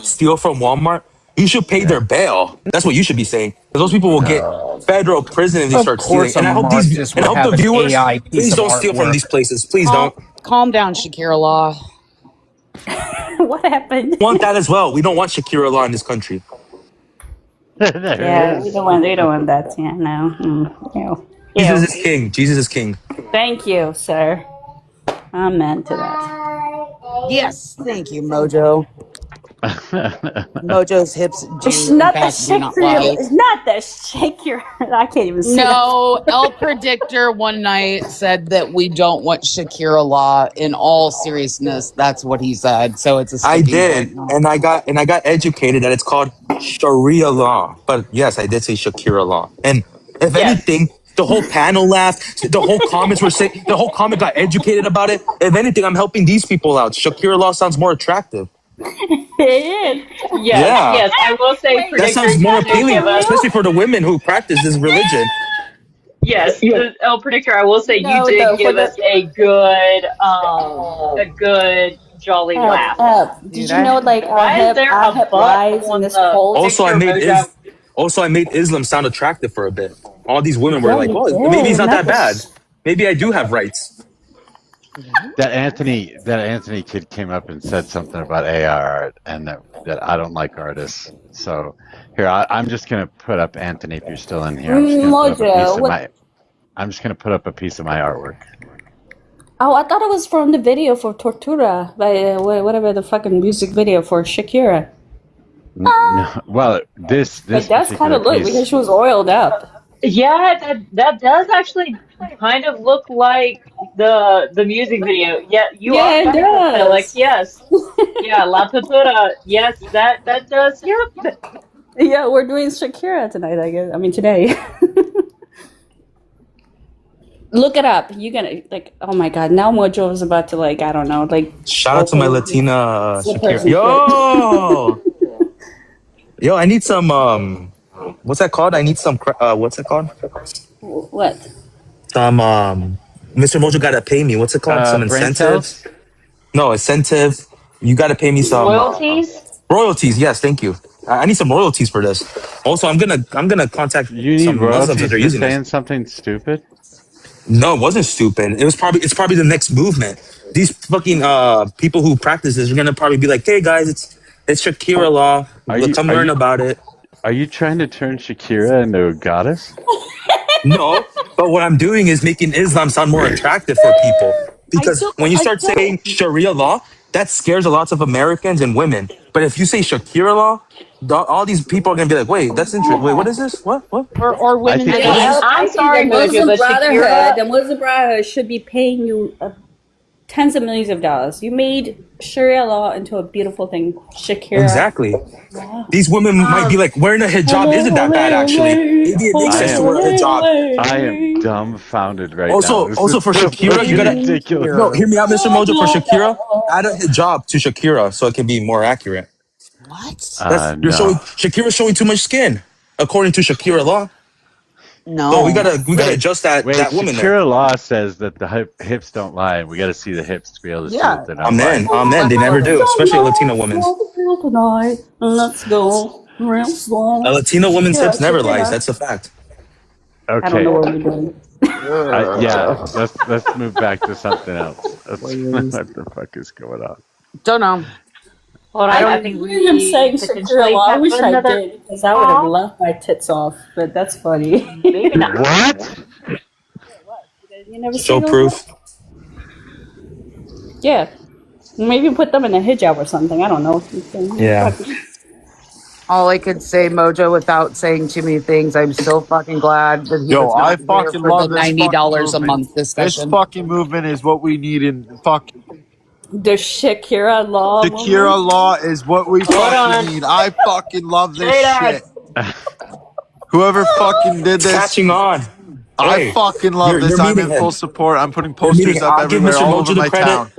steal from Walmart. You should pay their Yeah. bail. That's what you should be saying. 'Cause those people will get No. federal prison if they Of start stealing. course, a And Marxist I would hope the have an viewers, AI piece please of don't steal from artwork. these places. Please don't. calm down, Shakira Law. What happened? We want that as well. We don't want Shakira law in this country. There it Yeah, is. we don't want that. Yeah, no. Ew. Jesus Ew. is king. Jesus is king. Thank you, sir. Amen to that. Yes, thank you, Mojo. Mojo's hips It's do, in not the fact, do not shake your. lie. It's not the shake your. I can't even say that. No, El Predictor one night said that we don't want Shakira Law. In all seriousness, that's what he said. So it's a I sticking did, point now. and I got educated that it's called Sharia law. But yes, I did say Shakira law. And if Yes. anything, the whole panel laughed. The whole comments were saying. The whole comment got educated about it. If anything, I'm helping these people out. Shakira law sounds more attractive. It is. Yes, Yeah, yes. I will say that predictor sounds more did appealing, give us especially for the women who practice this religion. yes, the El Predictor, I will say you No, did for give the us a good jolly laugh. Did Dude, you know like Why is there our a hip butt lies in on this the cult? Also, picture, Mojo? I made Islam sound attractive for a bit. All these women were Yeah, like, you "Oh, maybe he's did. not Not that bad. this. Maybe I do have rights." That Anthony kid came up and said something about AI art, and that I don't like artists. So here, I'm just gonna put up Anthony if you're still in here. Mojo, I'm just gonna put up a piece of my artwork. Oh, I thought it was from the video for Tortura, by whatever the fucking music video for Shakira. No, well, this It does kind particular of look piece. because she was oiled up. Yeah, that does actually kind of look like the music video. Yeah, you are Yeah, it right, Felix. does. Yes. Yeah, La Tutura. Yes, that does. Yep. Yeah, we're doing Shakira tonight, I guess. I mean, today. Look it up. You're gonna like. Oh my God! Now Mojo is about to like. I don't know. Like. Shout out to my open Latina the Shakira. person. Yo, I need some what's that called? I need some what's it called? What? Some Mr. Mojo gotta pay me. What's it called? Some Brain incentives? cells. No, incentive. You gotta pay me some Royalties? royalties. Yes, thank you. I need some royalties for this. Also, I'm gonna contact You need some Muslims that royalties are for using this. saying something stupid. No, it wasn't stupid. It's probably the next movement. These fucking people who practice this are gonna probably be like, hey guys, it's Shakira law. Come learn about it. Are you trying to turn Shakira into a goddess? No, but what I'm doing is making Islam sound more attractive for people. Because when you start saying Sharia law, that scares a lot of Americans and women. But if you say Shakira law, all these people are gonna be like, wait, that's interesting. Wait, what is this? What? Or women. I'm sorry, Mojo, Muslim but Brotherhood. The Shakira. Muslim Brotherhood should be paying you tens of millions of dollars. You made Sharia law into a beautiful thing. Shakira. Exactly. These women might be like, wearing a hijab isn't that bad, actually. Maybe it makes sense to wear a hijab. I am dumbfounded right now. Also for Shakira, you gotta ridiculous. No, hear me out, Mr. Mojo. For Shakira, add a hijab to Shakira so it can be more accurate. What? You're showing Shakira's showing too much skin, according to Shakira law. No. So we gotta adjust that woman Shakira there. law says that the hips don't lie, and we got to see the hips to be able to see if they're not lying. Amen. They never do, especially a Latina woman. Tonight. Let's go. A Latina woman's hips never lies. That's a fact. Okay. I don't know what we're doing. Yeah, let's move back to something else. What the fuck is going on? Don't know. Well, I think hear him saying potentially Shakira. I have wish I another did because I would have left my tits off. But that's funny. Maybe not. What? You never Show seen those? proof. Yeah. Maybe put them in a hijab or something. I don't know. Yeah. All I could say, Mojo, without saying too many things, I'm so fucking glad that he was I not here fucking for love the this $90 a movement. month discussion. This fucking movement is what we need in fucking. The Shakira law. Shakira law is what we fucking need. I fucking love this shit. Whoever fucking did this. Catching on. I fucking love this. I'm in full support. I'm putting posters up everywhere all over my town.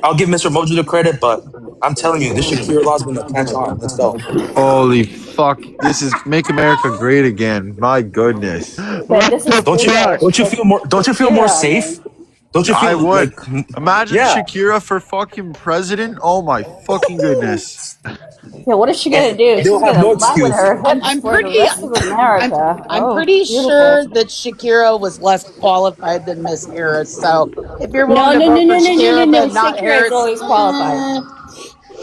I'll give Mr. Mojo the credit, but I'm telling you, this Shakira law is going to catch on. Let's go. Holy fuck! This is Make America Great Again. My goodness. Don't you feel more? Don't you feel more safe? Don't you feel? I would. Like, Imagine Shakira for fucking president. Oh my fucking goodness. Yeah, what is she gonna do? She's gonna lie with her I'm for the rest of America. I'm pretty sure that Shakira was less qualified than Miss Harris. So if you're willing to vote for Shakira, but not Harris, Shakira is always qualified.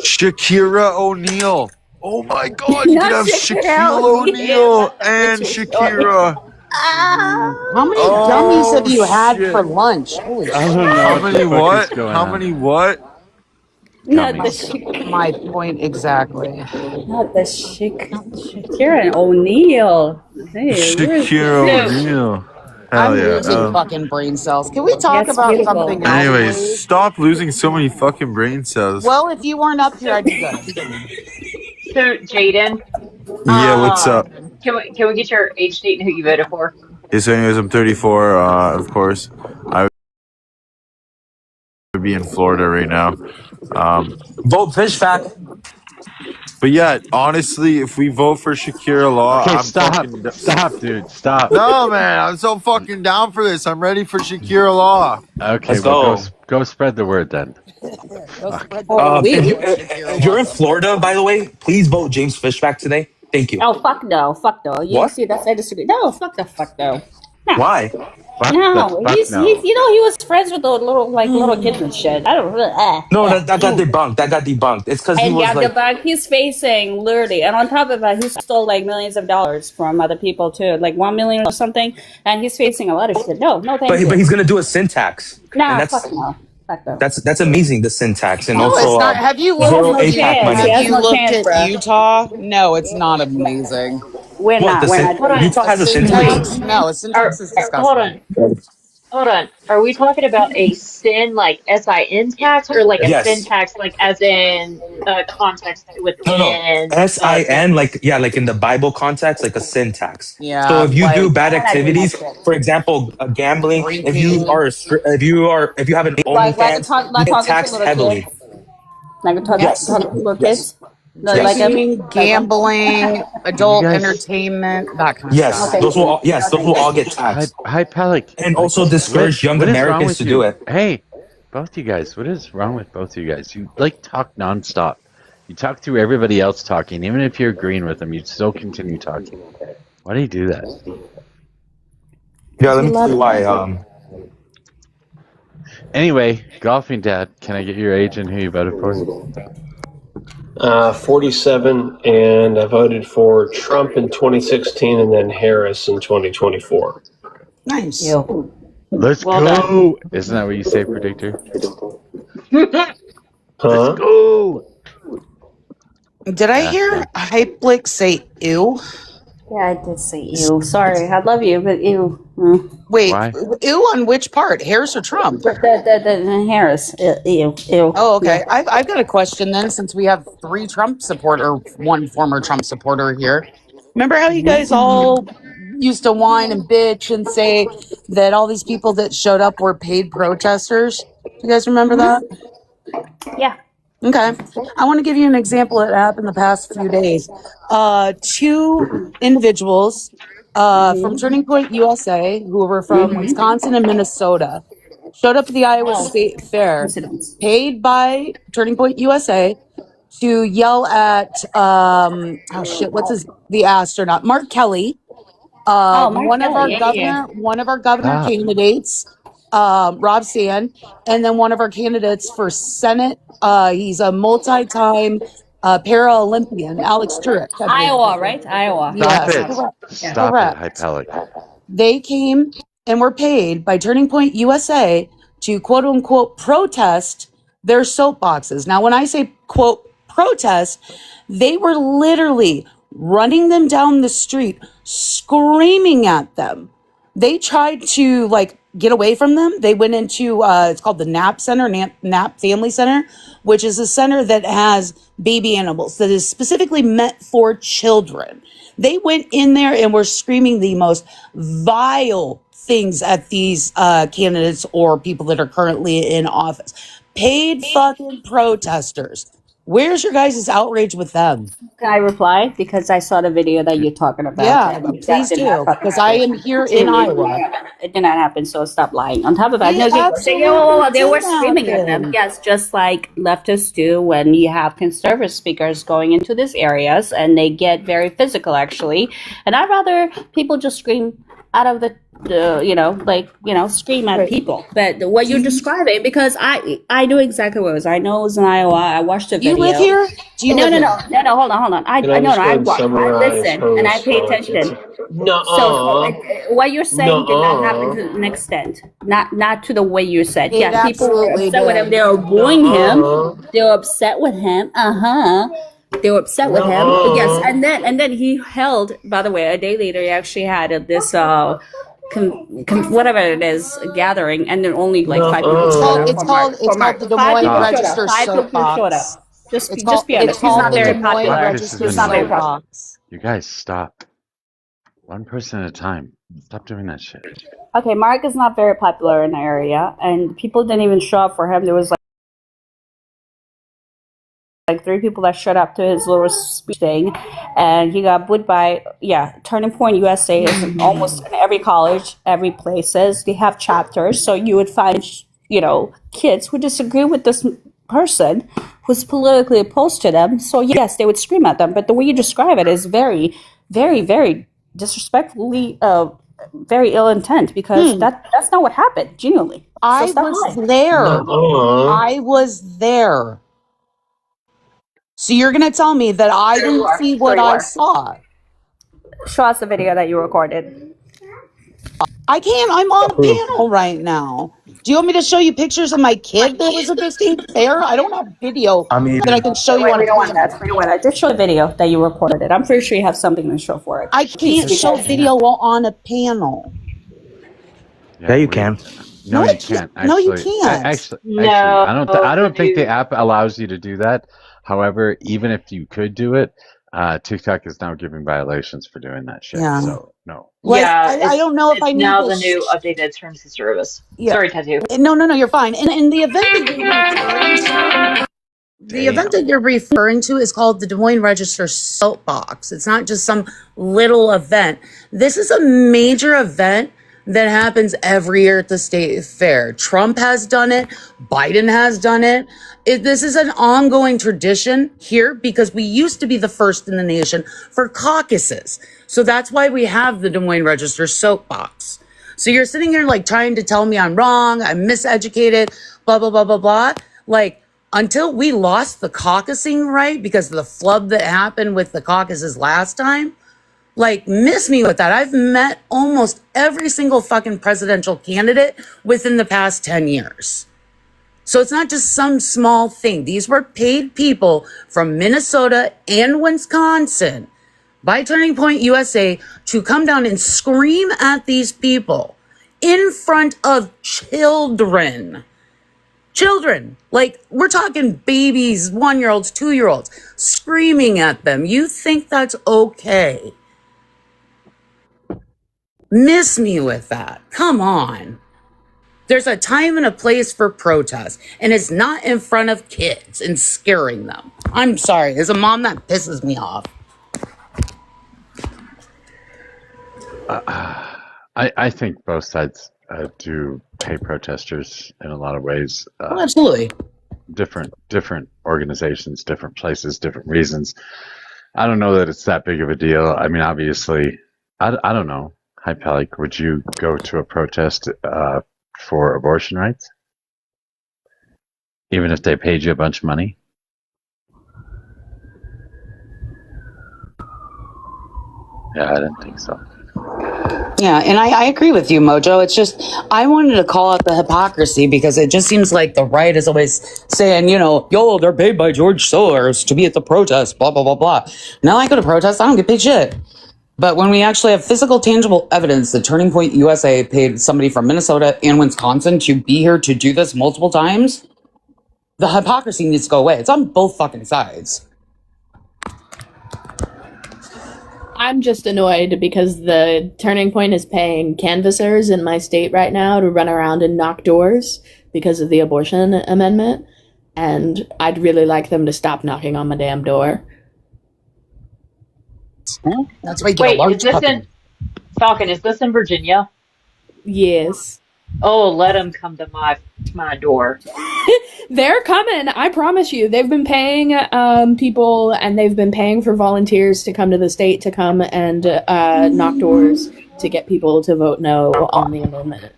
Shakira O'Neal. Oh my God! You Not could have Shakira Shaquille O'Neal. O'Neal and Shakira. How many dummies have you had for lunch? Holy shit. How many what? How many what? Not the My point exactly. Not the Shakira and O'Neal. Hey, Shakira O'Neal. I'm Hell yeah. losing fucking brain cells. Can we talk That's about beautiful. something else? Anyways, please? stop losing so many fucking brain cells. Well, if you weren't up here, I'd be good. So, Jaden. Yeah, what's up? Can we get your age, date, and who you voted for? Yes, anyways, I'm 34, of course. I would be in Florida right now. vote Fishback. But yeah, honestly, if we vote for Shakira Law, Okay, I'm stop, dude, stop. No, man, I'm so fucking down for this. I'm ready for Shakira Law. Okay, Let's well, go. go spread the word then. If you're in Florida, by the way, please vote James Fishback today. Thank you. Oh, fuck no. Fuck no. You What? see, that's I disagree. No, fuck no. No. Why? No, he's he was friends with the little kids and shit. I don't really. No, that got debunked. That got debunked. It's because he And was yeah, like. the bug he's facing literally, and on top of that, he stole like millions of dollars from other people too, like 1 million or something, and he's facing a lot of shit. No, thank you. But he's gonna do a syntax. Nah, and fuck no. Fuck no. That's amazing. The syntax and No, also it's not. Have you zero looked, APAC money. have you looked at Utah? No, it's not amazing. We're What, not. Utah has a syntax? No, a syntax is disgusting. Hold on. Are we talking about a sin like SIN tax or like a Yes. syntax like as in context within? No. SIN, like in the Bible context, like a syntax. Yeah, So if you like- do bad activities, for example, gambling, if you have an OnlyFans, you get taxed heavily. Like talk Yes. to little Yes. kids. Like Gambling, adult entertainment, that kind of Yes, stuff. those will all get taxed. Hi, Pelic. And also discourage young what is wrong Americans with to you? do it. Hey, both you guys, what is wrong with both you guys? You talk nonstop. You talk through everybody else talking, even if you're agreeing with them, you still continue talking. Why do you do that? Yeah, let me tell you why. Anyway, golfing dad, can I get your age and who you voted for? 47, and I voted for Trump in 2016 and then Harris in 2024. Nice. Let's Well go. done. Isn't that what you say, predictor? Huh? Let's go. Did I hear Hyplick say ew? Yeah, I did say ew. Sorry, I love you, but ew. Wait, ew on which part? Harris or Trump? The Harris. Ew. Oh, okay. Yeah. I've got a question then, since we have one former Trump supporter here. Remember how you guys all used to whine and bitch and say that all these people that showed up were paid protesters? Do you guys remember that? Yeah. Okay. I want to give you an example that happened the past few days. Two individuals from Turning Point USA, who were from Wisconsin and Minnesota, showed up at the Iowa State Fair, paid by Turning Point USA to yell at the astronaut, Mark Kelly, one of our governor candidates, Rob Sand, and then one of our candidates for Senate. He's a multi-time Paralympian, Alex Turek. Iowa, right? Iowa. Stop it, Hypelic. They came and were paid by Turning Point USA to quote unquote protest their soapboxes. Now, when I say quote protest, they were literally running them down the street, screaming at them. They tried to get away from them. They went into it's called the Knapp Center, Knapp Family Center, which is a center that has baby animals that is specifically meant for children. They went in there and were screaming the most vile things at these candidates or people that are currently in office. Paid fucking protesters. Where's your guys' outrage with them? Can I reply? Because I saw the video that you're talking about. Yeah, please do. Because I am here in Iowa. It did not happen, so stop lying. On top of that, They were screaming at them. Yes, just like leftists do when you have conservative speakers going into these areas, and they get very physical, actually. And I'd rather people just scream out of the scream at people. But what you're describing, because I knew exactly what it was. I know it was in Iowa. I watched the video. You live here? Do you live here? No, hold on. I listen and I pay attention. So what you're saying did not happen to an extent. Not to the way you said. People were upset with him. They were booing him. They were upset with him. They were upset with him. Yes, and then he held. By the way, a day later, he actually had this whatever it is gathering, and then only like 5 people. It's called the Des Moines Register soapbox. Just be honest. He's not very popular. He's not very popular. You guys stop. One person at a time. Stop doing that shit. Okay, Mark is not very popular in the area, and people didn't even show up for him. There was like 3 people that showed up to his little speech thing, and he got booed by Turning Point USA is almost in every college, every places. They have chapters, so you would find kids who disagree with this person who's politically opposed to them. So yes, they would scream at them, but the way you describe it is very, very, very disrespectfully, very ill intent, because that's not what happened. Genuinely, I was there. I was there. So you're going to tell me that I didn't see what I saw? Show us the video that you recorded. I can't. I'm on a panel right now. Do you want me to show you pictures of my kid that was at the state fair? I don't have video that I can show you on a panel. Just show the video that you recorded. I'm pretty sure you have something to show for it. I can't show video on a panel. Yeah, you can. No, you can't. Actually, no, you can't. Actually, I don't think the app allows you to do that. However, even if you could do it, TikTok is now giving violations for doing that shit. Yeah. So no. I don't know if I need now the new updated terms of service. Yeah. Sorry, Tattoo. No, you're fine. And the event that you're referring to is called the Des Moines Register Soapbox. It's not just some little event. This is a major event that happens every year at the state fair. Trump has done it. Biden has done it. This is an ongoing tradition here because we used to be the first in the nation for caucuses. So that's why we have the Des Moines Register soapbox. So you're sitting here trying to tell me I'm wrong, I'm miseducated, blah, blah, blah, blah, blah. Until we lost the caucusing right because of the flub that happened with the caucuses last time, miss me with that. I've met almost every single fucking presidential candidate within the past 10 years. So it's not just some small thing. These were paid people from Minnesota and Wisconsin by Turning Point USA to come down and scream at these people in front of children. Children, like we're talking babies, 1-year-olds, 2-year-olds, screaming at them. You think that's okay? Miss me with that. Come on. There's a time and a place for protest, and it's not in front of kids and scaring them. I'm sorry. As a mom, that pisses me off. I think both sides do pay protesters in a lot of ways. Absolutely. Different organizations, different places, different reasons. I don't know that it's that big of a deal. I mean, obviously, I don't know. Hi, Palik, would you go to a protest for abortion rights? Even if they paid you a bunch of money? Yeah, I didn't think so. Yeah, and I agree with you, Mojo. It's just, I wanted to call out the hypocrisy because it just seems like the right is always saying, yo, they're paid by George Soros to be at the protest, blah, blah, blah, blah. Now I go to protest, I don't get paid shit. But when we actually have physical, tangible evidence that Turning Point USA paid somebody from Minnesota and Wisconsin to be here to do this multiple times, the hypocrisy needs to go away. It's on both fucking sides. I'm just annoyed because the Turning Point is paying canvassers in my state right now to run around and knock doors because of the abortion amendment. And I'd really like them to stop knocking on my damn door. That's why you get a large puppy. Falcon, is this in Virginia? Yes. Oh, let them come to my door. They're coming, I promise you. They've been paying people, and they've been paying for volunteers to come to the state to come and knock doors to get people to vote no on the amendment.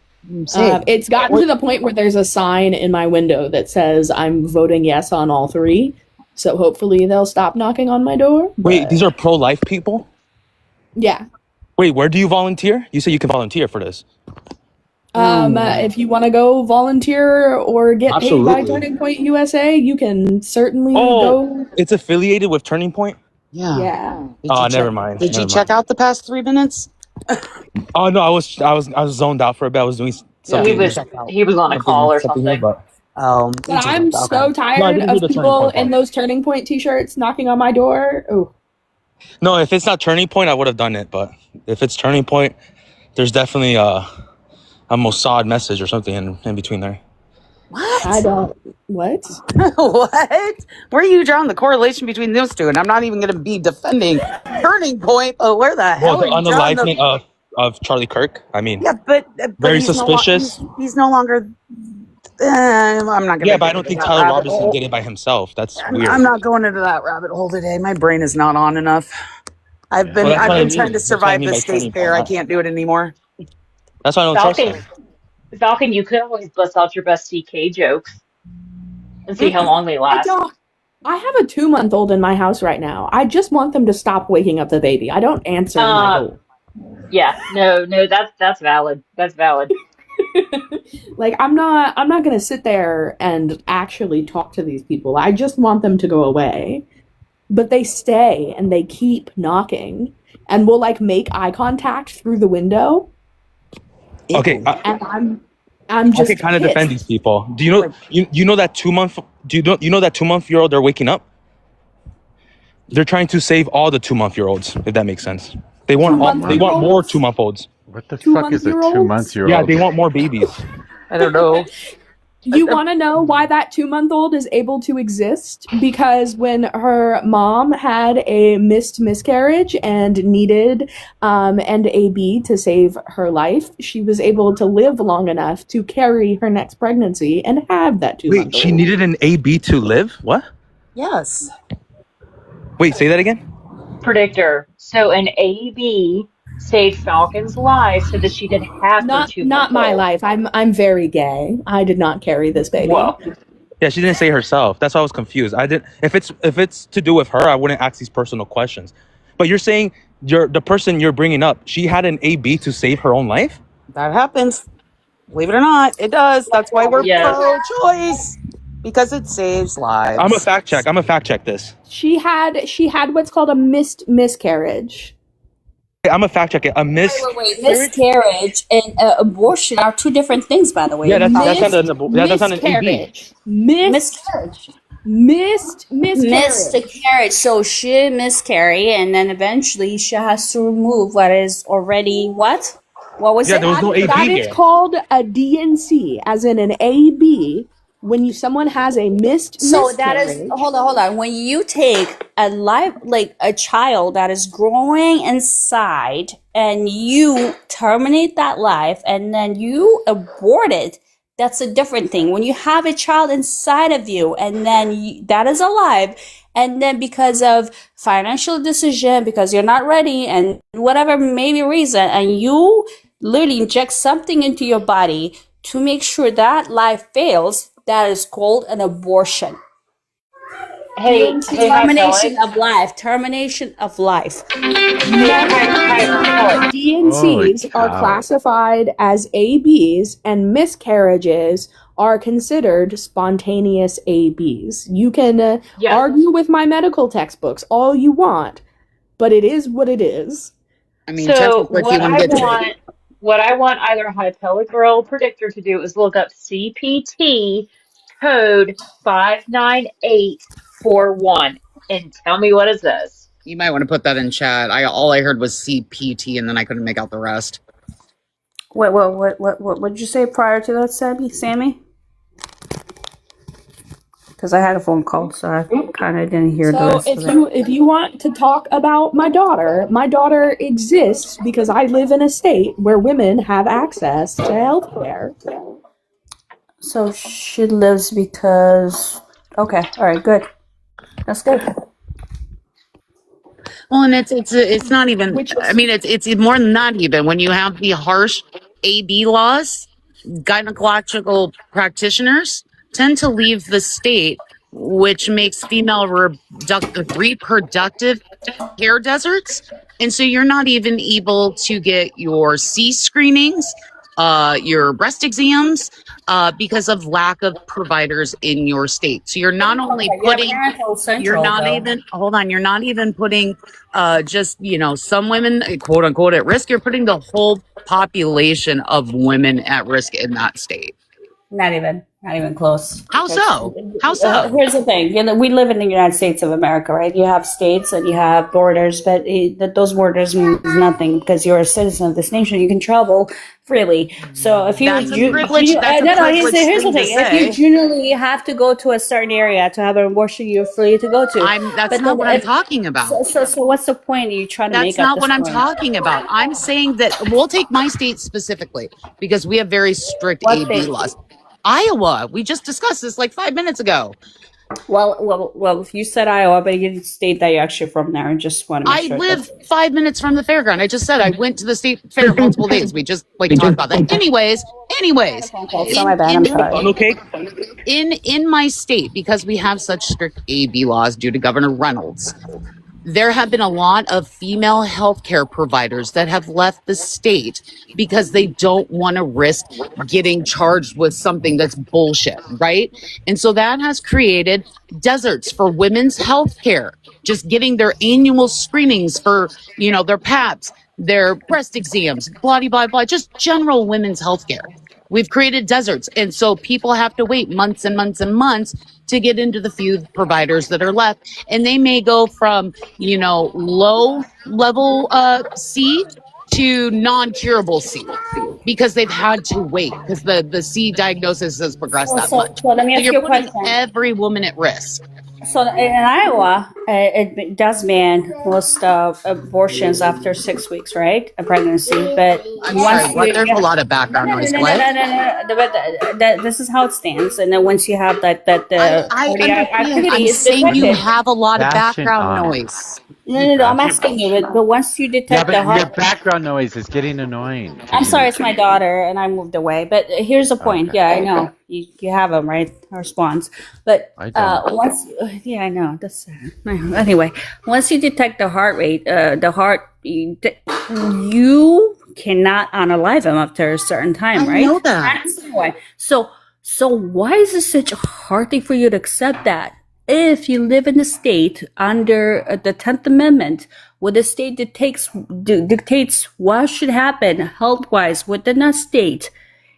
It's gotten to the point where there's a sign in my window that says I'm voting yes on all three. So hopefully they'll stop knocking on my door. Wait, these are pro-life people? Yeah. Wait, where do you volunteer? You say you can volunteer for this. If you want to go volunteer or get paid by Turning Point USA, you can certainly go. It's affiliated with Turning Point? Yeah. Oh, never mind. Did you check out the past 3 minutes? Oh no, I was zoned out for a bit. I was doing something. He was on a call or something. But I'm so tired of people in those Turning Point t-shirts knocking on my door. Oh. No, if it's not Turning Point, I would have done it. But if it's Turning Point, there's definitely a Mossad message or something in between there. What? I don't. What? What? Where are you drawing the correlation between those two? And I'm not even going to be defending Turning Point. Oh, where the hell? Well, on the unalivement of Charlie Kirk. I mean, yeah, but very suspicious. He's no longer. I'm not going to. Yeah, but I don't think Tyler Robinson did it by himself. That's weird. I'm not going into that rabbit hole today. My brain is not on enough. I've been trying to survive this state fair. I can't do it anymore. That's why I don't trust him. Falcon, you could always bust out your best CK jokes and see how long they last. I have a 2-month-old in my house right now. I just want them to stop waking up the baby. I don't answer my door. Yeah, no, that's valid. That's valid. Like I'm not gonna sit there and actually talk to these people. I just want them to go away. But they stay and they keep knocking and will make eye contact through the window. Okay, and I'm just I can kind of defend these people. Do you know you know that 2-month you know that 2-month-year-old they're waking up? They're trying to save all the 2-month-year-olds, if that makes sense. They want more 2-month-olds. What the fuck is a 2-month-year-old? Yeah, they want more babies. I don't know. You want to know why that 2-month-old is able to exist? Because when her mom had a miscarriage and needed an AB to save her life, she was able to live long enough to carry her next pregnancy and have that 2-month-old. Wait, she needed an AB to live? What? Yes. Wait, say that again? Predictor. So an AB saved Falcon's life so that she didn't have not my life. I'm very gay. I did not carry this baby. Well, yeah, she didn't say herself. That's why I was confused. I didn't. If it's to do with her, I wouldn't ask these personal questions. But you're saying the person you're bringing up, she had an AB to save her own life? That happens. Believe it or not, it does. That's why we're Yes. pro-choice, because it saves lives. I'm a fact check this. She had what's called a miscarriage. I'm a fact check it. Wait. Miscarriage and abortion are two different things, by the way. Yeah, that's not an AB. Miscarriage. Miscarriage. So she miscarried, and then eventually she has to remove what is already what? What was it? There was no AB That here. is called a DNC, as in an AB. When someone has a miscarriage. That is hold on. When you take a life, like a child that is growing inside, and you terminate that life, and then you abort it, that's a different thing. When you have a child inside of you, and then that is alive, and then because of financial decision, because you're not ready, and whatever maybe reason, and you literally inject something into your body to make sure that life fails, that is called an abortion. Termination of life. DNCs are classified as ABs, and miscarriages are considered spontaneous ABs. You can argue with my medical textbooks all you want, but it is what it is. I mean, so what I want either Hypelic or El Predictor to do is look up CPT code 59841 and tell me what it says. You might want to put that in chat. All I heard was CPT, and then I couldn't make out the rest. What did you say prior to that, Sammy? Because I had a phone call, so I kind of didn't hear the rest of it. If you want to talk about my daughter exists because I live in a state where women have access to health care. So she lives because... Okay, all right, good. That's good. Well, and it's not even. I mean, it's more than that. Even when you have the harsh AB laws, gynecological practitioners tend to leave the state, which makes female reproductive care deserts, and so you're not even able to get your C screenings, your breast exams, because of lack of providers in your state. So you're not only putting, you're not even putting just, some women, quote unquote, at risk. You're putting the whole population of women at risk in that state. Not even close. How so? Here's the thing. We live in the United States of America, right? You have states and you have borders, but those borders mean nothing because you're a citizen of this nation. You can travel freely. So if you... That's a privilege. Here's the thing. If you generally have to go to a certain area to have an abortion, you're free to go to. That's not what I'm talking about. So what's the point you're trying to make? That's not what I'm talking about. I'm saying that we'll take my state specifically because we have very strict AB laws. Iowa. We just discussed this like 5 minutes ago. Well, if you said Iowa, but you didn't state that you're actually from there, and just want to make sure. I live 5 minutes from the fairground. I just said I went to the state fair multiple days. We just talked about that. Anyways. In my state, because we have such strict AB laws due to Governor Reynolds, there have been a lot of female healthcare providers that have left the state because they don't want to risk getting charged with something that's bullshit, right? And so that has created deserts for women's healthcare, just getting their annual screenings for, their PAPs, their breast exams, blah, blah, blah, just general women's healthcare. We've created deserts. And so people have to wait months and months and months to get into the few providers that are left. And they may go from, low level C to non-curable C because they've had to wait because the C diagnosis has progressed that much. So let me ask you a question. Every woman at risk. So in Iowa, it does ban most abortions after 6 weeks, right? A pregnancy, but there's a lot of background noise. No. But this is how it stands. And then once you have that activity, I'm saying you have a lot of background noise. No. I'm asking you, but once you detect the heart, your background noise is getting annoying. I'm sorry, it's my daughter, and I moved away. But here's the point. Okay. Yeah, I know you have them, right? Response, but once, I know that's sad. Anyway, once you detect the heart rate, you cannot unalive him after a certain time, right? I know that. So why is it such a hard thing for you to accept that? If you live in a state under the 10th Amendment, where the state dictates what should happen health-wise within a state,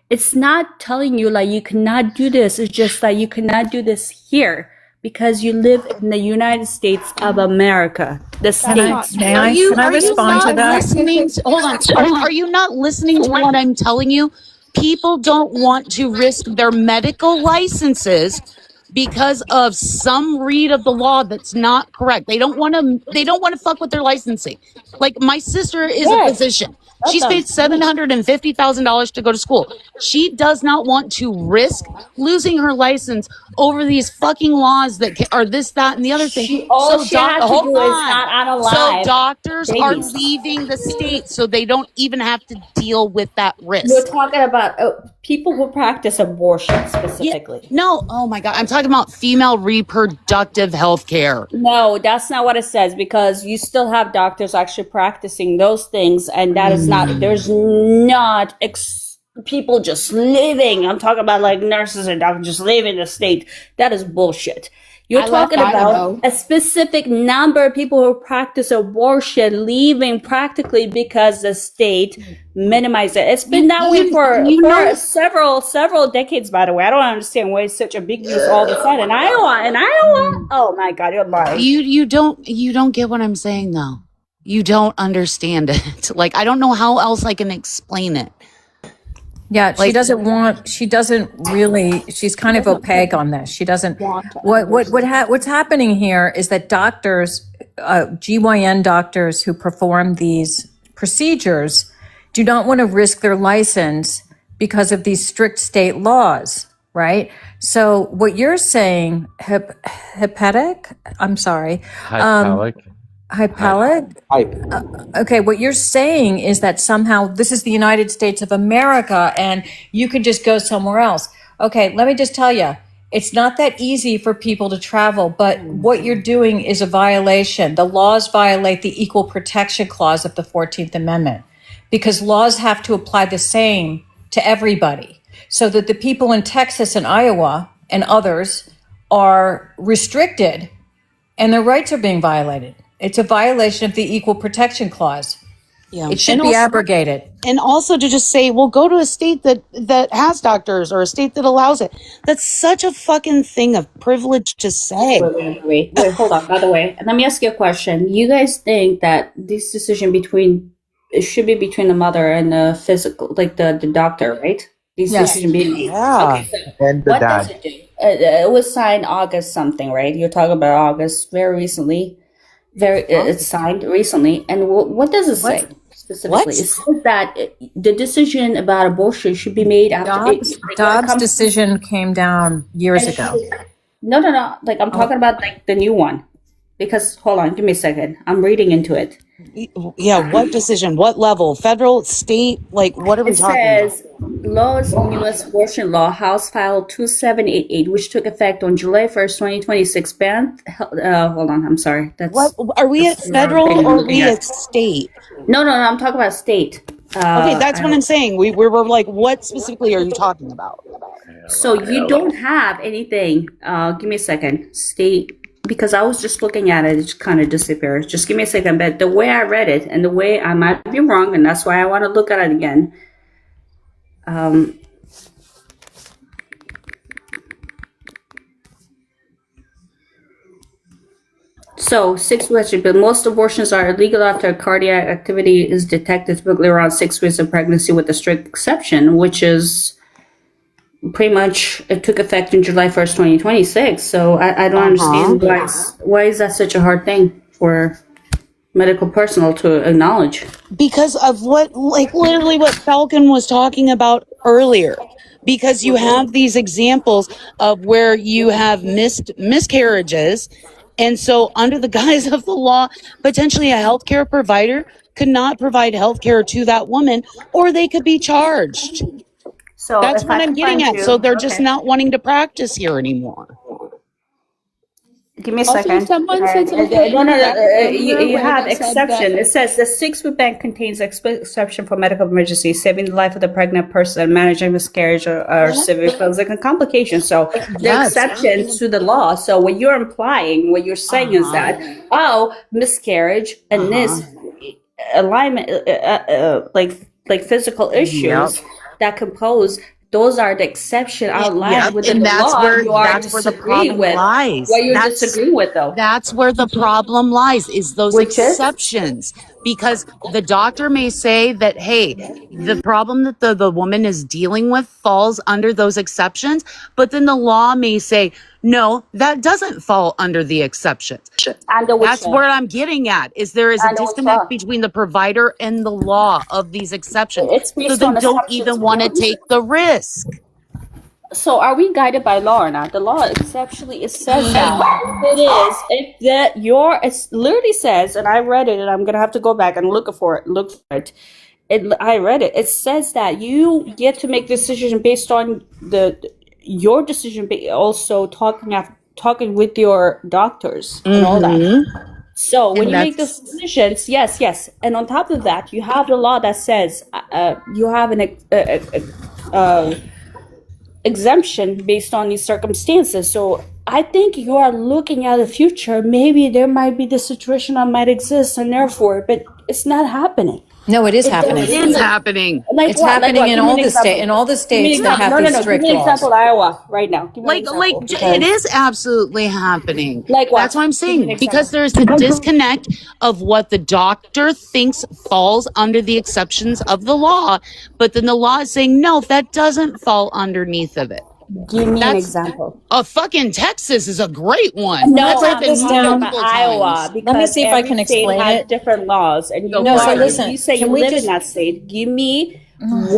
it's not telling you like you cannot do this. It's just that you cannot do this here because you live in the United States of America, the states. Can I respond to that? Hold on. Are you not listening to what I'm telling you? People don't want to risk their medical licenses because of some read of the law that's not correct. They don't want to fuck with their licensing. Like my sister is a physician. She's paid $750,000 to go to school. She does not want to risk losing her license over these fucking laws that are this, that, and the other thing. All she has to do is not unalive So doctors are babies. leaving the state so they don't even have to deal with that risk. You're talking about people who practice abortion specifically. Yeah, no, oh my God. I'm talking about female reproductive health care. No, that's not what it says, because you still have doctors actually practicing those things, and that is not, there's not people just living. I'm talking about like nurses and doctors just living in the state. That is bullshit. You're talking about a specific number of people who practice abortion leaving practically because the state minimized it. It's been that way for several decades, by the way. I don't understand why it's such a big news all of a sudden. Iowa. Oh my God, you're lying. You don't get what I'm saying though. You don't understand it. Like, I don't know how else I can explain it. Yeah, she's kind of opaque on this. She doesn't, what's happening here is that doctors, GYN doctors who perform these procedures do not want to risk their license because of these strict state laws, right? So what you're saying, Hypalic? Okay, what you're saying is that somehow this is the United States of America and you can just go somewhere else. Okay, let me just tell you, it's not that easy for people to travel, but what you're doing is a violation. The laws violate the Equal Protection Clause of the 14th Amendment because laws have to apply the same to everybody, so that the people in Texas and Iowa and others are restricted and their rights are being violated. It's a violation of the Equal Protection Clause. Yeah. It should be abrogated. And also to just say, well, go to a state that has doctors or a state that allows it. That's such a fucking thing of privilege to say. Wait, hold on. By the way, let me ask you a question. You guys think that this decision it should be between the mother and the physical, like the doctor, right? This decision being made. Yeah. Okay, so and the dad. Does it do? It was signed August something, right? You're talking about August very recently. It's signed recently. And what does it say specifically? It says that the decision about abortion should be made after Dobbs' decision came down years ago. No. Like I'm talking about like the new one. Because hold on, give me a second. I'm reading into it. Yeah, what decision? What level? Federal, state? Like, what are we talking about? It says, Laws on U.S. Abortion Law, House File 2788, which took effect on July 1st, 2026, ban... hold on, I'm sorry. What? Are we at federal or are we at state? No, I'm talking about state. Okay, that's what I'm saying. We were like, what specifically are you talking about? So you don't have anything... give me a second. State... Because I was just looking at it, it kind of disappeared. Just give me a second. But the way I read it, and the way I might be wrong, and that's why I want to look at it again. So 6 weeks, but most abortions are illegal after cardiac activity is detected typically around 6 weeks of pregnancy, with a strict exception, which is pretty much, it took effect in July 1st, 2026. So I don't understand why is that such a hard thing for medical personnel to acknowledge? Because of literally what Falcon was talking about earlier. Because you have these examples of where you have miscarriages. And so under the guise of the law, potentially a healthcare provider could not provide healthcare to that woman, or they could be charged. So that's what I'm getting at. So they're just not wanting to practice here anymore. Give me a Also, second. someone said something No, in the back earlier you where have they said that- exception. It says the 6-week ban contains exception for medical emergencies, saving the life of the pregnant person, managing miscarriage or severe physical complications. So the Yes. exception to the law. So what you're implying, what you're saying is that, miscarriage and this alignment, like physical issues that compose. Those are the exception outlined within and the that's law. where You are that's where the disagreeing problem with lies. what you're disagreeing with, though. That's where the problem lies, is those Which is? exceptions. Because the doctor may say that, hey, the problem that the woman is dealing with falls under those exceptions, but then the law may say, no, that doesn't fall under the exceptions. That's where I'm getting at, is there is a disconnect between the provider and the law of these exceptions. It's So based they on don't assumptions. even want to take the risk. So are we guided by law or not? The law exceptionally it says that it literally says, and I read it, and I'm gonna have to go back and look for it. I read it. It says that you get to make decisions based on your decision, also talking with your doctors and all that. So when you make those decisions, yes, and on top of that, you have the law that says you have an exemption based on these circumstances. So I think you are looking at the future. Maybe there might be the situation that might exist, and therefore, but it's not happening. No, it is happening. It is happening. It's happening in all the states that have these strict Give me an laws. example of Iowa right now. Give me an example, It is absolutely happening. Like what? That's what I'm Give me an saying. example. Because there's a disconnect of what the doctor thinks falls under the exceptions of the law, but then the law is saying, no, that doesn't fall underneath of it. Give me an example. Fucking Texas is a great one. No, That's happened this down multiple Iowa times. because Let me see if I every can state explain has it. different laws, and you No, so listen, you say can you we live just- in that state. Give me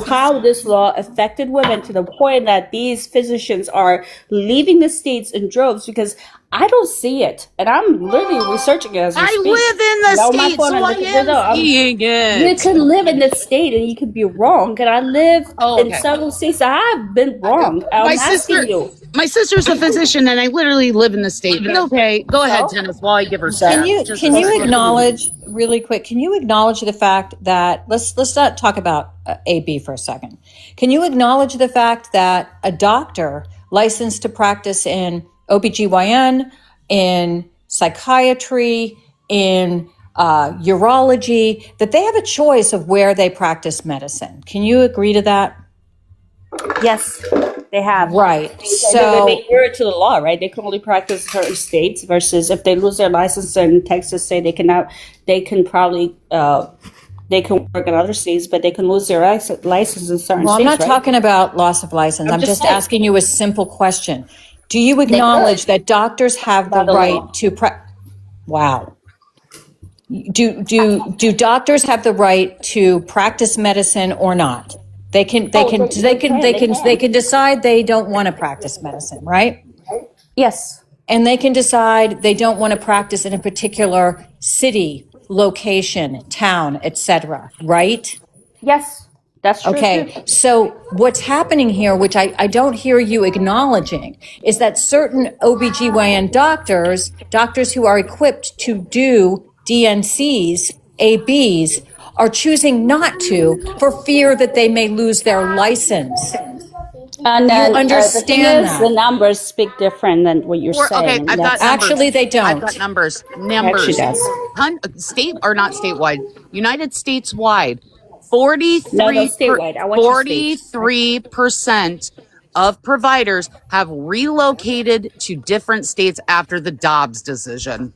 how this law affected women to the point that these physicians are leaving the states in droves, because I don't see it, and I'm literally researching it as we I speak. live in the Now, my state, phone, so I'm I looking am it up. seeing it. You could live in the state and you could be wrong, and I live in several states that I've been wrong. I'm asking you. My sister's a physician, and I literally live in the state. But okay, go ahead, Dennis, while I give her Can you stats. can you acknowledge really quick? Can you acknowledge the fact that let's not talk about AB for a second. Can you acknowledge the fact that a doctor licensed to practice in OBGYN, in psychiatry, in urology, that they have a choice of where they practice medicine? Can you agree to that? Yes, they have. Right. So they adhere to the law, right? They can only practice in certain states versus if they lose their license in Texas, say they cannot, they can probably, they can work in other states, but they can lose their license in certain Well, I'm states, not right? talking about loss of license. I'm just saying. asking you a simple question. Do you acknowledge that doctors have the By the right law. to Wow. Do doctors have the right to practice medicine or not? They can decide they don't want to practice medicine, right? Yes. And they can decide they don't want to practice in a particular city, location, town, etc., right? Yes, that's true. Okay, too. so what's happening here, which I don't hear you acknowledging, is that certain OBGYN doctors who are equipped to do DNCs, ABs, are choosing not to for fear that they may lose their license. And then, you understand the numbers speak different than what you're saying. Okay, I've got numbers. Actually, they don't. I've got numbers. Actually does. State or not statewide, United States wide, 43. No, statewide. I want 43% of providers have relocated to different states after the Dobbs decision.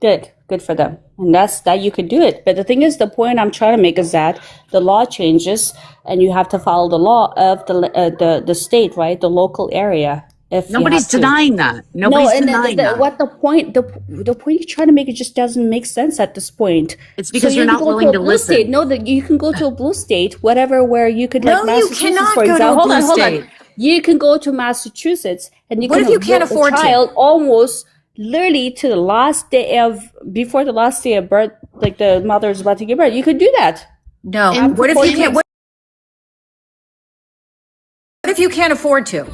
Good for them, and that you could do it. But the thing is, the point I'm trying to make is that the law changes, and you have to follow the law of the state, right? The local area. If nobody's denying that. Nobody's denying that. What the point you're trying to make, it just doesn't make sense at this point. It's because you're not willing to listen. State. No, that you can go to a blue state, whatever, where you could like No, you Massachusetts, cannot for go to a example. blue Hold on. state. You can go to Massachusetts, and you What can if you can't abort afford the to? child almost literally to the last day before the last day of birth, like the mother is about to give birth. You could do that. No. And What if you can't? What if you can't afford to?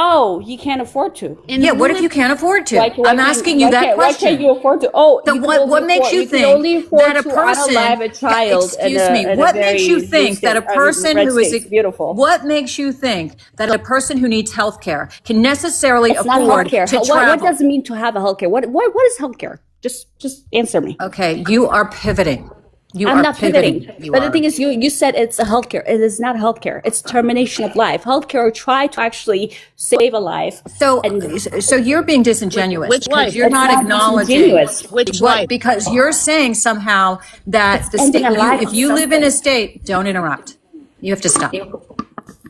Oh, you can't afford to. Yeah, what if you can't afford to? I'm asking you that question. Why can't you afford to? Oh, what makes you think that a person, unalive a child? excuse me, what makes you think that a person who is beautiful? What makes you think that a person who needs health care can necessarily afford to travel? What does it mean to have a healthcare? What is healthcare? Just answer me. Okay, you are pivoting. I'm not pivoting. But the thing is, you said it's a healthcare. It is not healthcare. It's termination of life. Healthcare try to actually save a life. So you're being disingenuous. Which life? You're not acknowledging Which life? Because you're saying somehow that the state. If you live in a state, don't interrupt. You have to stop.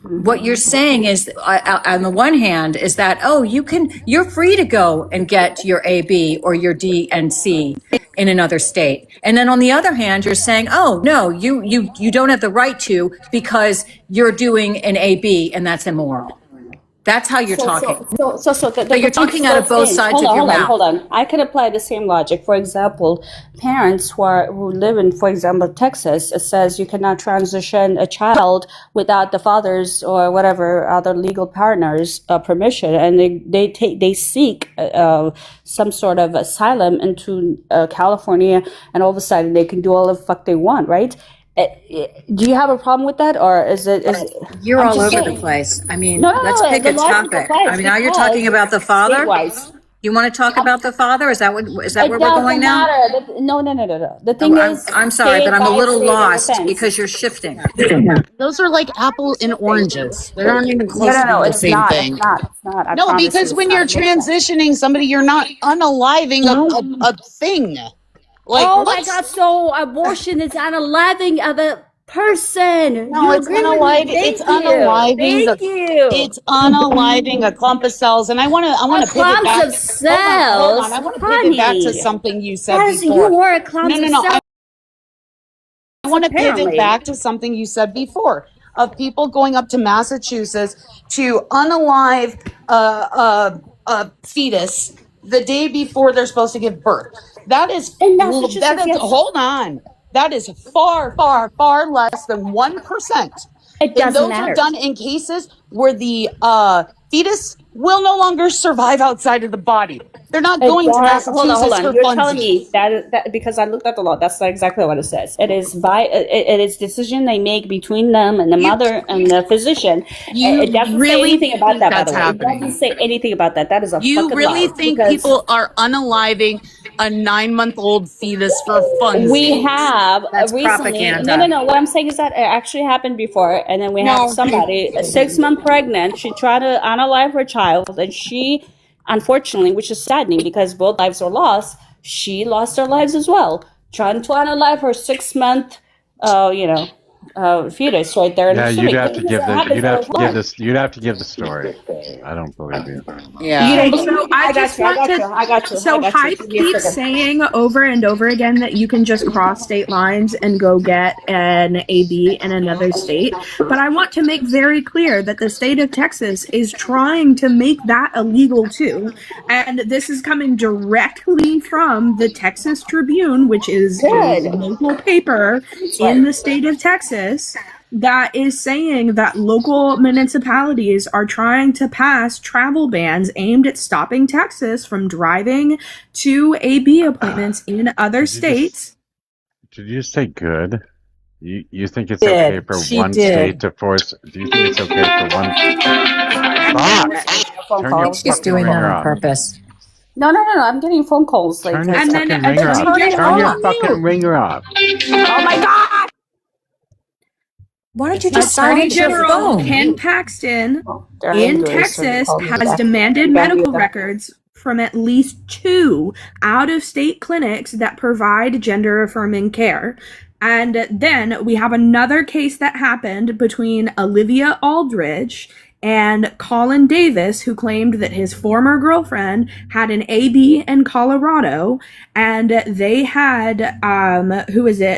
What you're saying is, on the one hand, is that you're free to go and get your A, B, or your D and C in another state, and then on the other hand, you're saying, oh no, you don't have the right to because you're doing an A, B, and that's immoral. That's how you're talking. So you're talking out of both sides of your mouth. Hold on. I could apply the same logic. For example, parents who live in, for example, Texas, it says you cannot transition a child without the father's or whatever other legal partners' permission, and they seek some sort of asylum into California, and all of a sudden they can do all the fuck they want, right? Do you have a problem with that, or is it? You're all over the place. I mean, let's pick a topic. I mean, now you're talking about the father. You want to talk about the father? Is that where we're going now? No. The thing is, I'm sorry, but I'm a little lost because you're shifting. Those are like apple and oranges. They aren't even close to the same thing. It's not. No, because when you're transitioning somebody, you're not unaliving a thing. Like, oh my God! So abortion is unaliving of a person. No, it's unaliving. It's unaliving. It's unaliving a clump of cells. And I want to pivot back. Of cells. Hold on. I want to pivot back to something you said before. You were a clump of cells. I want to pivot back to something you said before of people going up to Massachusetts to unalive a fetus the day before they're supposed to give birth. That is hold on. That is far, far, far less than 1%. It doesn't matter. Those are done in cases where the fetus will no longer survive outside of the body. They're not going to Massachusetts hold on. for You're funsies. telling me that because I looked at the law. That's not exactly what it says. It is decision they make between them and the mother and the physician. It doesn't say anything about that. By the way, it doesn't say anything about that. That is a You fucking really lie, think people are unaliving a 9-month-old fetus for fun? We have recently. Propaganda. No. What I'm saying is that it actually happened before, and then we have somebody 6 months pregnant. She tried to unalive her child, and she, unfortunately, which is saddening because both lives are lost, she lost her lives as well. Trying to unalive her 6 month, fetus right there. Yeah, you'd have to give the story. I don't believe you. Yeah. So I got you. So Hype keeps saying over and over again that you can just cross state lines and go get an AB in another state. But I want to make very clear that the state of Texas is trying to make that illegal too. And this is coming directly from the Texas Tribune, which is a local paper in the state of Texas, that is saying that local municipalities are trying to pass travel bans aimed at stopping Texas from driving to AB appointments in other states. Did you say good? You think it's okay for one state to force? Do you think it's okay for one? She's doing that on purpose. No. I'm getting phone calls. Turn your fucking ringer off. Oh my God! Why don't you just silence your phone? Ken Paxton in Texas has demanded medical records from at least 2 out-of-state clinics that provide gender-affirming care. And then we have another case that happened between Olivia Aldridge and Colin Davis, who claimed that his former girlfriend had an AB in Colorado, and they had,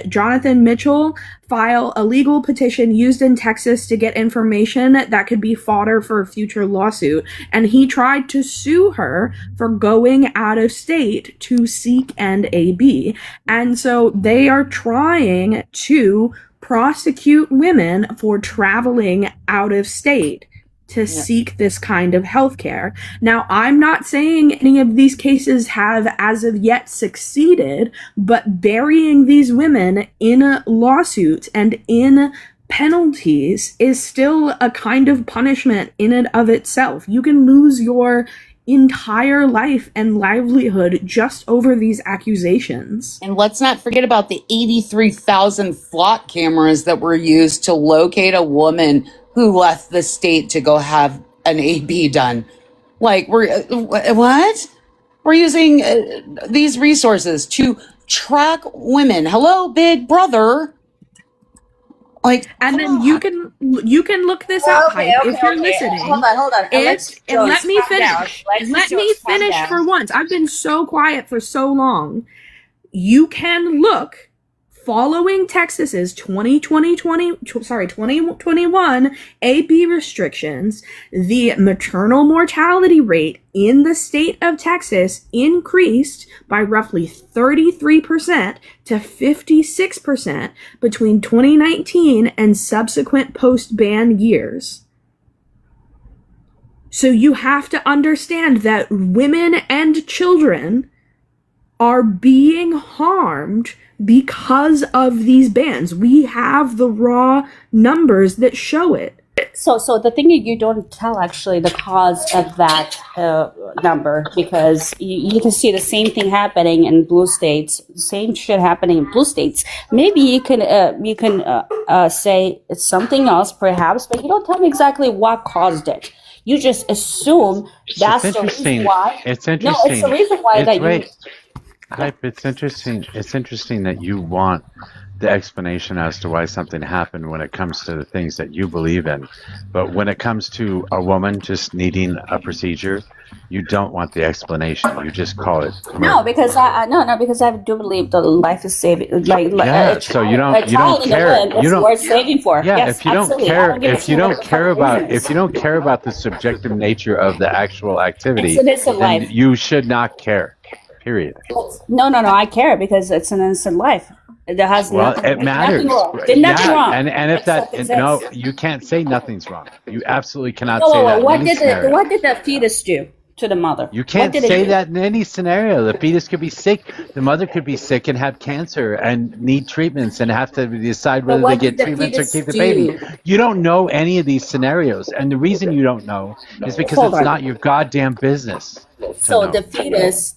Jonathan Mitchell, file a legal petition used in Texas to get information that could be fodder for a future lawsuit. And he tried to sue her for going out of state to seek an AB. And so they are trying to prosecute women for traveling out of state. to seek this kind of health care. Now, I'm not saying any of these cases have as of yet succeeded, but burying these women in lawsuits and in penalties is still a kind of punishment in and of itself. You can lose your entire life and livelihood just over these accusations. And let's not forget about the 83,000 flock cameras that were used to locate a woman who left the state to go have an AB done. Like, what? We're using these resources to track women. Hello, Big Brother. Like, and then you can look this up, Hype, if you're listening. Hold on. Let me finish for once. I've been so quiet for so long. You can look, following Texas's 2021 AB restrictions, the maternal mortality rate in the state of Texas increased by roughly 33% to 56% between 2019 and subsequent post-ban years. So you have to understand that women and children are being harmed because of these bans. We have the raw numbers that show it. So the thing is, you don't tell actually the cause of that number, because you can see the same thing happening in blue states, same shit happening in blue states. Maybe you can say it's something else perhaps, but you don't tell me exactly what caused it. You just assume that's the reason why. It's interesting. No, it's the reason why Hype, it's interesting. It's interesting that you want the explanation as to why something happened when it comes to the things that you believe in. But when it comes to a woman just needing a procedure, you don't want the explanation. You just call it murder. No, because I do believe the life is saving. So you don't care. You don't worth saving for. Yeah, yes, if you don't care, if you don't care about the subjective nature of the actual activity, then you should not care. Period. No, I care because it's an innocent life. It has it matters. Nothing wrong. And if you can't say nothing's wrong. You absolutely cannot say that. What did the fetus do to the mother? You can't say that in any scenario. The fetus could be sick. The mother could be sick and have cancer and need treatments and have to decide whether they get treatments or keep the baby. You don't know any of these scenarios, and the reason you don't know is because it's not your goddamn business. So the fetus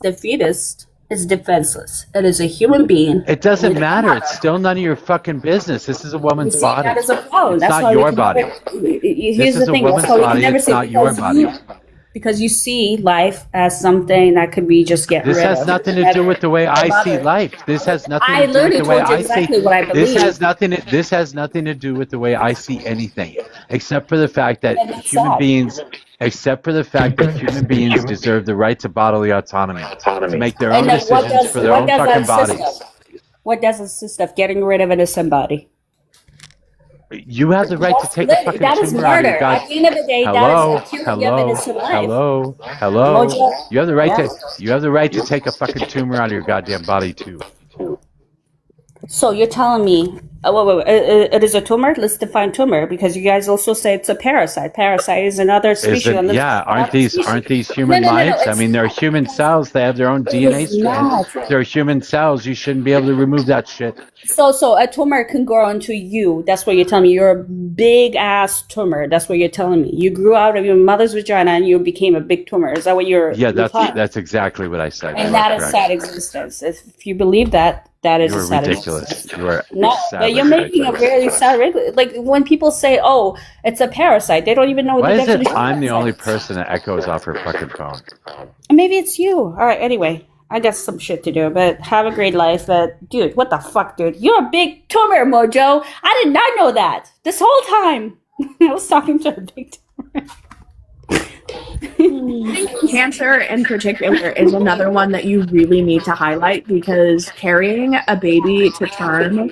is defenseless. It is a human being. It doesn't matter. It's still none of your fucking business. This is a woman's body. That is a problem. It's not your body. Here's the thing. This is a woman's body. It's not your body. Because you see life as something that could be just get rid of. This has nothing to do with the way I see life. This has nothing to do with the way I see. This has nothing to do with the way I see anything, except for the fact that human beings deserve the right to bodily autonomy, to make their own decisions for their own fucking bodies. What does consist of getting rid of an innocent body? You have the right to take a fucking tumor out of your God. At the end of the day, that is a killing of innocent life. Hello. You have the right to take a fucking tumor out of your goddamn body too. So you're telling me, it is a tumor? Let's define tumor, because you guys also say it's a parasite. Parasite is another species. Aren't these human lives? I mean, they're human cells. They have their own DNA strand. They're human cells. You shouldn't be able to remove that shit. So a tumor can grow into you. That's what you're telling me. You're a big ass tumor. That's what you're telling me. You grew out of your mother's vagina and you became a big tumor. Is that what you're? Yeah, that's exactly what I said. And that is sad existence. If you believe that. That is ridiculous. You are but you're making a very sad. Like when people say, "Oh, it's a parasite," they don't even know what the definition is. Why is it I'm the only person that echoes off her fucking phone? Maybe it's you. All right. Anyway, I got some shit to do, but have a great life. But dude, what the fuck, dude? You're a big tumor, Mojo. I did not know that this whole time. I was talking to a big tumor. Cancer in particular is another one that you really need to highlight, because carrying a baby to term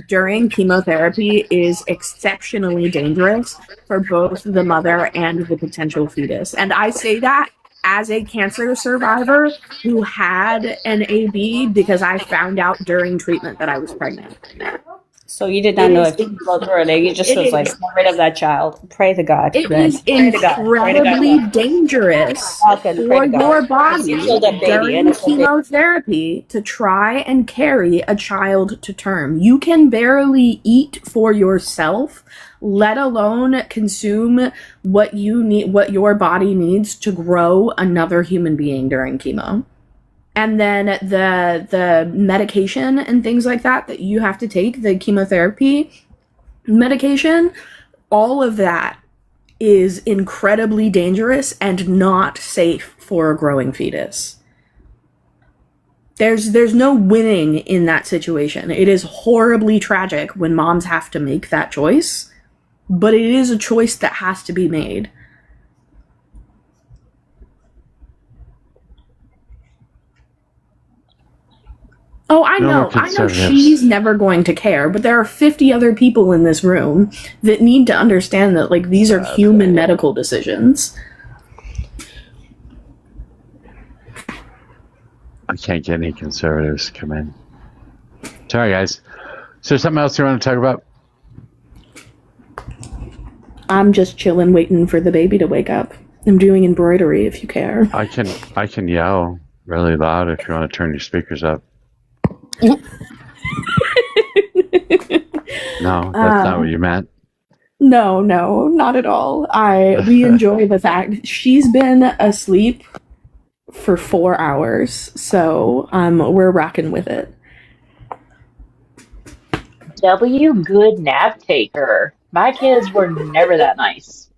during chemotherapy is exceptionally dangerous for both the mother and the potential fetus. And I say that as a cancer survivor who had an AB, because I found out during treatment that I was pregnant. So you did not know if you go through it. You just was like, get rid of that child. Pray to God. It is incredibly dangerous for your body during chemotherapy to try and carry a child to term. You can barely eat for yourself, let alone consume what you need, what your body needs to grow another human being during chemo. And then the medication and things like that you have to take, the chemotherapy medication, all of that is incredibly dangerous and not safe for a growing fetus. There's no winning in that situation. It is horribly tragic when moms have to make that choice, but it is a choice that has to be made. Oh, I know she's never going to care, but there are 50 other people in this room that need to understand that, like, these are human medical decisions. I can't get any conservatives to come in. Sorry, guys. Is there something else you want to talk about? I'm just chilling, waiting for the baby to wake up. I'm doing embroidery, if you care. I can yell really loud if you want to turn your speakers up. No, that's not what you meant. No, not at all. We enjoy the fact she's been asleep for 4 hours, so we're rocking with it. Good nap taker. My kids were never that nice.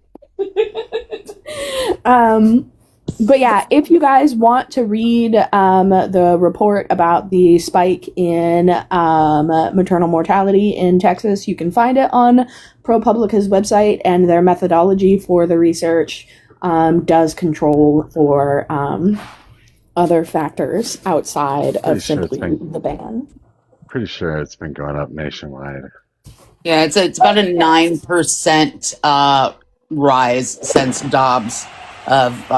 But yeah, if you guys want to read the report about the spike in maternal mortality in Texas, you can find it on ProPublica's website, and their methodology for the research does control for other factors outside of simply the ban. Pretty sure it's been going up nationwide. Yeah, it's about a 9% rise since Dobbs of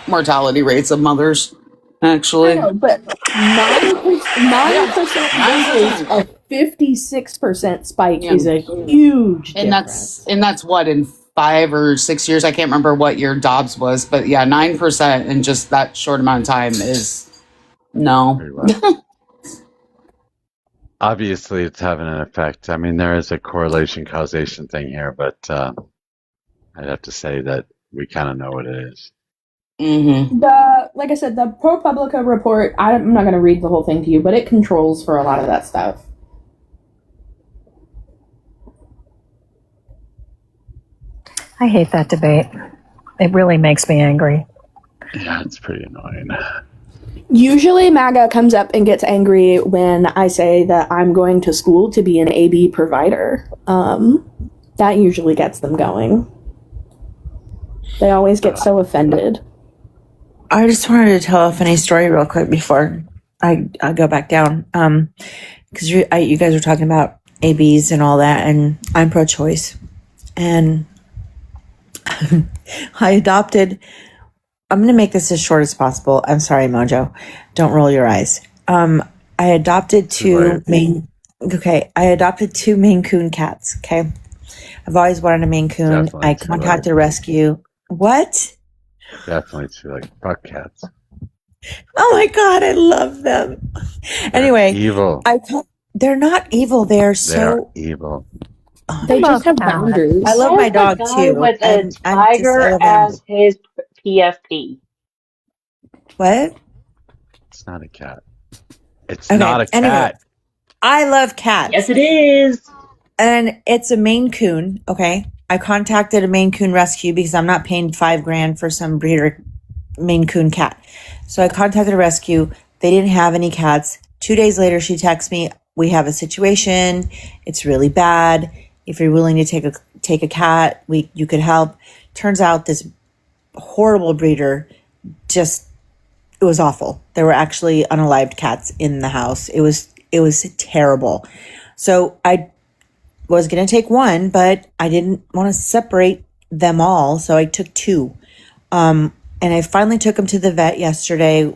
mortality rates of mothers, actually. I know, but 9% increase, a 56% spike is a huge difference. And that's what, in 5 or 6 years? I can't remember what year Dobbs was, but yeah, 9% in just that short amount of time is no. Obviously, it's having an effect. I mean, there is a correlation causation thing here, but I'd have to say that we kind of know what it is. Mm-hmm. Like I said, the ProPublica report, I'm not going to read the whole thing to you, but it controls for a lot of that stuff. I hate that debate. It really makes me angry. Yeah, it's pretty annoying. Usually MAGA comes up and gets angry when I say that I'm going to school to be an AB provider. That usually gets them going. They always get so offended. I just wanted to tell a funny story real quick before I go back down. Because you guys were talking about ABs and all that, and I'm pro-choice. And I adopted... I'm going to make this as short as possible. I'm sorry, Mojo. Don't roll your eyes. I adopted two Maine Coon cats, okay? I've always wanted a Maine Coon. Definitely I contacted rescue. What? Definitely too, like, fuck cats. Oh my God, I love them. Anyway. Evil. They're not evil. They're evil. They just have boundaries. I love my dog too. With a tiger as his PFP. What? It's not a cat. It's not a cat. Anyway, I love cats. Yes, it is. And it's a Maine Coon. Okay. I contacted a Maine Coon rescue because I'm not paying $5,000 for some breeder Maine Coon cat. So I contacted a rescue. They didn't have any cats. 2 days later, she texts me, "We have a situation. It's really bad. If you're willing to take a cat, you could help." Turns out this horrible breeder it was awful. There were actually unalived cats in the house. It was terrible. So I was going to take one, but I didn't want to separate them all. So I took two. And I finally took them to the vet yesterday.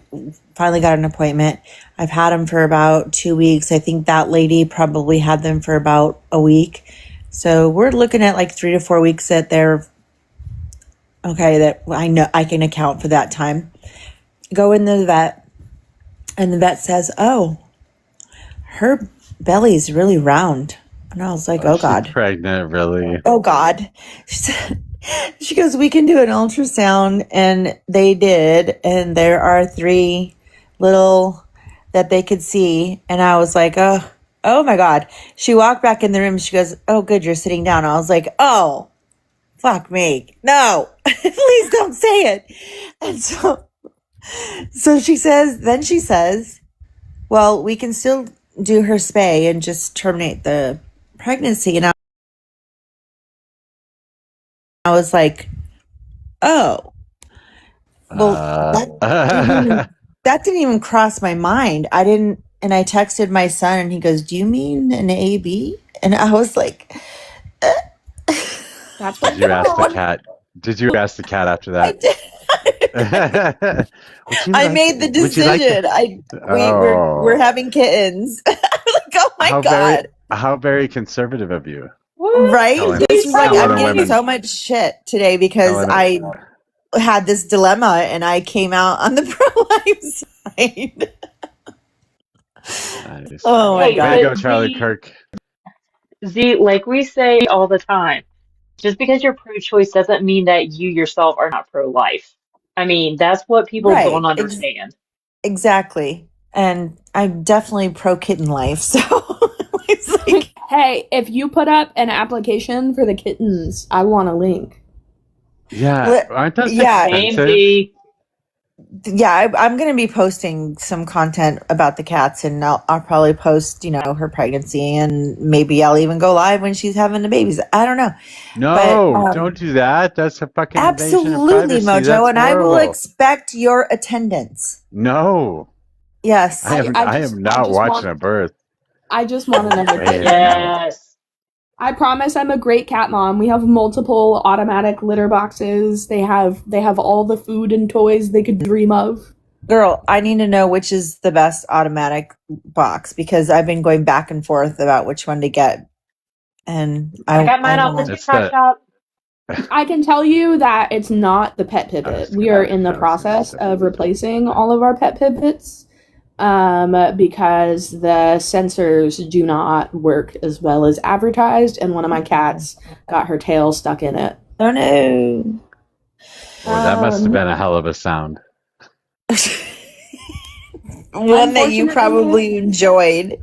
finally got an appointment. I've had them for about 2 weeks. I think that lady probably had them for about a week. So we're looking at like 3 to 4 weeks that they're okay, that I know I can account for that time. Go in the vet, and the vet says, "Oh, her belly's really round." And I was like, "Oh God." She's pregnant, really? Oh God. She goes, "We can do an ultrasound." And they did. And there are 3 little that they could see. And I was like, oh my God. She walked back in the room. She goes, "Oh, good. You're sitting down." I was like, "Oh, fuck me. No, please don't say it." And so she says, "Well, we can still do her spay and just terminate the pregnancy." And I was like, "Oh, well, that didn't even cross my mind." And I texted my son, and he goes, "Do you mean an AB?" And I was like, That's Did you ask the cat? Did you ask the cat after that? I made the decision. We're having kittens. I'm like, oh my God. How very conservative of you. Right? This is like, I'm getting women. so much shit today because I had this dilemma and I came out on the pro-life side. Nice. Oh my God. Way to go, Charlie Kirk. Z, like we say all the time, just because you're pro-choice doesn't mean that you yourself are not pro-life. I mean, that's what people don't understand. Exactly. And I'm definitely pro kitten life. So it's like, hey, if you put up an application for the kittens, I want a link. Yeah, aren't those expensive? Yeah, I'm going to be posting some content about the cats, and I'll probably post, her pregnancy, and maybe I'll even go live when she's having the babies. I don't know. No, don't do that. That's a fucking invasion of privacy. Absolutely, Mojo, That's and I will horrible. expect your attendance. No. Yes. I am not watching a birth. I just want another kitten. Yes. I promise I'm a great cat mom. We have multiple automatic litter boxes. They have all the food and toys they could dream of. Girl, I need to know which is the best automatic box because I've been going back and forth about which one to get. And I got mine off the TikTok shop. I can tell you that it's not the Pet Pipit. We are in the process of replacing all of our Pet Pipits. Because the sensors do not work as well as advertised, and one of my cats got her tail stuck in it. Oh no. Well, that must have been a hell of a sound. One that you probably enjoyed.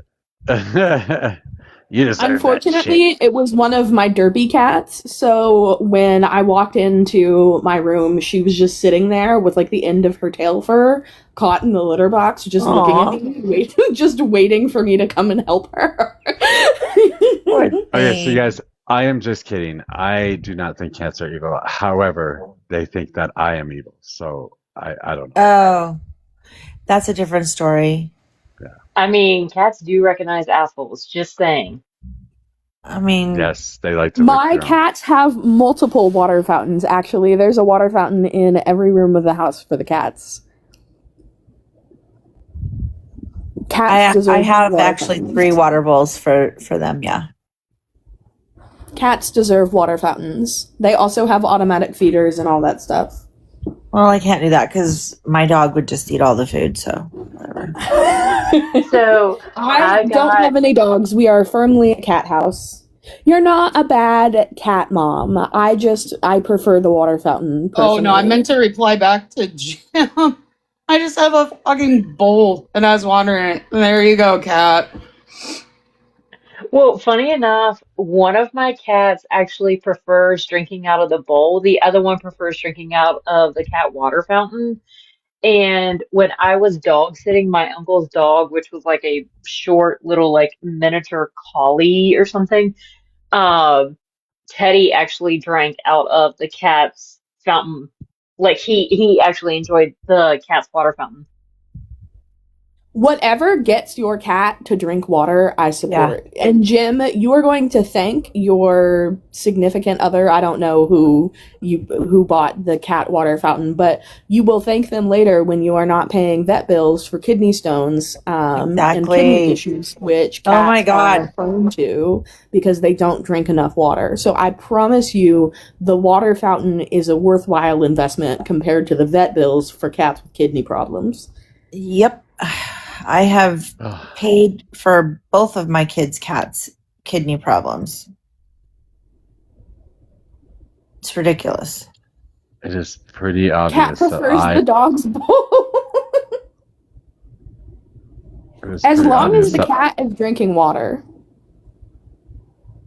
You deserve Unfortunately, it was one of my derby cats, so when I walked into my room, she was just sitting there with like the end of her tail fur caught in the litter box, just looking at me, just waiting for me to come and help her. Okay, so you guys, I am just kidding. I do not think cats are evil. However, they think that I am evil, so I don't know. Oh, that's a different story. I mean, cats do recognize assholes. Just saying. I mean, yes, they like to. My cats have multiple water fountains. Actually, there's a water fountain in every room of the house for the cats. I have actually 3 water bowls for them. Yeah. Cats deserve water fountains. They also have automatic feeders and all that stuff. Well, I can't do that because my dog would just eat all the food. So whatever. So I don't have any dogs. We are firmly a cat house. You're not a bad cat mom. I prefer the water fountain. Personally. Oh no, I meant to reply back to Jim. I just have a fucking bowl and I was wondering. There you go, cat. Well, funny enough, one of my cats actually prefers drinking out of the bowl. The other one prefers drinking out of the cat water fountain. And when I was dog sitting my uncle's dog, which was like a short little like miniature collie or something, Teddy actually drank out of the cat's fountain. Like he actually enjoyed the cat's water fountain. Whatever gets your cat to drink water, I support. Yeah. And Jim, you are going to thank your significant other. I don't know who bought the cat water fountain, but you will thank them later when you are not paying vet bills for kidney stones and kidney issues, which cats are prone to because they don't drink enough water. So I promise you, the water fountain is a worthwhile investment compared to the vet bills for cats with kidney problems. Yep. I have paid for both of my kids' cats' kidney problems. It's ridiculous. It is pretty obvious. Cat prefers the dog's bowl. As long as the cat is drinking water.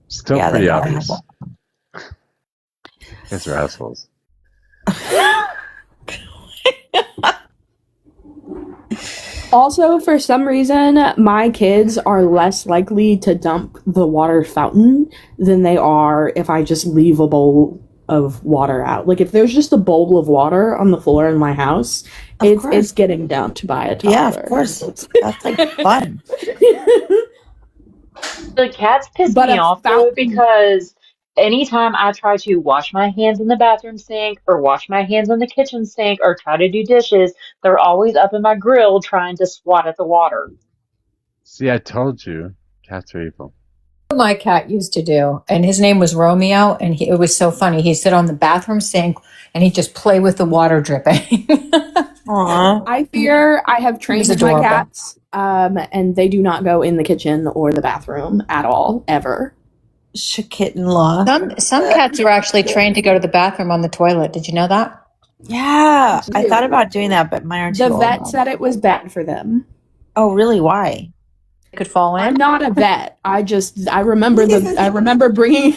Still pretty obvious. Guys are assholes. Also, for some reason, my kids are less likely to dump the water fountain than they are if I just leave a bowl of water out. Like, if there's just a bowl of water on the floor in my house, it's getting dumped by a toddler. Yeah, of course. That's like fun. The cats piss me off though, because anytime I try to wash my hands in the bathroom sink or wash my hands in the kitchen sink or try to do dishes, they're always up in my grill trying to swat at the water. See, I told you, cats are evil. My cat used to do, and his name was Romeo, and it was so funny. He'd sit on the bathroom sink and he'd just play with the water dripping. Aww. I fear I have trained my cats, and they do not go in the kitchen or the bathroom at all, ever. Kitten law. Some cats are actually trained to go to the bathroom on the toilet. Did you know that? Yeah, I thought about doing that, but mine are too old. The vet said it was bad for them. Oh, really? Why? It could fall in. I'm not a vet. I remember bringing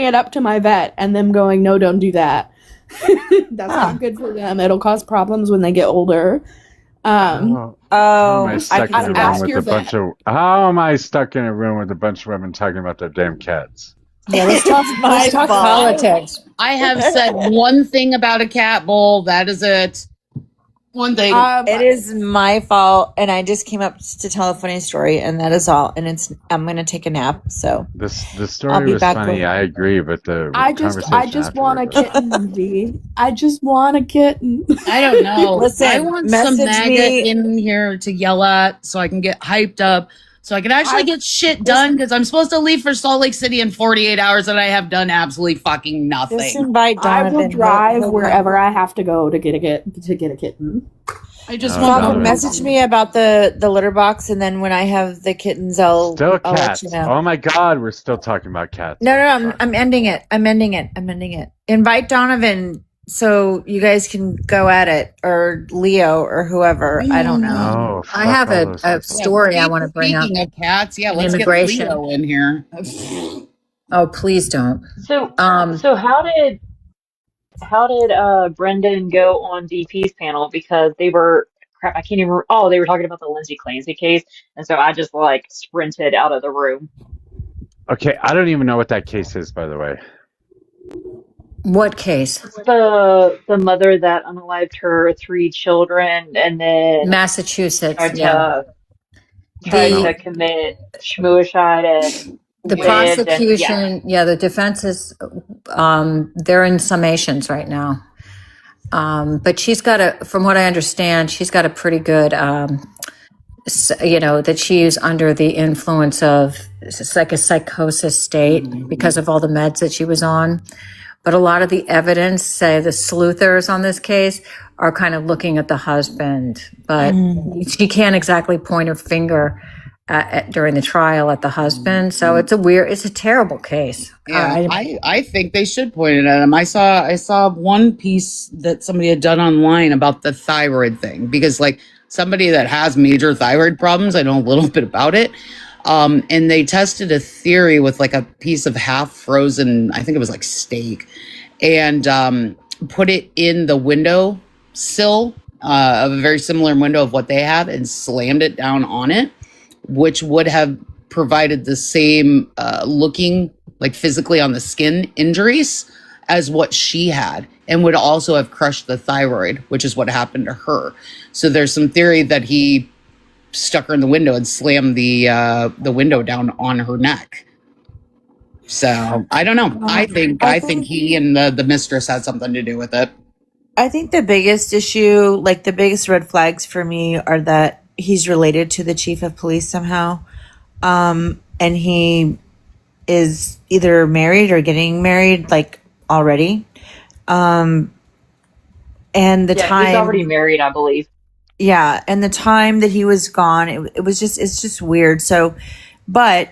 it up to my vet and them going, "No, don't do that. That's not good for them. It'll cause problems when they get older." How am I stuck in a room with a bunch of women talking about their damn cats? Yeah, let's talk politics. I have said one thing about a cat bowl. That is it. One thing. It is my fault, and I just came up to tell a funny story, and that is all. And I'm going to take a nap. So the story was funny. I agree, but I just want a kitten. V. I just want a kitten. I don't know. Listen, I want some MAGA in here to yell at, so I can get hyped up, so I can actually get shit done. Because I'm supposed to leave for Salt Lake City in 48 hours, and I have done absolutely fucking nothing. Just invite Donovan. I will drive wherever I have to go to get a kitten. I just want to message me about the litter box, and then when I have the kittens, I'll cats. Let you know. Oh my God, we're still talking about cats. No, I'm ending it. I'm ending it. Invite Donovan so you guys can go at it, or Leo, or whoever. I don't know. Oh, I have a story I want to bring up. Speaking of cats, let's immigration. get Leo in here. Oh, please don't. So how did Brendan go on DP's panel? Because they were I can't even. Oh, they were talking about the Lindsay Clancy case, and so I just sprinted out of the room. Okay, I don't even know what that case is, by the way. What case? The mother that unalived her 3 children and then Massachusetts. tried to commit schmooicide and the prosecution. The defense is they're in summations right now. But she's got from what I understand, she's got a pretty good, that she's under the influence of, it's like a psychosis state because of all the meds that she was on. But a lot of the evidence, say the sleuthers on this case, are kind of looking at the husband, but she can't exactly point her finger during the trial at the husband. So it's a terrible case. Yeah, I think they should point it at him. I saw one piece that somebody had done online about the thyroid thing, because somebody that has major thyroid problems, I know a little bit about it. And they tested a theory with a piece of half frozen, I think it was steak, and put it in the window sill of a very similar window of what they have, and slammed it down on it, which would have provided the same looking physically on the skin injuries as what she had, and would also have crushed the thyroid, which is what happened to her. So there's some theory that he stuck her in the window and slammed the window down on her neck. So I don't know. I think he and the mistress had something to do with it. I think the biggest issue, like the biggest red flags for me, are that he's related to the chief of police somehow, and he is either married or getting married, like already. And the time he's already married, I believe. Yeah, and the time that he was gone, it's just weird. So, but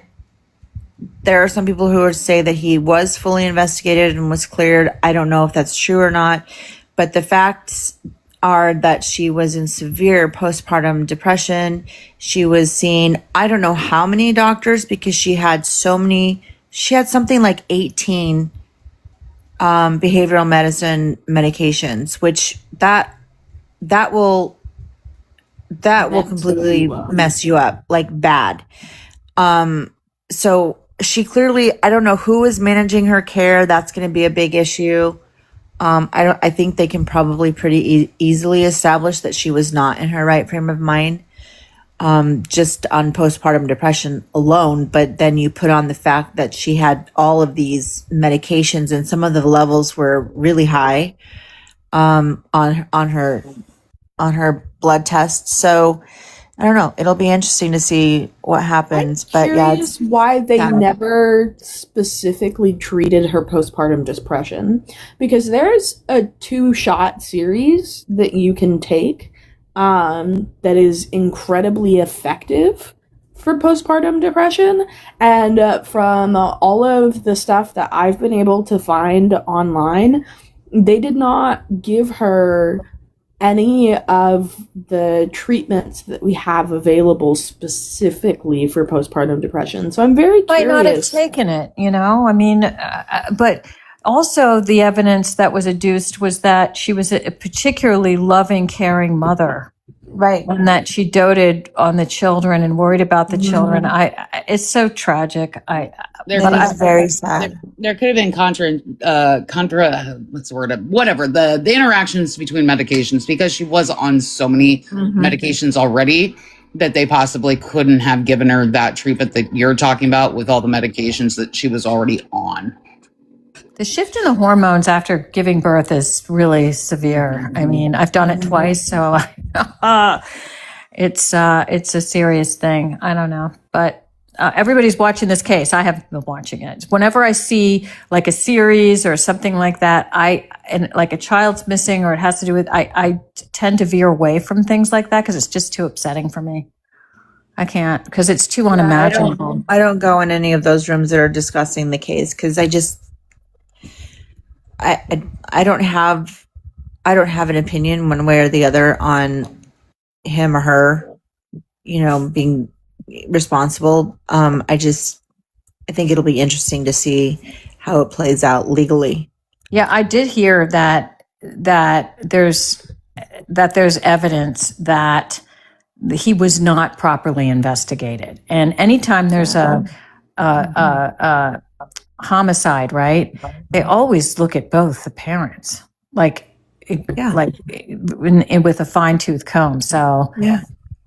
there are some people who would say that he was fully investigated and was cleared. I don't know if that's true or not, but the facts are that she was in severe postpartum depression. She was seeing, I don't know how many doctors, because she had something like 18 behavioral medicine medications, which that will completely mess you up, like bad. So she clearly, I don't know who is managing her care. That's going to be a big issue. I think they can probably pretty easily establish that she was not in her right frame of mind, just on postpartum depression alone. But then you put on the fact that she had all of these medications and some of the levels were really high, on her blood tests. So I don't know. It'll be interesting to see what happens. But Curious why they never specifically treated her postpartum depression, because there's a 2-shot series that you can take that is incredibly effective for postpartum depression, and from all of the stuff that I've been able to find online, they did not give her any of the treatments that we have available specifically for postpartum depression. So I'm very curious. Might not have taken it, I mean, but also the evidence that was adduced was that she was a particularly loving, caring mother. Right. And that she doted on the children and worried about the children. It's so tragic. Very sad. There could have been what's the word? Whatever, the interactions between medications, because she was on so many medications already that they possibly couldn't have given her that treatment that you're talking about with all the medications that she was already on. The shift in the hormones after giving birth is really severe. I mean, I've done it twice, so it's a serious thing. I don't know, but everybody's watching this case. I haven't been watching it. Whenever I see like a series or something like that, and like a child's missing or it has to do with, I tend to veer away from things like that because it's just too upsetting for me. I can't, because it's too unimaginable. I don't go in any of those rooms that are discussing the case because I don't have an opinion one way or the other on him or her, being responsible. I think it'll be interesting to see how it plays out legally. Yeah, I did hear that there's evidence that he was not properly investigated, and anytime there's a homicide, right? They always look at both the parents, with a fine-tooth comb. So,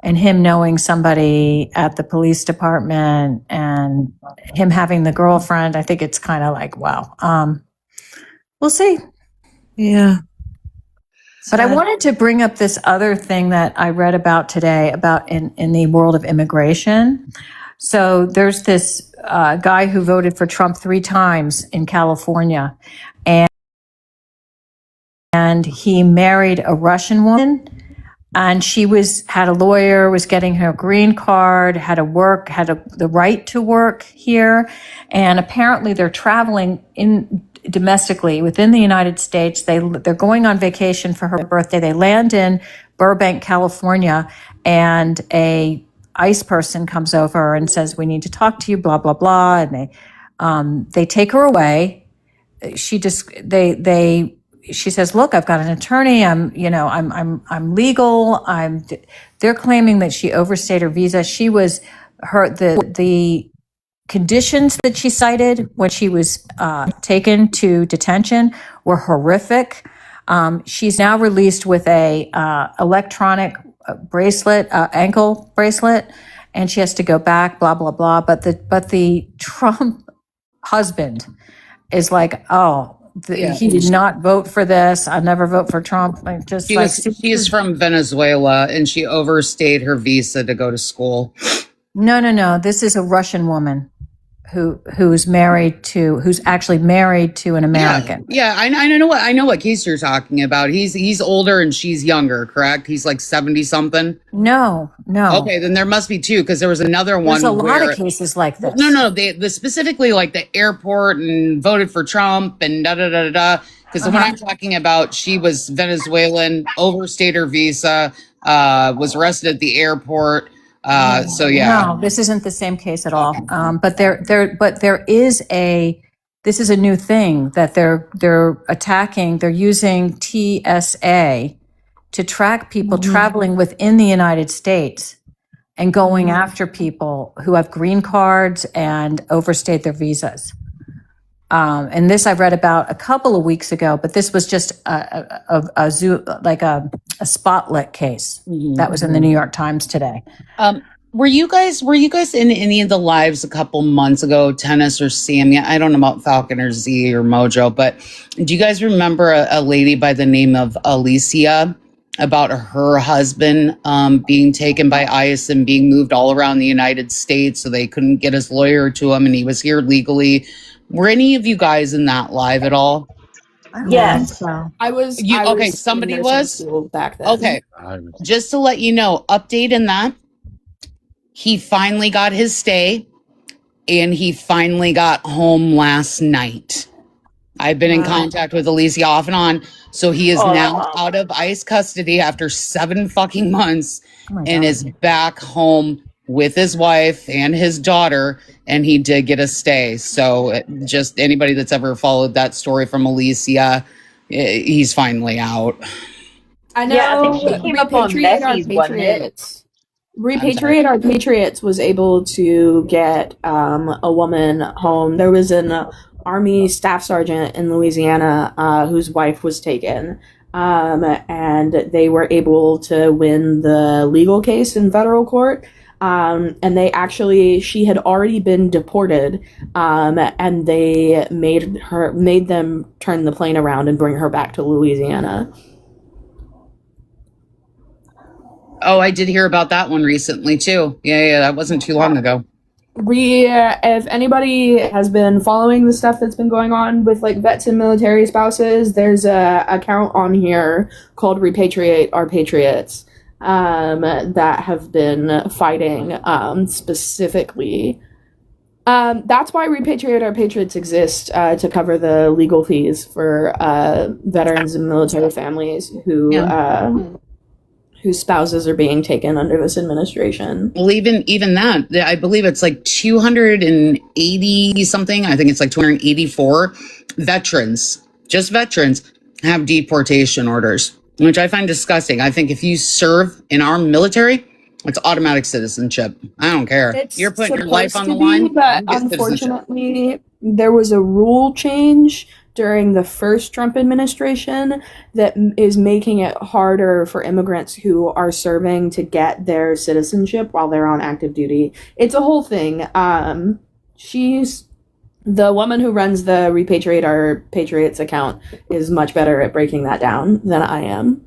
and him knowing somebody at the police department and him having the girlfriend, I think it's kind of like, wow. We'll see. Yeah. But I wanted to bring up this other thing that I read about today about in the world of immigration. So there's this guy who voted for Trump 3 times in California, and he married a Russian woman, and she had a lawyer, was getting her green card, had the right to work here, and apparently they're traveling domestically within the United States. They're going on vacation for her birthday. They land in Burbank, California, and a ICE person comes over and says, "We need to talk to you," blah, blah, blah. And they take her away. She says, "Look, I've got an attorney. I'm legal." They're claiming that she overstayed her visa. The conditions that she cited when she was taken to detention were horrific. She's now released with a electronic bracelet, ankle bracelet, and she has to go back, blah, blah, blah. But the Trump husband is like, he did not vote for this. I'll never vote for Trump. Like, just She is from Venezuela and she overstayed her visa to go to school. No. This is a Russian woman who's actually married to an American. Yeah, I know what case you're talking about. He's older and she's younger, correct? He's like 70 something. No. Okay, then there must be two because there was another one. There's a lot of cases like this. No, they specifically like the airport and voted for Trump and da da da da. Because the one I'm talking about, she was Venezuelan, overstayed her visa, was arrested at the airport. So yeah. No, this isn't the same case at all. But this is a new thing that they're attacking. They're using TSA to track people traveling within the United States and going after people who have green cards and overstayed their visas. And this I read about a couple of weeks ago, but this was just a spotlight case that was in the New York Times today. Were you guys in any of the lives a couple months ago, Tennis or Sammy? I don't know about Falcon or Z or Mojo, but do you guys remember a lady by the name of Alicia, about her husband being taken by ICE and being moved all around the United States so they couldn't get his lawyer to him and he was here legally? Were any of you guys in that live at all? Yes. I was. Somebody was back then. Okay, just to let you know, update in that he finally got his stay and he finally got home last night. I've been in contact with Alicia off and on, so he is now out of ICE custody after 7 fucking months and is back home with his wife and his daughter, and he did get a stay. So just anybody that's ever followed that story from Alicia, he's finally out. I know. Yeah, I think she came up on Messi's, wasn't it? Repatriate Our Patriots was able to get a woman home. There was an Army staff sergeant in Louisiana whose wife was taken. And they were able to win the legal case in federal court. And she had already been deported, and they made them turn the plane around and bring her back to Louisiana. Oh, I did hear about that one recently too. Yeah, that wasn't too long ago. If anybody has been following the stuff that's been going on with like vets and military spouses, there's a account on here called Repatriate Our Patriots that have been fighting specifically. That's why Repatriate Our Patriots exist, to cover the legal fees for veterans and military families whose spouses are being taken under this administration. Well, even that, I believe it's like 280 something. I think it's like 284 veterans, just veterans, have deportation orders, which I find disgusting. I think if you serve in our military, it's automatic citizenship. I don't care. You're putting your life on the line. But unfortunately, there was a rule change during the first Trump administration that is making it harder for immigrants who are serving to get their citizenship while they're on active duty. It's a whole thing. She's the woman who runs the Repatriate Our Patriots account is much better at breaking that down than I am.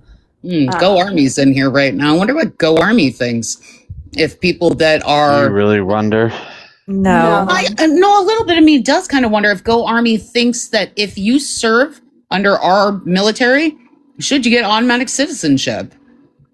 Go Army's in here right now. I wonder what Go Army thinks. If people that are... You really wonder? No. No, a little bit of me does kind of wonder if Go Army thinks that if you serve under our military, should you get automatic citizenship?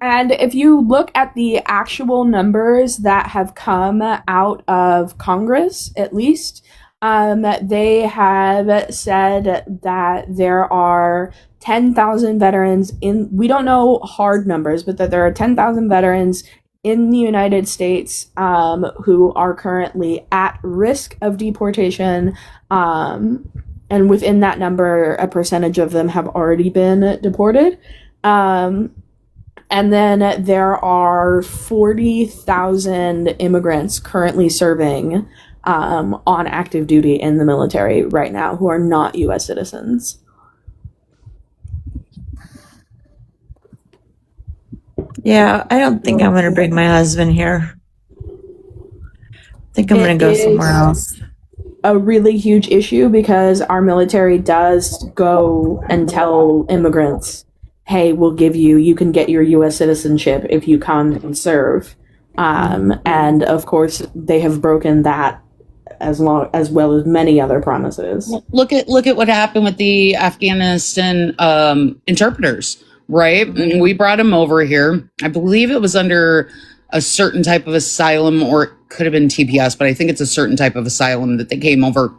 And if you look at the actual numbers that have come out of Congress, at least, they have said that there are 10,000 veterans we don't know hard numbers, but that there are 10,000 veterans in the United States who are currently at risk of deportation. And within that number, a percentage of them have already been deported. And then there are 40,000 immigrants currently serving on active duty in the military right now who are not U.S. citizens. Yeah, I don't think I'm going to bring my husband here. I think I'm going to go somewhere else. A really huge issue because our military does go and tell immigrants, hey, you can get your U.S. citizenship if you come and serve. And of course, they have broken that as well as many other promises. Look at what happened with the Afghanistan interpreters, right? We brought them over here. I believe it was under a certain type of asylum, or it could have been TPS, but I think it's a certain type of asylum that they came over.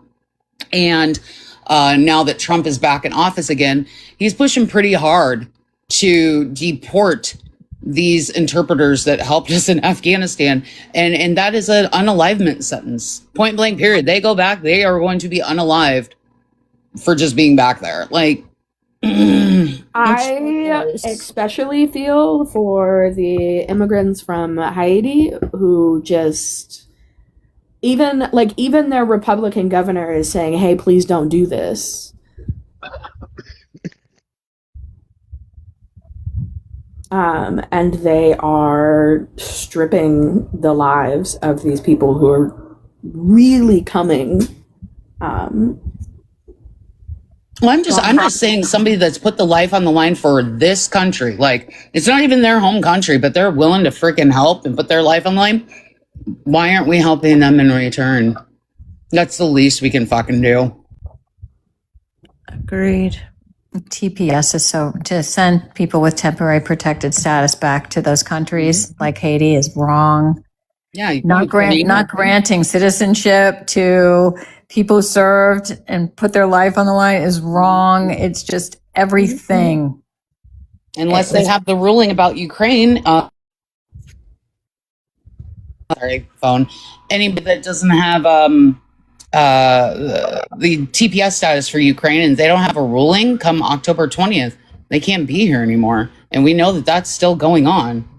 And now that Trump is back in office again, he's pushing pretty hard to deport these interpreters that helped us in Afghanistan. And that is an unalivement sentence. Point blank, period. They go back, they are going to be unalived for just being back there. Like, I especially feel for the immigrants from Haiti who just even their Republican governor is saying, hey, please don't do this. And they are stripping the lives of these people who are really coming. Well, I'm just saying, somebody that's put the life on the line for this country, like, it's not even their home country, but they're willing to freaking help and put their life on the line. Why aren't we helping them in return? That's the least we can fucking do. Agreed. TPS is to send people with temporary protected status back to those countries like Haiti is wrong. Yeah, not granting citizenship to people who served and put their life on the line is wrong. It's just everything. Unless they have the ruling about Ukraine. Sorry, phone. Anybody that doesn't have the TPS status for Ukraine and they don't have a ruling come October 20th, they can't be here anymore. And we know that that's still going on.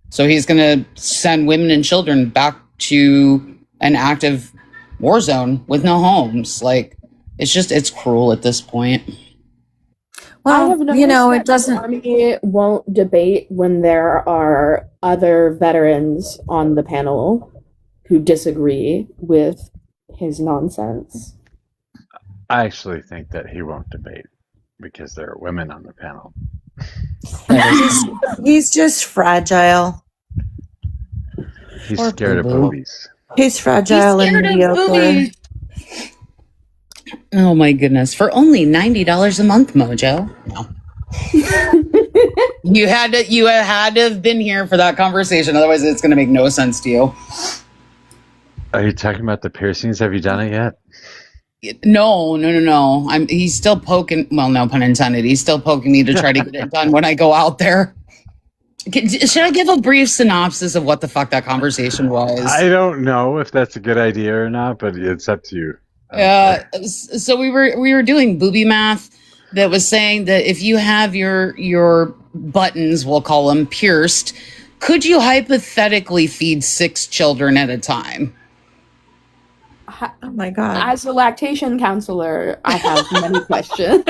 So he's going to send women and children back to an active war zone with no homes. Like, it's cruel at this point. Well, I have noticed it doesn't. The Army won't debate when there are other veterans on the panel who disagree with his nonsense. I actually think that he won't debate because there are women on the panel. He's just fragile. He's scared of boobies. He's fragile and mediocre. Oh my goodness. For only $90 a month, Mojo. No. You had to have been here for that conversation. Otherwise, it's going to make no sense to you. Are you talking about the piercings? Have you done it yet? No. He's still poking. Well, no pun intended. He's still poking me to try to get it done when I go out there. Should I give a brief synopsis of what the fuck that conversation was? I don't know if that's a good idea or not, but it's up to you. So we were doing booby math that was saying that if you have your buttons, we'll call them, pierced, could you hypothetically feed 6 children at a time? Oh my God. As a lactation counselor, I have many questions.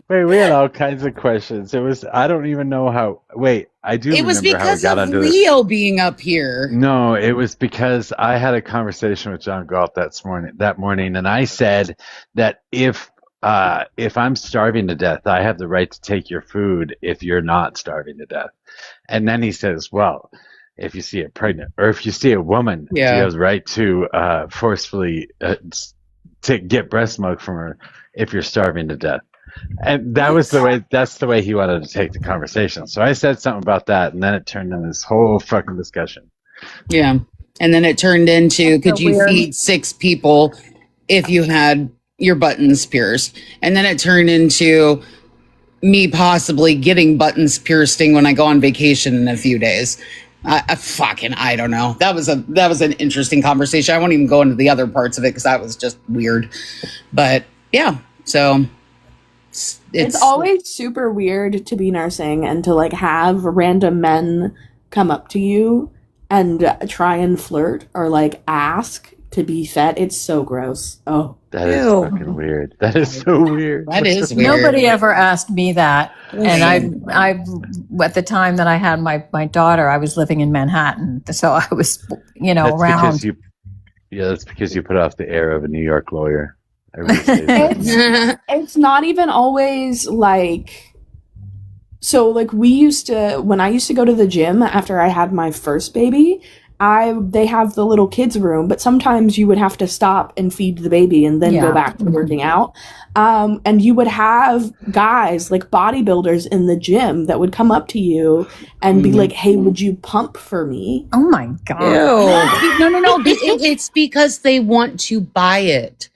Wait, we had all kinds of questions. I don't even know how. Wait, I do remember how we got onto this. It was because of Leo being up here. No, it was because I had a conversation with John Galt that morning, and I said that if I'm starving to death, I have the right to take your food if you're not starving to death. And then he says, well, if you see a pregnant or if you see a woman, you have the right to forcefully to get breast milk from her if you're starving to death. And that's the way he wanted to take the conversation. So I said something about that, and then it turned into this whole fucking discussion. Yeah. And then it turned into, could you feed 6 people if you had your buttons pierced? And then it turned into me possibly getting buttons piercing when I go on vacation in a few days. I don't know. That was an interesting conversation. I won't even go into the other parts of it because that was just weird. But yeah, so it's always super weird to be nursing and to like have random men come up to you and try and flirt or like ask to be fed. It's so gross. Oh, that is fucking weird. That is so weird. That is weird. Nobody ever asked me that. And I, at the time that I had my daughter, I was living in Manhattan. So I was, That's around. That's because you put off the air of a New York lawyer. it's not even always like. So like when I used to go to the gym after I had my first baby, they have the little kids room, but sometimes you would have to stop and feed the baby and then go back to working out. And you would have guys like bodybuilders in the gym that would come up to you and be like, "Hey, would you pump for me?" Oh my God. No. It's because they want to buy it.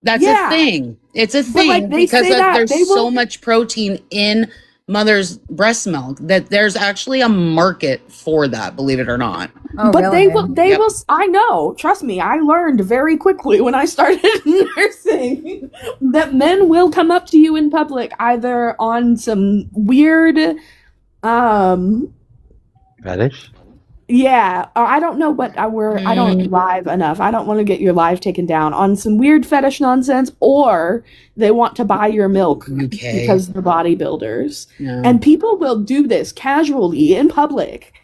That's a thing. It's a thing because there's so much protein in mother's breast milk that there's actually a market for that, believe it or not. Oh, but really? They will. I know. Trust me. I learned very quickly when I started nursing that men will come up to you in public either on some weird, fetish. Yeah, I don't know what I don't live enough. I don't want to get your live taken down on some weird fetish nonsense, or they want to buy your milk because they're bodybuilders. Yeah. And people will do this casually in public.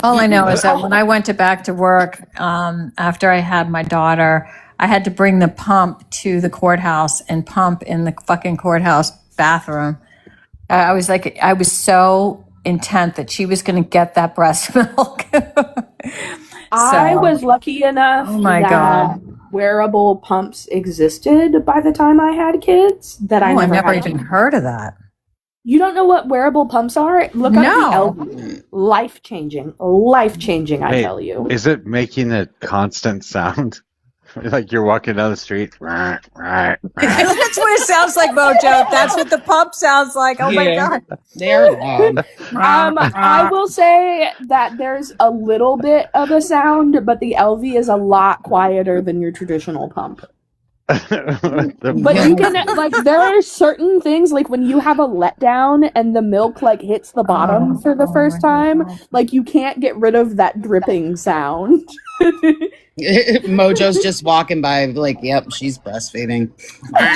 All I know is that when I went back to work after I had my daughter, I had to bring the pump to the courthouse and pump in the fucking courthouse bathroom. I was so intent that she was going to get that breast milk. I was lucky enough that wearable pumps existed by the time I had kids. I never even heard of that. You don't know what wearable pumps are? Look up the LV. Life changing. I tell you. Is it making a constant sound? Like you're walking down the street. That's what it sounds like, Mojo. That's what the pump sounds like. Oh my God. They're long. I will say that there's a little bit of a sound, but the LV is a lot quieter than your traditional pump. But you can there are certain things like when you have a letdown and the milk hits the bottom for the first time, you can't get rid of that dripping sound. Mojo's just walking by yep, she's breastfeeding.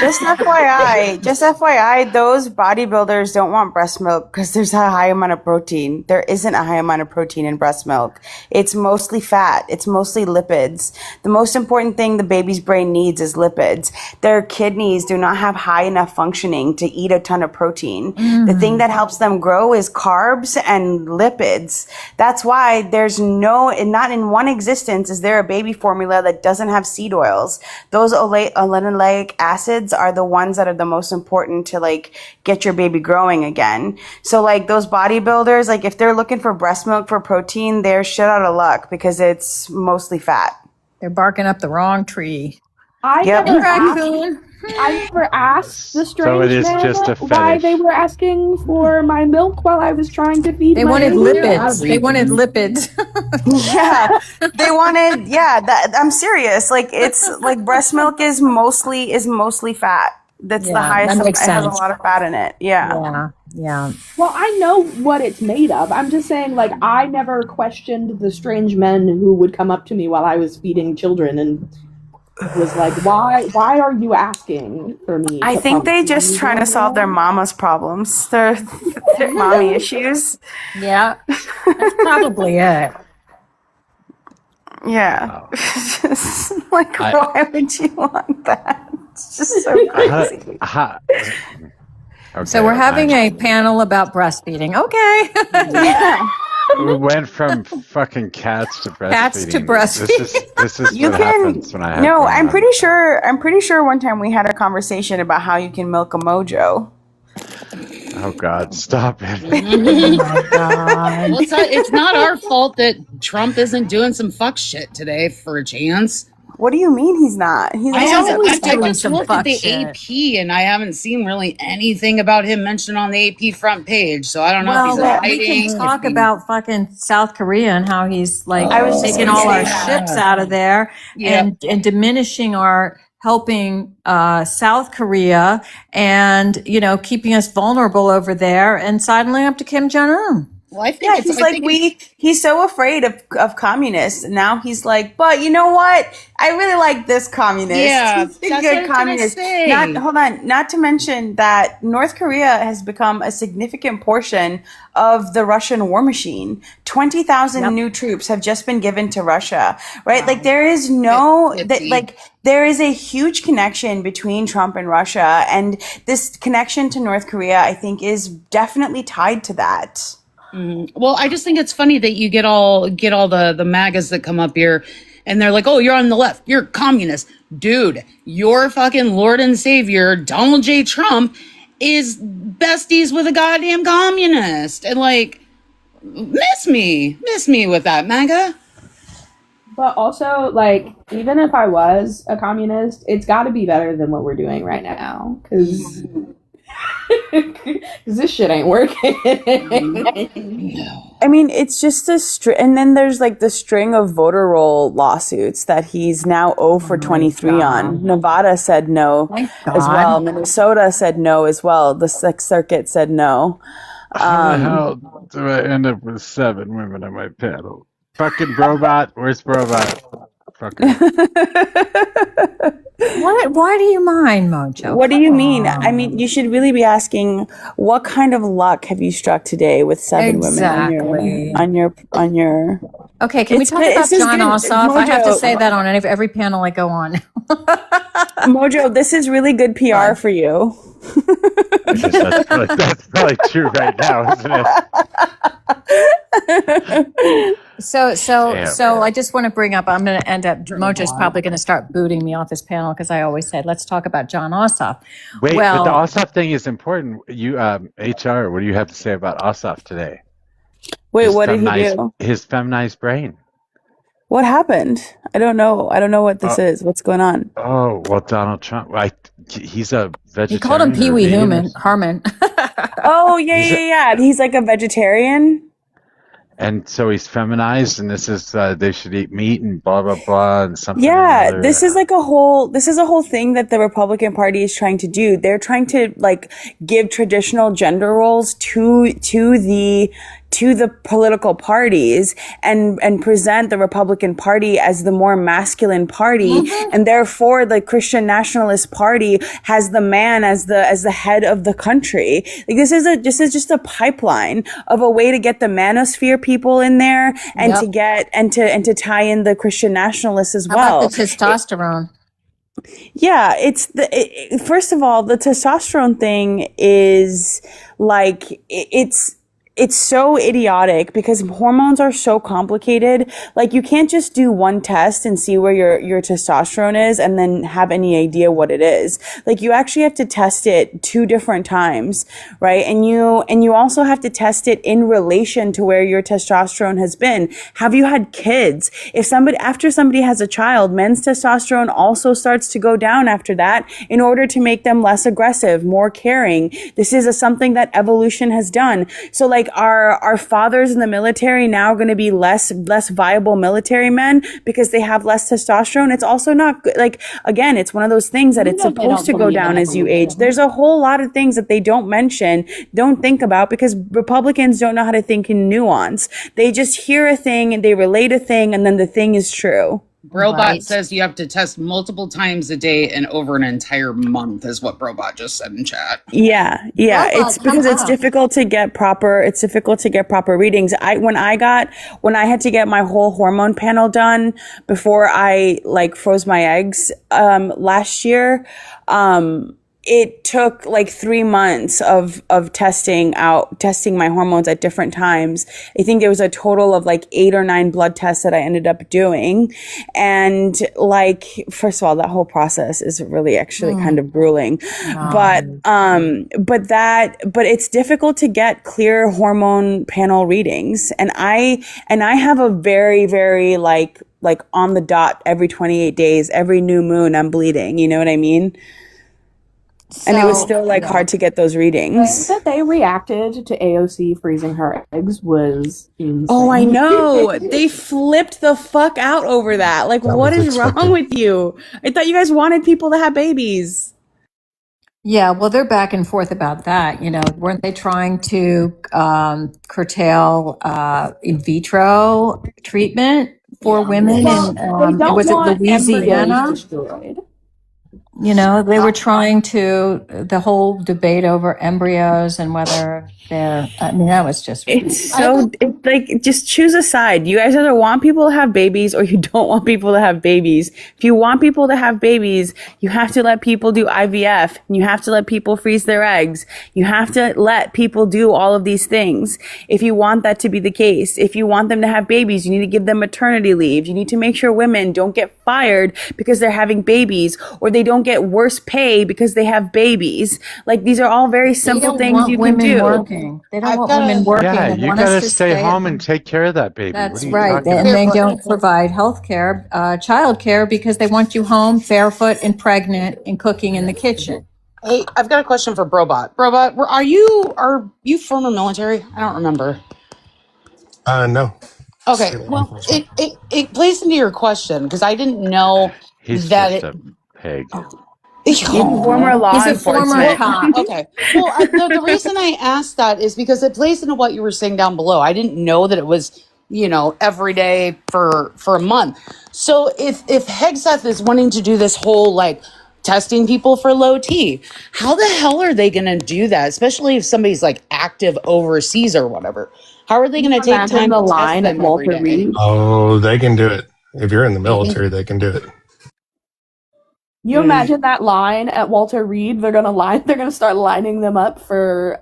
Just FYI, those bodybuilders don't want breast milk because there's a high amount of protein. There isn't a high amount of protein in breast milk. It's mostly fat. It's mostly lipids. The most important thing the baby's brain needs is lipids. Their kidneys do not have high enough functioning to eat a ton of protein. The thing that helps them grow is carbs and lipids. That's why not in one existence is there a baby formula that doesn't have seed oils. Those linoleic acids are the ones that are the most important to get your baby growing again. So those bodybuilders, if they're looking for breast milk for protein, they're shit out of luck because it's mostly fat. They're barking up the wrong tree. I never asked the strange men why they were asking for my milk while I was trying to feed. They wanted lipids. They wanted lipids. Yeah, they wanted. Yeah, I'm serious. It's breast milk is mostly fat. That's the highest. That makes sense. It has a sense. lot of fat in it. Yeah. Well, I know what it's made of. I'm just saying, I never questioned the strange men who would come up to me while I was feeding children and was why are you asking for me? I think they just trying to solve their mama's problems, their mommy issues. Yeah, that's probably it. Yeah. Just why would you want that? It's just so crazy. Okay, so we're having a panel about breastfeeding. Okay. Yeah. We went from fucking cats to breastfeeding. Cats to breastfeeding. This is what happens when I have. No, I'm pretty sure one time we had a conversation about how you can milk a mojo. Oh God, stop it. Oh my God. Well, it's not our fault that Trump isn't doing some fuck shit today for a chance. What do you mean he's not? I just looked at the AP and I haven't seen really anything about him mentioned on the AP front page. So I don't know if he's hiding. We can talk about fucking South Korea and how he's taking all our ships out of there and diminishing our helping South Korea and keeping us vulnerable over there and sidling up to Kim Jong-un. Well, I think Yeah, he's he's so afraid of communists. Now he's like, but you know what? I really like this communist. Yeah, He's a that's good what I was gonna communist. say. Not to mention that North Korea has become a significant portion of the Russian war machine. 20,000 new troops have just been given to Russia, right? Like there is there is a huge connection between Trump and Russia, and this connection to North Korea, I think, is definitely tied to that. Well, I just think it's funny that you get all the MAGAs that come up here and they're like, oh, you're on the left, you're communist. Dude, your fucking Lord and Savior, Donald J. Trump, is besties with a goddamn communist. And like, miss me with that, MAGA. But also, like, even if I was a communist, it's got to be better than what we're doing right now. Because this shit ain't working. I mean, it's just and then there's like the string of voter roll lawsuits that he's now 0 for 23 on. Nevada said no as well. Minnesota said no as well. The Sixth Circuit said no. How the hell do I end up with 7 women on my panel? Fucking Brobot, where's Brobot? Fucker. Why do you mind, Mojo? What do you mean? I mean, you should really be asking, what kind of luck have you struck today with 7 women on your? Okay, can we talk about John Ossoff? I have to say that on every panel I go on. Mojo, this is really good PR for you. That's probably true right now, isn't it? So I just want to bring up, I'm going to end up, Mojo's probably going to start booting me off this panel because I always said, let's talk about John Ossoff. Wait, but the Ossoff thing is important. You, HR, what do you have to say about Ossoff today? Wait, what did he do? His feminized brain. What happened? I don't know what this is. What's going on? Oh, well, Donald Trump, he's a vegetarian. He called him Pee Wee Harmon. Oh, yeah. He's like a vegetarian. And so he's feminized, and this is they should eat meat and blah blah blah and something. Yeah, this is a whole thing that the Republican Party is trying to do. They're trying to like give traditional gender roles to the political parties and present the Republican Party as the more masculine party, and therefore the Christian Nationalist Party has the man as the head of the country. Like this is just a pipeline of a way to get the manosphere people in there and to get and to tie in the Christian nationalists as well. How about the testosterone? Yeah, first of all, the testosterone thing is like it's so idiotic because hormones are so complicated. Like you can't just do one test and see where your testosterone is and then have any idea what it is. Like you actually have to test it 2 different times, right? And you also have to test it in relation to where your testosterone has been. Have you had kids? After somebody has a child, men's testosterone also starts to go down after that in order to make them less aggressive, more caring. This is something that evolution has done. So like are fathers in the military now going to be less viable military men because they have less testosterone? It's also not good. Like, again, it's one of those things that it's supposed to go down as you age. There's a whole lot of things that they don't mention, don't think about, because Republicans don't know how to think in nuance. They just hear a thing and they relate a thing and then the thing is true. Brobot says you have to test multiple times a day and over an entire month is what Brobot just said in chat. Yeah. It's because it's difficult to get proper readings. When I had to get my whole hormone panel done before I like froze my eggs last year, it took like 3 months of testing my hormones at different times. I think it was a total of like 8 or 9 blood tests that I ended up doing. And like, first of all, that whole process is really actually kind of grueling, but it's difficult to get clear hormone panel readings. And I have a very, very like on the dot every 28 days, every new moon, I'm bleeding. You know what I mean? And it was still like hard to get those readings. That they reacted to AOC freezing her eggs was insane. Oh, I know. They flipped the fuck out over that. Like, what is wrong with you? I thought you guys wanted people to have babies. Yeah, well, they're back and forth about that. Weren't they trying to curtail in vitro treatment for women? Well, they don't Was it want embryos Louisiana? destroyed. They were trying to, the whole debate over embryos and whether that was just. It's like, just choose a side. You guys either want people to have babies or you don't want people to have babies. If you want people to have babies, you have to let people do IVF. And you have to let people freeze their eggs. You have to let people do all of these things. If you want that to be the case, if you want them to have babies, you need to give them maternity leave. You need to make sure women don't get fired because they're having babies, or they don't get worse pay because they have babies. Like, these are all very simple things you can do. Working. They don't want women working. Yeah, They you want us gotta to stay home and take care of that baby. That's What are you right. talking And about? they don't provide health care, child care, because they want you home barefoot and pregnant and cooking in the kitchen. Hey, I've got a question for Brobot. Brobot, are you former military? I don't remember. No. Okay, well, it plays into your question because I didn't know He's that just it. a pig. He's former law He's a former enforcement. cop. Okay. Well, the reason I asked that is because it plays into what you were saying down below. I didn't know that it was, every day for a month. So if Hegseth is wanting to do this whole like testing people for low T, how the hell are they going to do that? Especially if somebody's like active overseas or whatever. How are they going to take time the to test line at them every Walter day? Reed? Oh, they can do it. If you're in the military, they can do it. You imagine that line at Walter Reed? They're gonna start lining them up for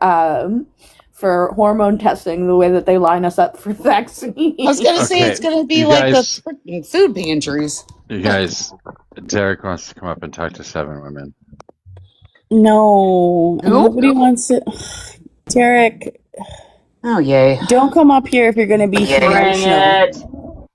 hormone testing the way that they line us up for vaccines. I was gonna say it's gonna be like the freaking food pantries. You guys, Derek wants to come up and talk to 7 women. No, nobody wants it. Derek. Oh, yay. Don't come up here if you're going to be emotional.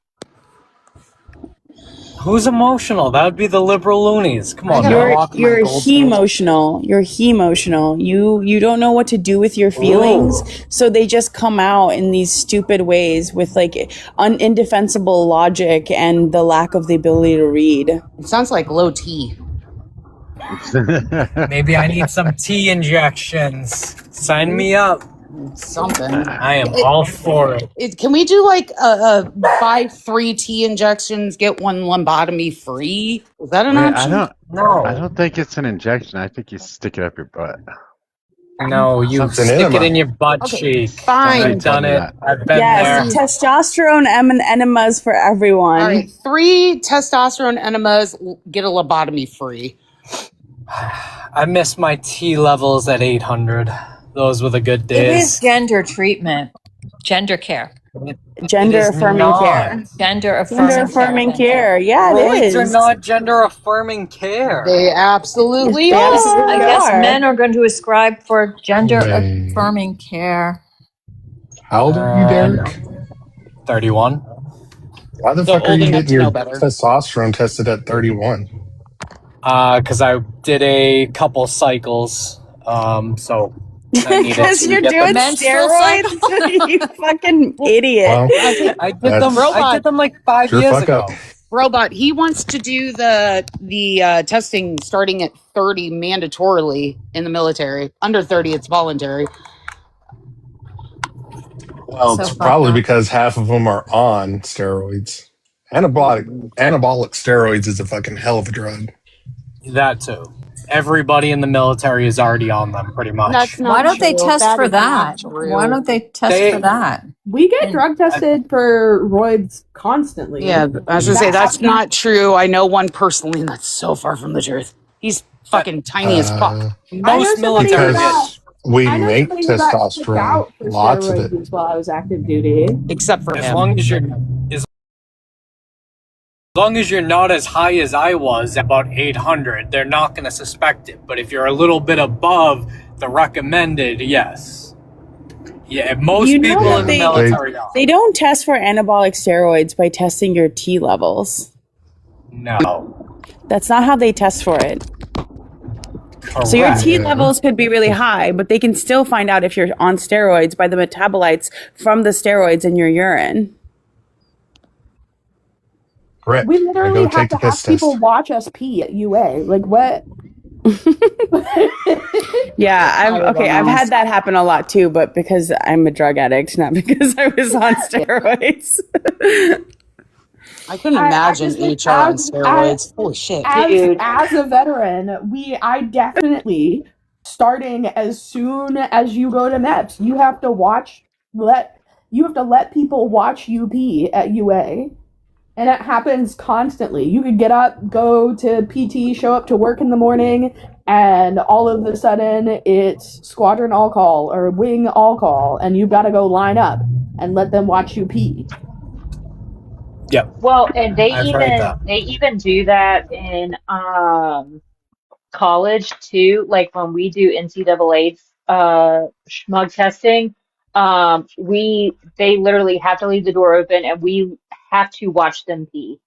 Who's emotional? That would be the liberal loonies. Come on, You're he-emotional. You're he-emotional. You don't know what to do with your feelings, so they just come out in these stupid ways with like indefensible logic and the lack of the ability to read. It sounds like low T. Maybe I need some T injections. Sign me up. Something. I am all for it. Can we do like buy 3 T injections, get 1 lobotomy free? Is that an option? I don't think it's an injection. I think you stick it up your butt. No, you stick it in your butt cheek. Fine. I've done it. I've been Yes, there. testosterone enemas for everyone. All right, 3 testosterone enemas, get a lobotomy free. I miss my T levels at 800. Those were the good days. It is gender treatment, gender care. Gender affirming care. Gender affirming care. Yeah, it is. Roids are not gender affirming care. They absolutely They are. absolutely I guess are. men are going to ascribe for gender affirming care. How old are you, Derek? 31. Why the fuck are you getting your testosterone tested at 31? Because I did a couple cycles. So Because you're doing steroids, you fucking idiot. Well, I did them like 5 years ago. Robot, he wants to do the testing starting at 30 mandatorily in the military. Under 30, it's voluntary. Well, it's probably because half of them are on steroids. Anabolic steroids is a fucking hell of a drug. That too. Everybody in the military is already on them, pretty much. That's not Why don't they true. test That for is not that? true. Why don't they test for that? We get drug tested for roids constantly. Yeah, I was gonna say that's not true. I know one personally, and that's so far from the truth. He's fucking tiny as fuck. Most military Because we make somebody who got kicked testosterone, out for lots of it. steroids while I was active duty. Except for As him. long as you're not as high as I was, about 800, they're not going to suspect it. But if you're a little bit above the recommended, yes. Yeah, most people in the military are. They don't test for anabolic steroids by testing your T levels. No. That's not how they test for it. Correct. So your T levels could be really high, but they can still find out if you're on steroids by the metabolites from the steroids in your urine. Correct. We literally have to have people watch us pee at UA. Like, what? Yeah, I've had that happen a lot too, but because I'm a drug addict, not because I was on steroids. I couldn't imagine HR on steroids. Holy shit. As a veteran, I definitely, starting as soon as you go to MEPS, you have to let people watch you pee at UA. And it happens constantly. You could get up, go to PT, show up to work in the morning, and all of a sudden it's squadron all call or wing all call, and you've got to go line up and let them watch you pee. Yep. Well, and they I've heard that. even do that in college too. Like when we do NCAA schmug testing, they literally have to leave the door open and we have to watch them pee.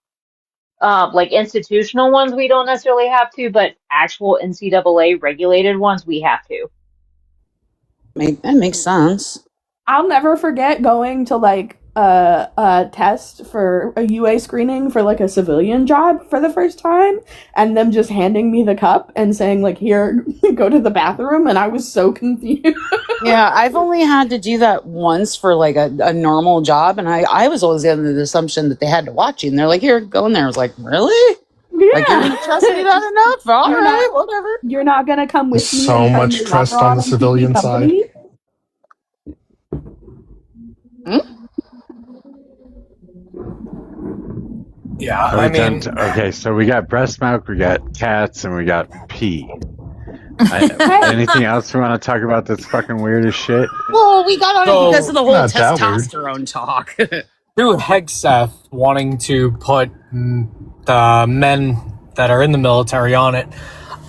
Like institutional ones we don't necessarily have to, but actual NCAA regulated ones we have to. That makes sense. I'll never forget going to like a test for a UA screening for like a civilian job for the first time, and them just handing me the cup and saying like, "Here, go to the bathroom," and I was so confused. Yeah, I've only had to do that once for like a normal job, and I was always under the assumption that they had to watch you, and they're like, "Here, go in there." I was like, "Really? Yeah. Like you're gonna trust me that enough? All right, whatever." You're not gonna come with me. So much trust on the civilian side. Yeah, okay, so we got breast milk, we got cats, and we got pee. Anything else we want to talk about that's fucking weird as shit? Well, we got on it because of the whole Not that weird. testosterone talk. Through Hegseth wanting to put the men that are in the military on it,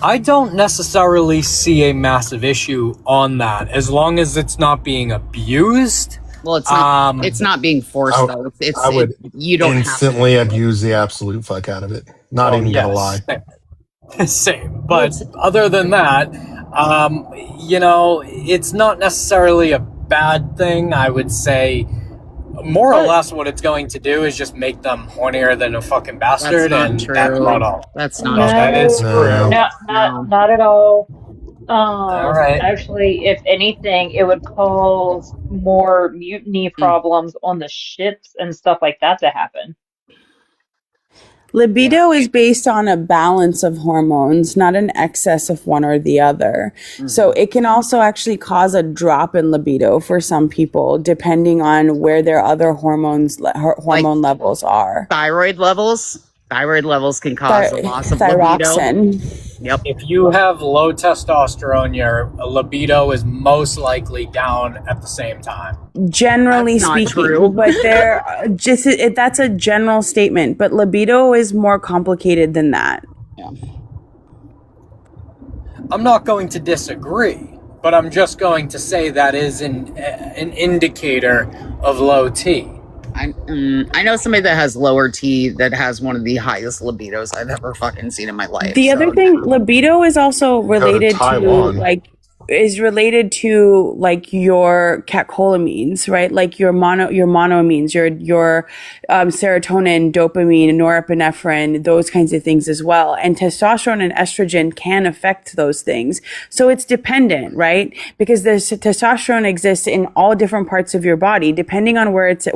I don't necessarily see a massive issue on that as long as it's not being abused. Well, it's not being forced though. I would you don't instantly abuse the absolute fuck out of it. Not even gonna lie. Same. But other than that, it's not necessarily a bad thing. I would say more or less what it's going to do is just make them hornier than a fucking bastard. That's not That's true. not all. That's not That true. is true. Not at all. All right. Actually, if anything, it would cause more mutiny problems on the ships and stuff like that to happen. Libido is based on a balance of hormones, not an excess of one or the other. Mm-hmm. So it can also actually cause a drop in libido for some people, depending on where their other hormone levels are. Thyroid levels can cause a loss of thyroxine. libido. Yep. If you have low testosterone, your libido is most likely down at the same time. Generally speaking, but that's a general statement. But libido is more complicated than that. Yeah. I'm not going to disagree, but I'm just going to say that is an indicator of low T. I know somebody that has lower T that has one of the highest libidos I've ever fucking seen in my life. The other thing, libido is also related to like your catecholamines, right? Like your monoamines, your serotonin, dopamine, norepinephrine, those kinds of things as well. And testosterone and estrogen can affect those things. So it's dependent, right? Because the testosterone exists in all different parts of your body, depending on where the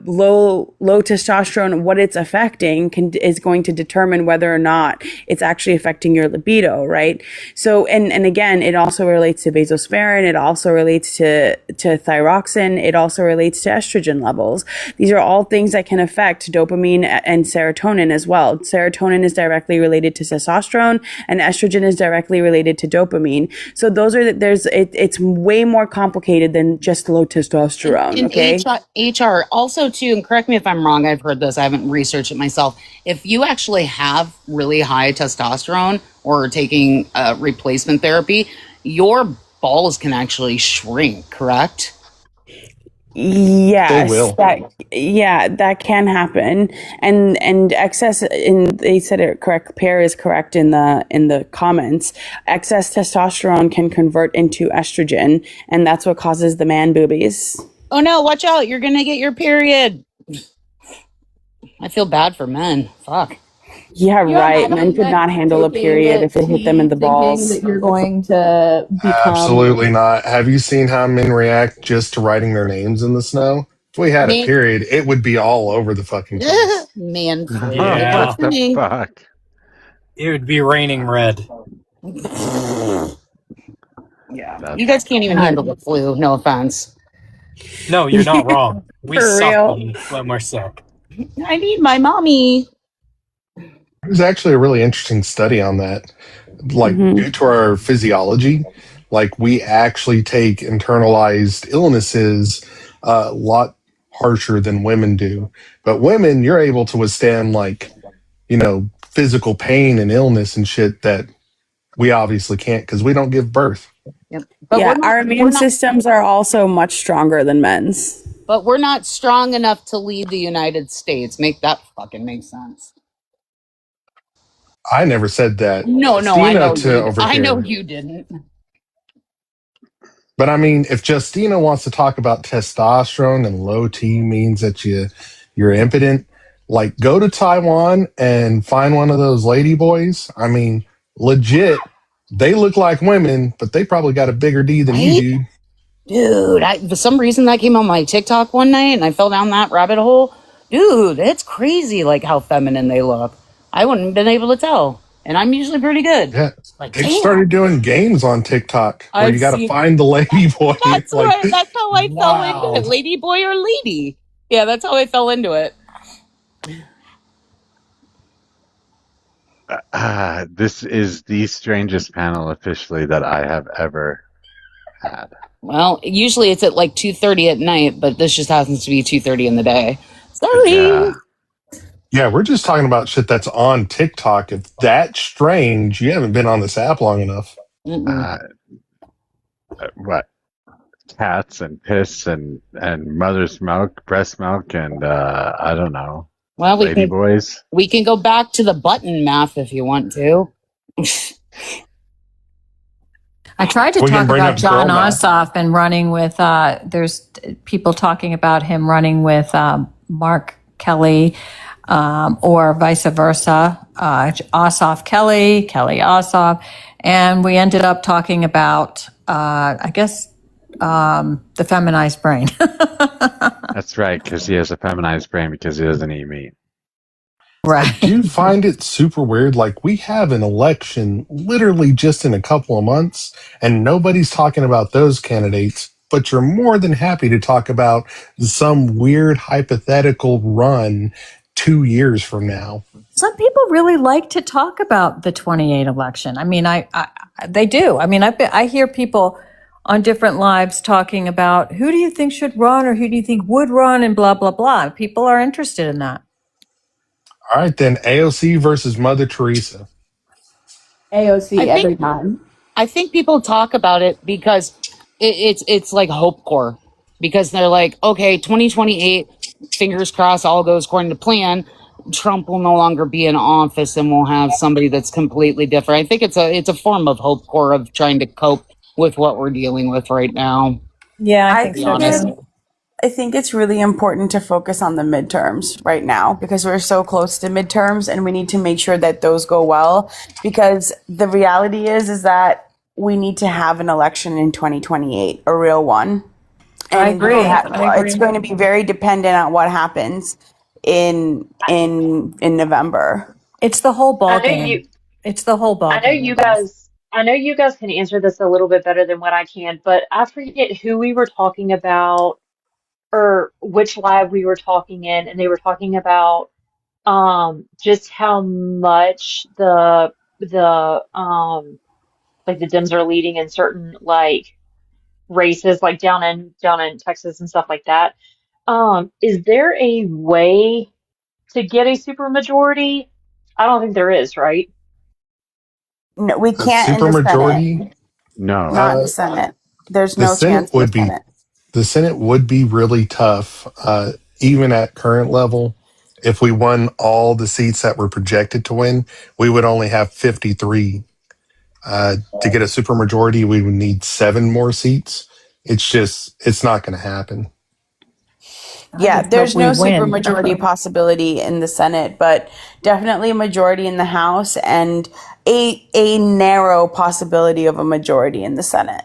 low testosterone, what it's affecting is going to determine whether or not it's actually affecting your libido, right? So, and again, it also relates to vasosporin. It also relates to thyroxine. It also relates to estrogen levels. These are all things that can affect dopamine and serotonin as well. Serotonin is directly related to testosterone, and estrogen is directly related to dopamine. So it's way more complicated than just low testosterone. Okay. HR also too, and correct me if I'm wrong. I've heard this. I haven't researched it myself. If you actually have really high testosterone or taking replacement therapy, your balls can actually shrink, correct? Yes, they will. That can happen, and excess. They said it correct. Pear is correct in the comments. Excess testosterone can convert into estrogen, and that's what causes the man boobies. Oh no! Watch out! You're gonna get your period. I feel bad for men. Fuck. Yeah, right. Men could men not handle a taking period if it hit them in the thinking balls. that you're going to become Absolutely not. Have you seen how men react just to writing their names in the snow? If we had a Man, period, it would be all over the fucking place. man flu. It Yeah. worked for me. Fuck. It would be raining red. Yeah, That's you guys can't even handle the flu. No offense. No, you're not wrong. We For suck real. when we're sick. I need my mommy. There's actually a really interesting study on that. Like, due to our physiology, like, we actually take internalized illnesses a lot harsher than women do. But women, you're able to withstand, like, physical pain and illness and shit that we obviously can't because we don't give birth. Yep. But yeah, our we're immune not, systems are also much stronger than men's. but we're not strong enough to lead the United States. Make that fucking make sense. I never said that. No, I Justina know to you. over I know here. you didn't. But I mean, if Justina wants to talk about testosterone and low T means that you're impotent, like, go to Taiwan and find one of those lady boys. I mean, legit, they look like women, but they probably got a bigger D than you do. Dude, for some reason that came on my TikTok one night and I fell down that rabbit hole. Dude, it's crazy like how feminine they look. I wouldn't have been able to tell. And I'm usually pretty good. Yeah. Like, They damn. started doing games on TikTok where I've you got to seen- find the lady boy. That's like, right. That's how I fell into it. Lady boy or lady. Yeah, that's how I fell into it. This is the strangest panel officially that I have ever had. Well, usually it's at like 2:30 at night, but this just happens to be 2:30 in the day. Sorry. Yeah, we're just talking about shit that's on TikTok. If that's strange, you haven't been on this app long enough. What? Cats and piss and mother's milk, breast milk, and I don't know. Well, lady boys. We can go back to the button math if you want to. I tried to We can talk bring about up John girl math. Ossoff and running with, there's people talking about him running with Mark Kelly or vice versa, Ossoff Kelly, Kelly Ossoff. And we ended up talking about, I guess, the feminized brain. That's right, because he has a feminized brain because he doesn't eat meat. I do find it super weird. Like, we have an election literally just in a couple of months, and nobody's talking about those candidates, but you're more than happy to talk about some weird hypothetical run 2 years from now. Some people really like to talk about the 28 election. I mean, they do. I mean, I hear people on different lives talking about who do you think should run or who do you think would run and blah, blah, blah. People are interested in that. All right, then, AOC versus Mother Teresa. AOC every time. I think people talk about it because it's like hope core, because they're like, okay, 2028, fingers crossed, all goes according to plan. Trump will no longer be in office, and we'll have somebody that's completely different. I think it's a form of hope core of trying to cope with what we're dealing with right now. Yeah, I think it's really important to focus on the midterms right now because we're so close to midterms and we need to make sure that those go well, because the reality is that we need to have an election in 2028, a real one. And I agree. It's going to be very dependent on what happens in November. It's the whole ball I know game. It's the whole ball I know game. I know you guys can answer this a little bit better than what I can, but I forget who we were talking about or which live we were talking in, and they were talking about just how much like the Dems are leading in certain like races, like down in Texas and stuff like that. Is there a way to get a supermajority? I don't think there is, right? No, we can't in the Supermajority? Senate. No. Not in the Senate. There's The no Senate chance in the would be Senate. the Senate would be really tough, even at current level. If we won all the seats that were projected to win, we would only have 53. To get a supermajority, we would need 7 more seats. It's not going to happen. Yeah, there's we no win. supermajority possibility in the Senate, but definitely a majority in the House and a narrow possibility of a majority in the Senate.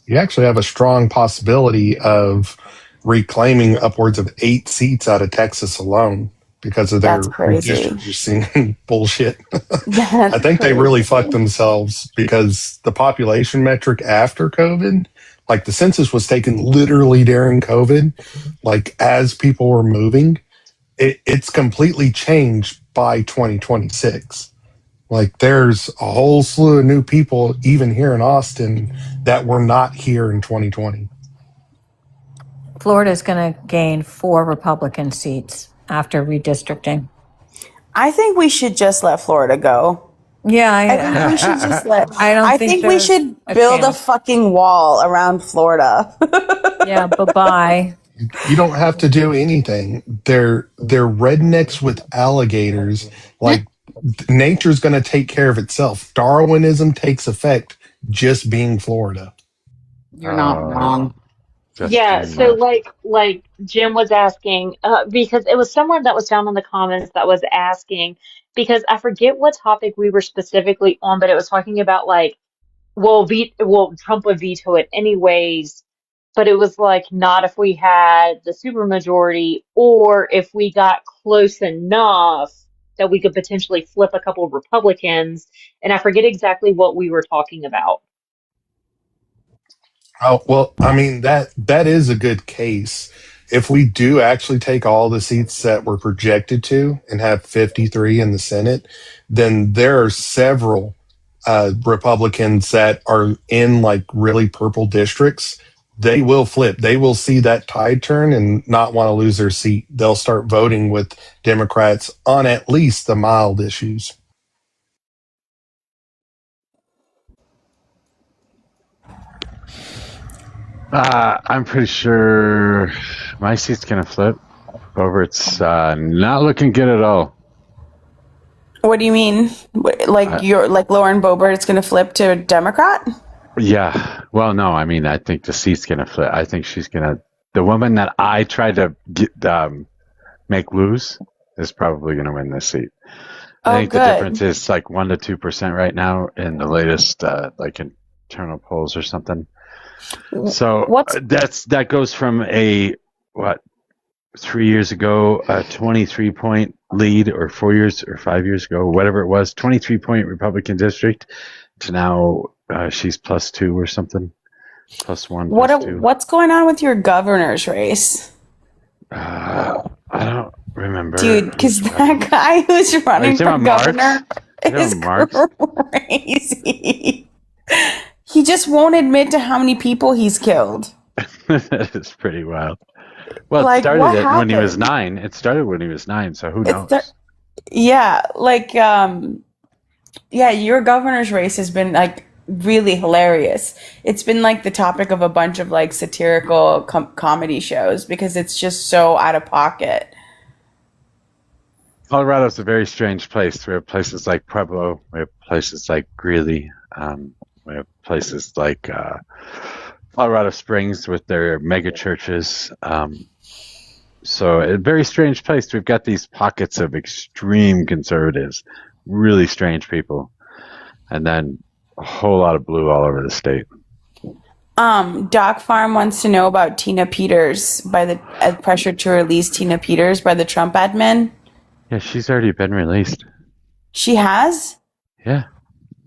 You actually have a strong possibility of reclaiming upwards of 8 seats out of Texas alone because of their That's crazy. redistricting bullshit. That's I think they really crazy. fucked themselves because the population metric after COVID, like the census was taken literally during COVID, like as people were moving, it's completely changed by 2026. Like there's a whole slew of new people, even here in Austin, that were not here in 2020. Florida is going to gain 4 Republican seats after redistricting. I think we should just let Florida go. Yeah, I think we should just let. I think we should build a fucking wall around Florida. Yeah, bye-bye. You don't have to do anything. They're rednecks with alligators. Like nature's going to take care of itself. Darwinism takes effect just being Florida. You're not wrong. Yeah, so like Jim was asking, because it was someone that was down in the comments that was asking, because I forget what topic we were specifically on, but it was talking about like, well, Trump would veto it anyways, but it was like not if we had the supermajority or if we got close enough that we could potentially flip a couple of Republicans, and I forget exactly what we were talking about. Oh, well, I mean, that is a good case. If we do actually take all the seats that we're projected to and have 53 in the Senate, then there are several Republicans that are in like really purple districts. They will flip. They will see that tide turn and not want to lose their seat. They'll start voting with Democrats on at least the mild issues. I'm pretty sure my seat's gonna flip over. It's not looking good at all. What do you mean? Like Lauren Boebert is going to flip to a Democrat? Yeah. Well, no. I mean, I think the seat's gonna flip. I think she's gonna. The woman that I tried to make lose is probably gonna win this seat. I think the difference is like 1 to 2% right now in the latest like internal polls or something. So that goes from a 3 years ago a 23-point lead, or 4 years or 5 years ago, whatever it was, 23-point Republican district, to now she's +2 or something, +1, +2. What's going on with your governor's race? I don't remember, dude, because that guy who's running for governor is crazy. He just won't admit to how many people he's killed. That is pretty wild. Well, like, it started when he was 9. It started when he was 9, so who knows? Your governor's race has been like really hilarious. It's been like the topic of a bunch of like satirical comedy shows because it's just so out of pocket. Colorado's a very strange place. We have places like Pueblo. We have places like Greeley. We have places like Colorado Springs with their mega churches. So a very strange place. We've got these pockets of extreme conservatives, really strange people, and then a whole lot of blue all over the state. Doc Farm wants to know about Tina Peters by the pressure to release Tina Peters by the Trump admin. Yeah, she's already been released. She has? Yeah.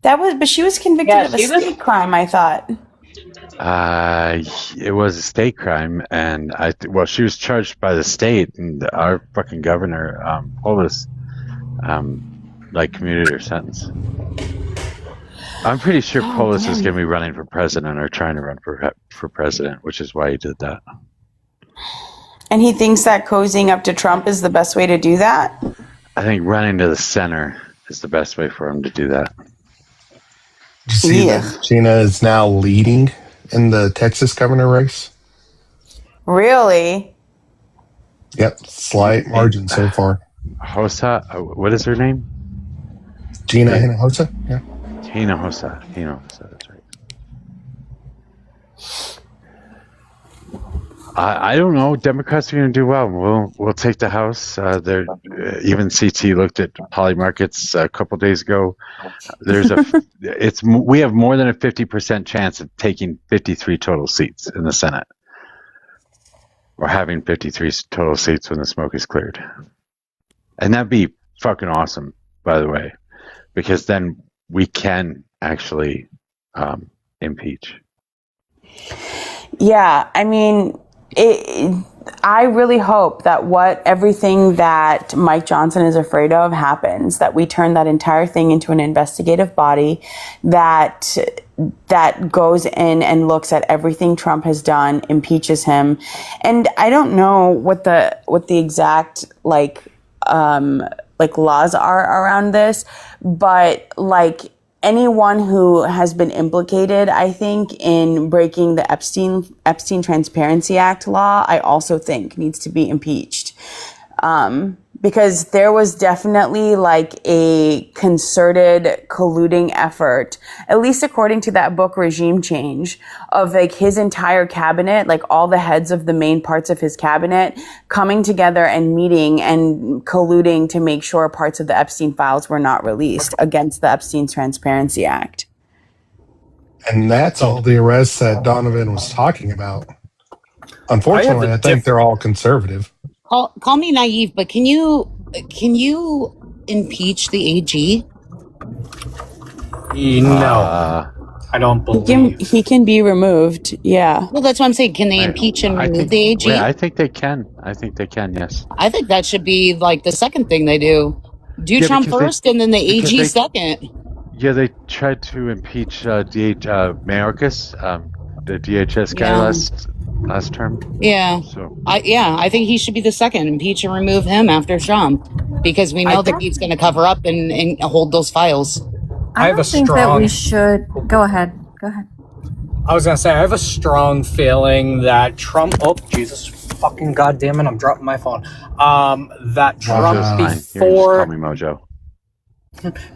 But she was convicted of a state crime, I thought. It was a state crime, and she was charged by the state, and our fucking governor, Polis, commuted her sentence. I'm pretty sure Polis is going to be running for president or trying to run for president, which is why he did that. And he thinks that cozying up to Trump is the best way to do that? I think running to the center is the best way for him to do that. Did you see that Gina is now leading in the Texas governor race? Really? Yep, slight margin so far. Hinojosa, what is her name? Gina Hinojosa? Yeah. Hinojosa, that's right. I don't know. Democrats are going to do well. We'll take the House. Even CT looked at poly markets a couple days ago. We have more than a 50% chance of taking 53 total seats in the Senate. Or having 53 total seats when the smoke is cleared. And that'd be fucking awesome, by the way, because then we can actually impeach. Yeah, I mean, I really hope that everything that Mike Johnson is afraid of happens, that we turn that entire thing into an investigative body that goes in and looks at everything Trump has done, impeaches him. And I don't know what the exact laws are around this, but anyone who has been implicated, I think, in breaking the Epstein Transparency Act law, I also think needs to be impeached. Because there was definitely a concerted colluding effort, at least according to that book Regime Change, of his entire cabinet, all the heads of the main parts of his cabinet coming together and meeting and colluding to make sure parts of the Epstein files were not released against the Epstein Transparency Act. And that's all the arrests that Donovan was talking about. Unfortunately, I think they're all conservative. Call me naive, but can you impeach the AG? No, I don't believe he can be removed. Yeah. Well, that's what I'm saying. Can they impeach and remove the AG? Yeah, I think they can. Yes. I think that should be the second thing they do. Trump first, and then the AG second. Yeah, they tried to impeach Mayorkas, the DHS guy last term. Yeah. I think he should be the second. Impeach and remove him after Trump, because we know that he's going to cover up and hold those files. I don't think that we should. Go ahead. I was going to say, I have a strong feeling that Trump. Oh, Jesus fucking goddamn it! I'm dropping my phone. That Trump before call me MOJO.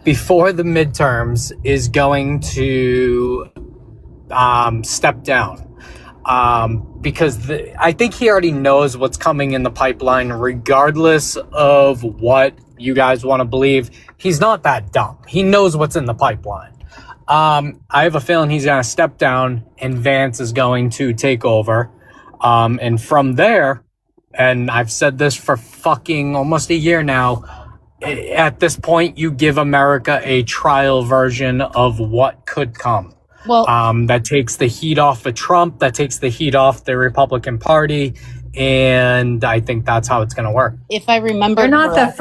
Before the midterms is going to step down. Because I think he already knows what's coming in the pipeline, regardless of what you guys want to believe. He's not that dumb. He knows what's in the pipeline. I have a feeling he's going to step down and Vance is going to take over. And from there, and I've said this for fucking almost a year now, at this point, you give America a trial version of what could come. Well, that takes the heat off of Trump, that takes the heat off the Republican Party, and I think that's how it's going to work. If I remember, you're not the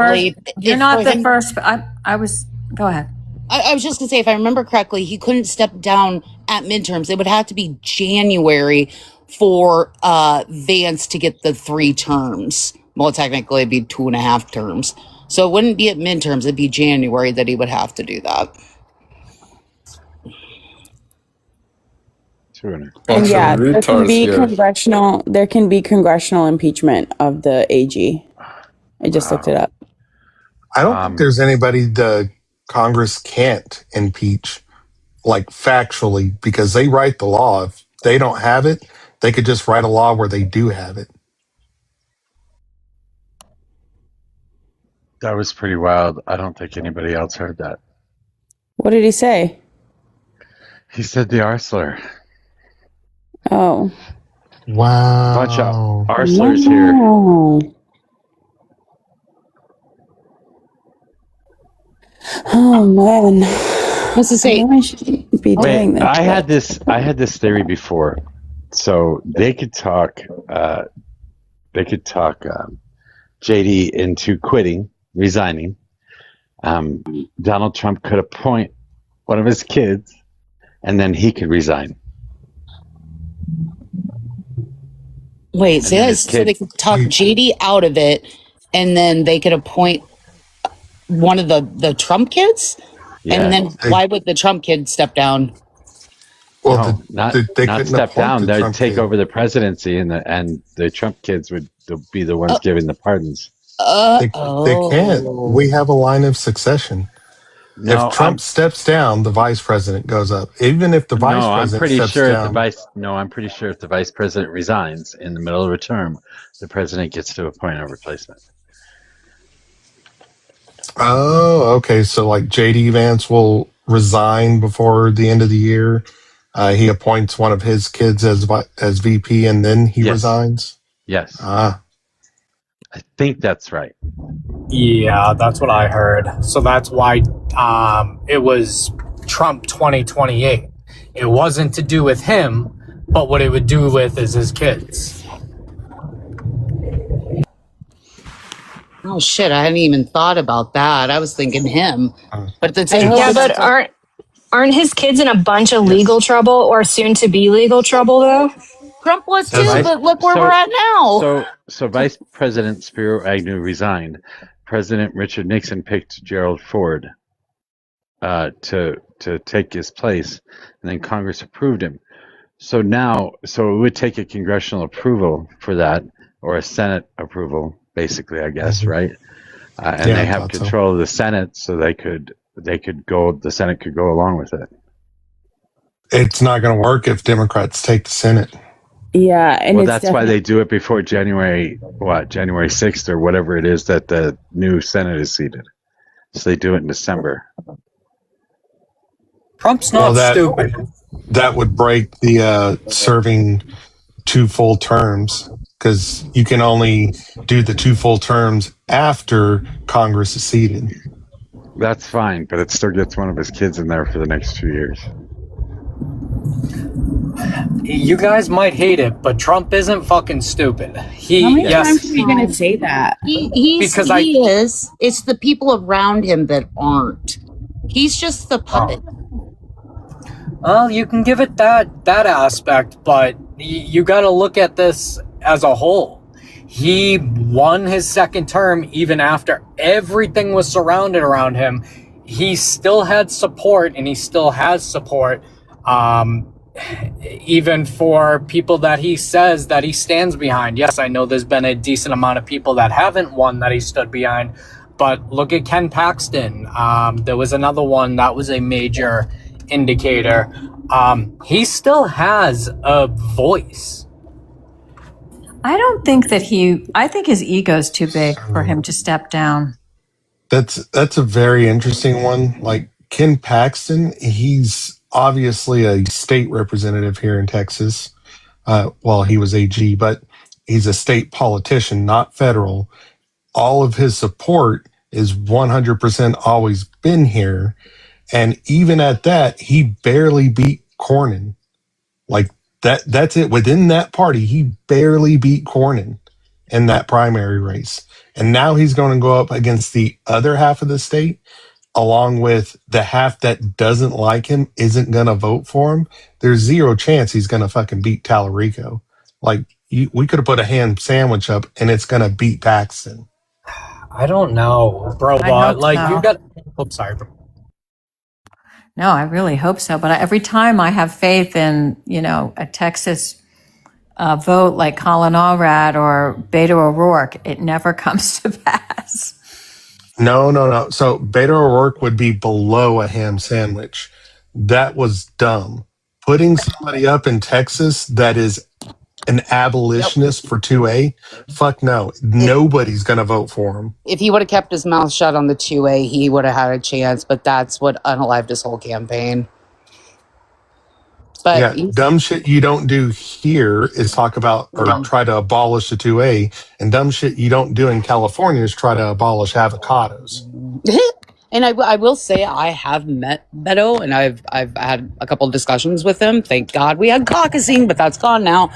first. I was. Go ahead. I was just going to say, if I remember correctly, he couldn't step down at midterms. It would have to be January for Vance to get the 3 terms. Well, technically, it'd be 2.5 terms. So it wouldn't be at midterms. It'd be January that he would have to do that. And there can be congressional impeachment of the AG. I just looked it up. I don't think there's anybody the Congress can't impeach, factually, because they write the law. If they don't have it, they could just write a law where they do have it. That was pretty wild. I don't think anybody else heard that. What did he say? He said the R slur. Oh. Wow. Bunch of R slurs here. Oh man. What's to say? I shouldn't be doing this. I had this theory before. So they could talk JD into resigning. Donald Trump could appoint one of his kids, and then he could resign. Wait, so they could talk JD out of it, and then they could appoint one of the Trump kids? Yeah. And then why would the Trump kid step down? Well, not step down. They'd take over the presidency, and the Trump kids would be the ones giving the pardons. They can't. We have a line of succession. if Trump steps down, the vice president goes up. Even if the vice president steps down. I'm pretty sure if the vice president resigns in the middle of a term, the president gets to appoint a replacement. Oh, okay. So like J.D. Vance will resign before the end of the year. He appoints one of his kids as VP, and then he resigns. Yes. I think that's right. Yeah, that's what I heard. So that's why it was Trump 2028. It wasn't to do with him, but what it would do with is his kids. Oh shit! I hadn't even thought about that. I was thinking him, but that's but aren't his kids in a bunch of legal trouble or soon to be legal trouble though? Trump was too, but look where we're at now. So Vice President Spiro Agnew resigned. President Richard Nixon picked Gerald Ford to take his place, and then Congress approved him. So it would take a congressional approval for that, or a Senate approval, basically, I guess, right? And they have control of the Senate, so they could go. The Senate could go along with it. It's not going to work if Democrats take the Senate. Yeah, and that's why they do it before January 6th or whatever it is that the new Senate is seated. So they do it in December. Trump's not stupid. That would break the serving 2 full terms, because you can only do the 2 full terms after Congress is seated. That's fine, but it still gets one of his kids in there for the next 2 years. You guys might hate it, but Trump isn't fucking stupid. How many times are you going to say that? He is. It's the people around him that aren't. He's just the puppet. Well, you can give it that aspect, but you got to look at this as a whole. He won his second term even after everything was surrounded around him. He still had support, and he still has support, even for people that he says that he stands behind. Yes, I know there's been a decent amount of people that haven't won that he stood behind, but look at Ken Paxton. There was another one that was a major indicator. He still has a voice. I don't think that I think his ego's too big for him to step down. That's a very interesting one. Like Ken Paxton, he's obviously a state representative here in Texas. He was AG, but he's a state politician, not federal. All of his support is 100% always been here. And even at that, he barely beat Cornyn. Like that's it. Within that party, he barely beat Cornyn in that primary race. And now he's going to go up against the other half of the state, along with the half that doesn't like him, isn't going to vote for him. There's zero chance he's going to fucking beat Tallarico. Like, we could have put a ham sandwich up and it's going to beat Paxton. I don't know, bro. But you got... Oops, sorry, bro. No, I really hope so. But every time I have faith in, a Texas vote like Colin Allred or Beto O'Rourke, it never comes to pass. No. So Beto O'Rourke would be below a ham sandwich. That was dumb. Putting somebody up in Texas that is an abolitionist for 2A, fuck no. Nobody's going to vote for him. If he would have kept his mouth shut on the 2A, he would have had a chance, but that's what unalived his whole campaign. But dumb shit you don't do here is talk about or try to abolish the 2A, and dumb shit you don't do in California is try to abolish avocados. And I will say I have met Beto, and I've had a couple of discussions with him. Thank God we had caucusing, but that's gone now.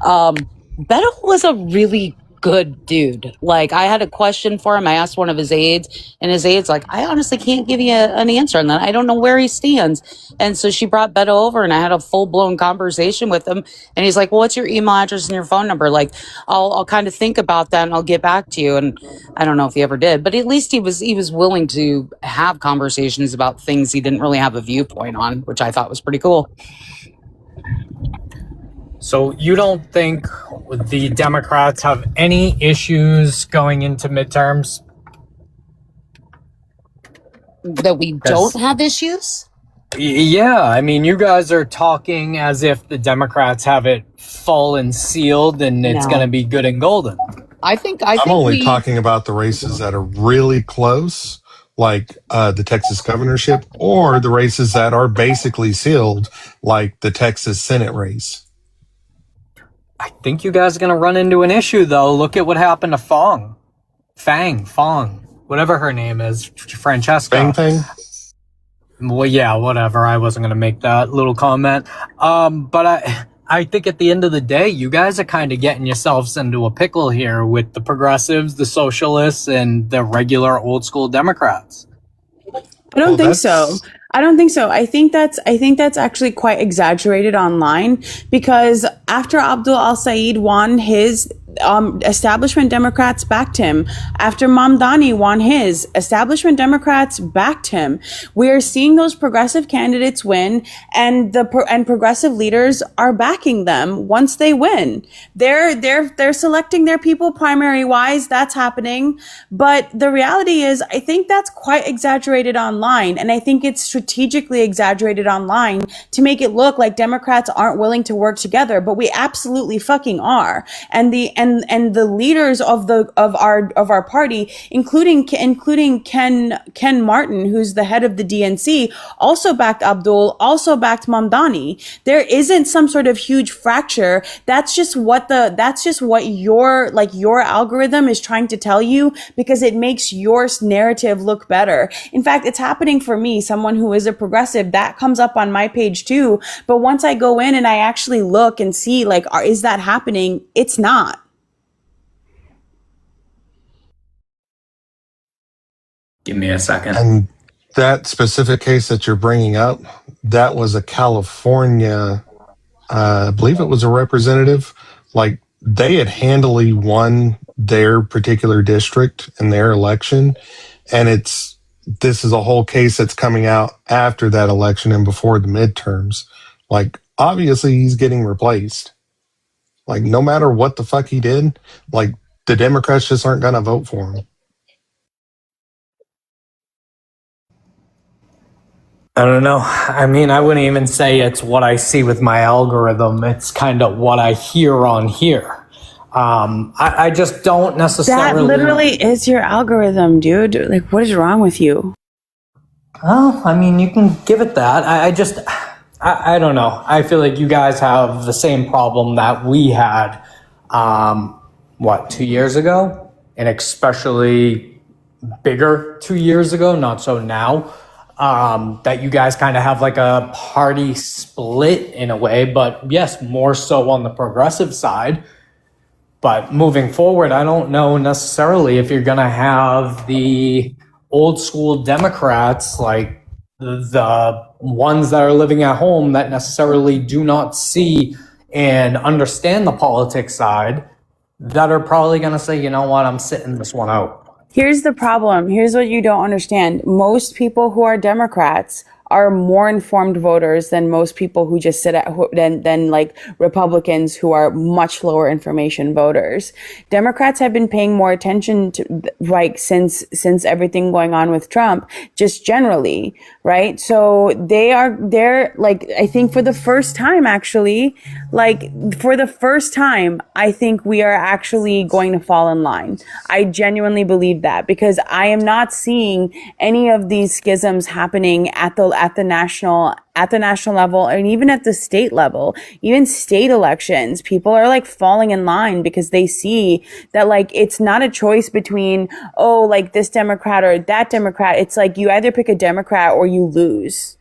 Beto was a really good dude. Like, I had a question for him. I asked one of his aides, and his aide's like, I honestly can't give you an answer on that. I don't know where he stands. And so she brought Beto over, and I had a full-blown conversation with him. And he's like, well, what's your email address and your phone number? Like, I'll kind of think about that, and I'll get back to you. And I don't know if he ever did, but at least he was willing to have conversations about things he didn't really have a viewpoint on, which I thought was pretty cool. So you don't think the Democrats have any issues going into midterms? that we don't have issues? Yeah, I mean, you guys are talking as if the Democrats have it full and sealed and it's going to be good and golden. I think I'm only talking about the races that are really close, like the Texas governorship, or the races that are basically sealed, like the Texas Senate race. I think you guys are going to run into an issue, though. Look at what happened to Fong, whatever her name is, Francesca. Fang? Well, yeah, whatever. I wasn't going to make that little comment. But I think at the end of the day, you guys are kind of getting yourselves into a pickle here with the progressives, the socialists, and the regular old school Democrats. I don't think so. I think that's actually quite exaggerated online, because after Abdul al-Said won his, establishment Democrats backed him. After Mamdani won his, establishment Democrats backed him. We are seeing those progressive candidates win, and progressive leaders are backing them once they win. They're selecting their people primary wise. That's happening. But the reality is, I think that's quite exaggerated online. And I think it's strategically exaggerated online to make it look like Democrats aren't willing to work together, but we absolutely fucking are. And the leaders of our party, including Ken Martin, who's the head of the DNC, also backed Abdul, also backed Mamdani. There isn't some sort of huge fracture. That's just what your algorithm is trying to tell you, because it makes your narrative look better. In fact, it's happening for me, someone who is a progressive. That comes up on my page too. But once I go in and I actually look and see, is that happening? It's not. Give me a second. And that specific case that you're bringing up, that was a California, I believe it was a representative. Like, they had handily won their particular district in their election. And this is a whole case that's coming out after that election and before the midterms. Like, obviously he's getting replaced. Like, no matter what the fuck he did, like, the Democrats just aren't going to vote for him. I don't know. I mean, I wouldn't even say it's what I see with my algorithm. It's kind of what I hear on here. I just don't necessarily... That literally is your algorithm, dude. Like, what is wrong with you? Oh, I mean, you can give it that. I don't know. I feel like you guys have the same problem that we had, 2 years ago? And especially bigger 2 years ago, not so now. That you guys kind of have like a party split in a way, but yes, more so on the progressive side. But moving forward, I don't know necessarily if you're going to have the old school Democrats, like the ones that are living at home that necessarily do not see and understand the politics side, that are probably going to say, you know what, I'm sitting this one out. Here's the problem. Here's what you don't understand. Most people who are Democrats are more informed voters than most people who just sit than like Republicans who are much lower information voters. Democrats have been paying more attention to, like, since everything going on with Trump, just generally, right? So they're like, I think for the first time, actually, I think we are actually going to fall in line. I genuinely believe that, because I am not seeing any of these schisms happening at the national level, and even at the state level. Even state elections, people are like falling in line because they see that, like, it's not a choice between, oh, like this Democrat or that Democrat. It's like you either pick a Democrat or you lose.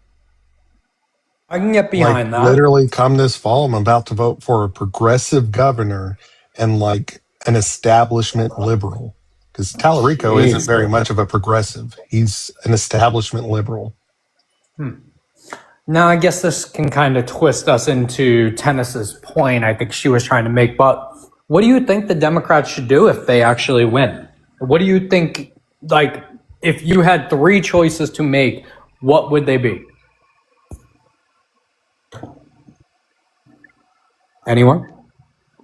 I can get behind that. Literally, come this fall, I'm about to vote for a progressive governor and like an establishment liberal, because Tallarico isn't very much of a progressive. He's an establishment liberal. Now, I guess this can kind of twist us into Tennis's point I think she was trying to make, but what do you think the Democrats should do if they actually win? What do you think, like, if you had three choices to make, what would they be? Anyone?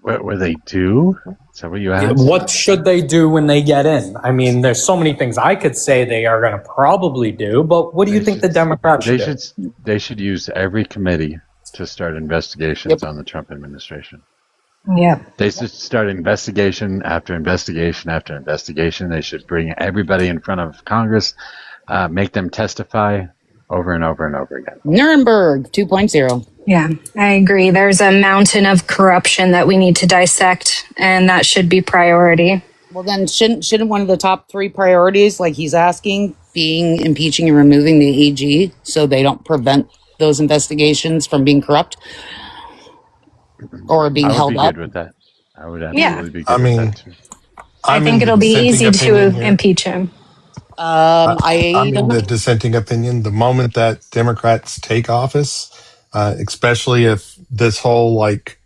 What they do? Is that what you asked? What should they do when they get in? I mean, there's so many things I could say they are going to probably do, but what do you think the Democrats should do? They should use every committee to start investigations on the Trump administration. Yeah. They should start investigation after investigation after investigation. They should bring everybody in front of Congress, make them testify over and over and over again. Nuremberg 2.0. Yeah, I agree. There's a mountain of corruption that we need to dissect, and that should be priority. Well, then shouldn't one of the top 3 priorities, like he's asking, being impeaching and removing the AG so they don't prevent those investigations from being corrupt or being held up? I would be good with that. I would absolutely be good with that too. I think it'll be easy to impeach him. I'm in the dissenting opinion. The moment that Democrats take office, especially if this whole like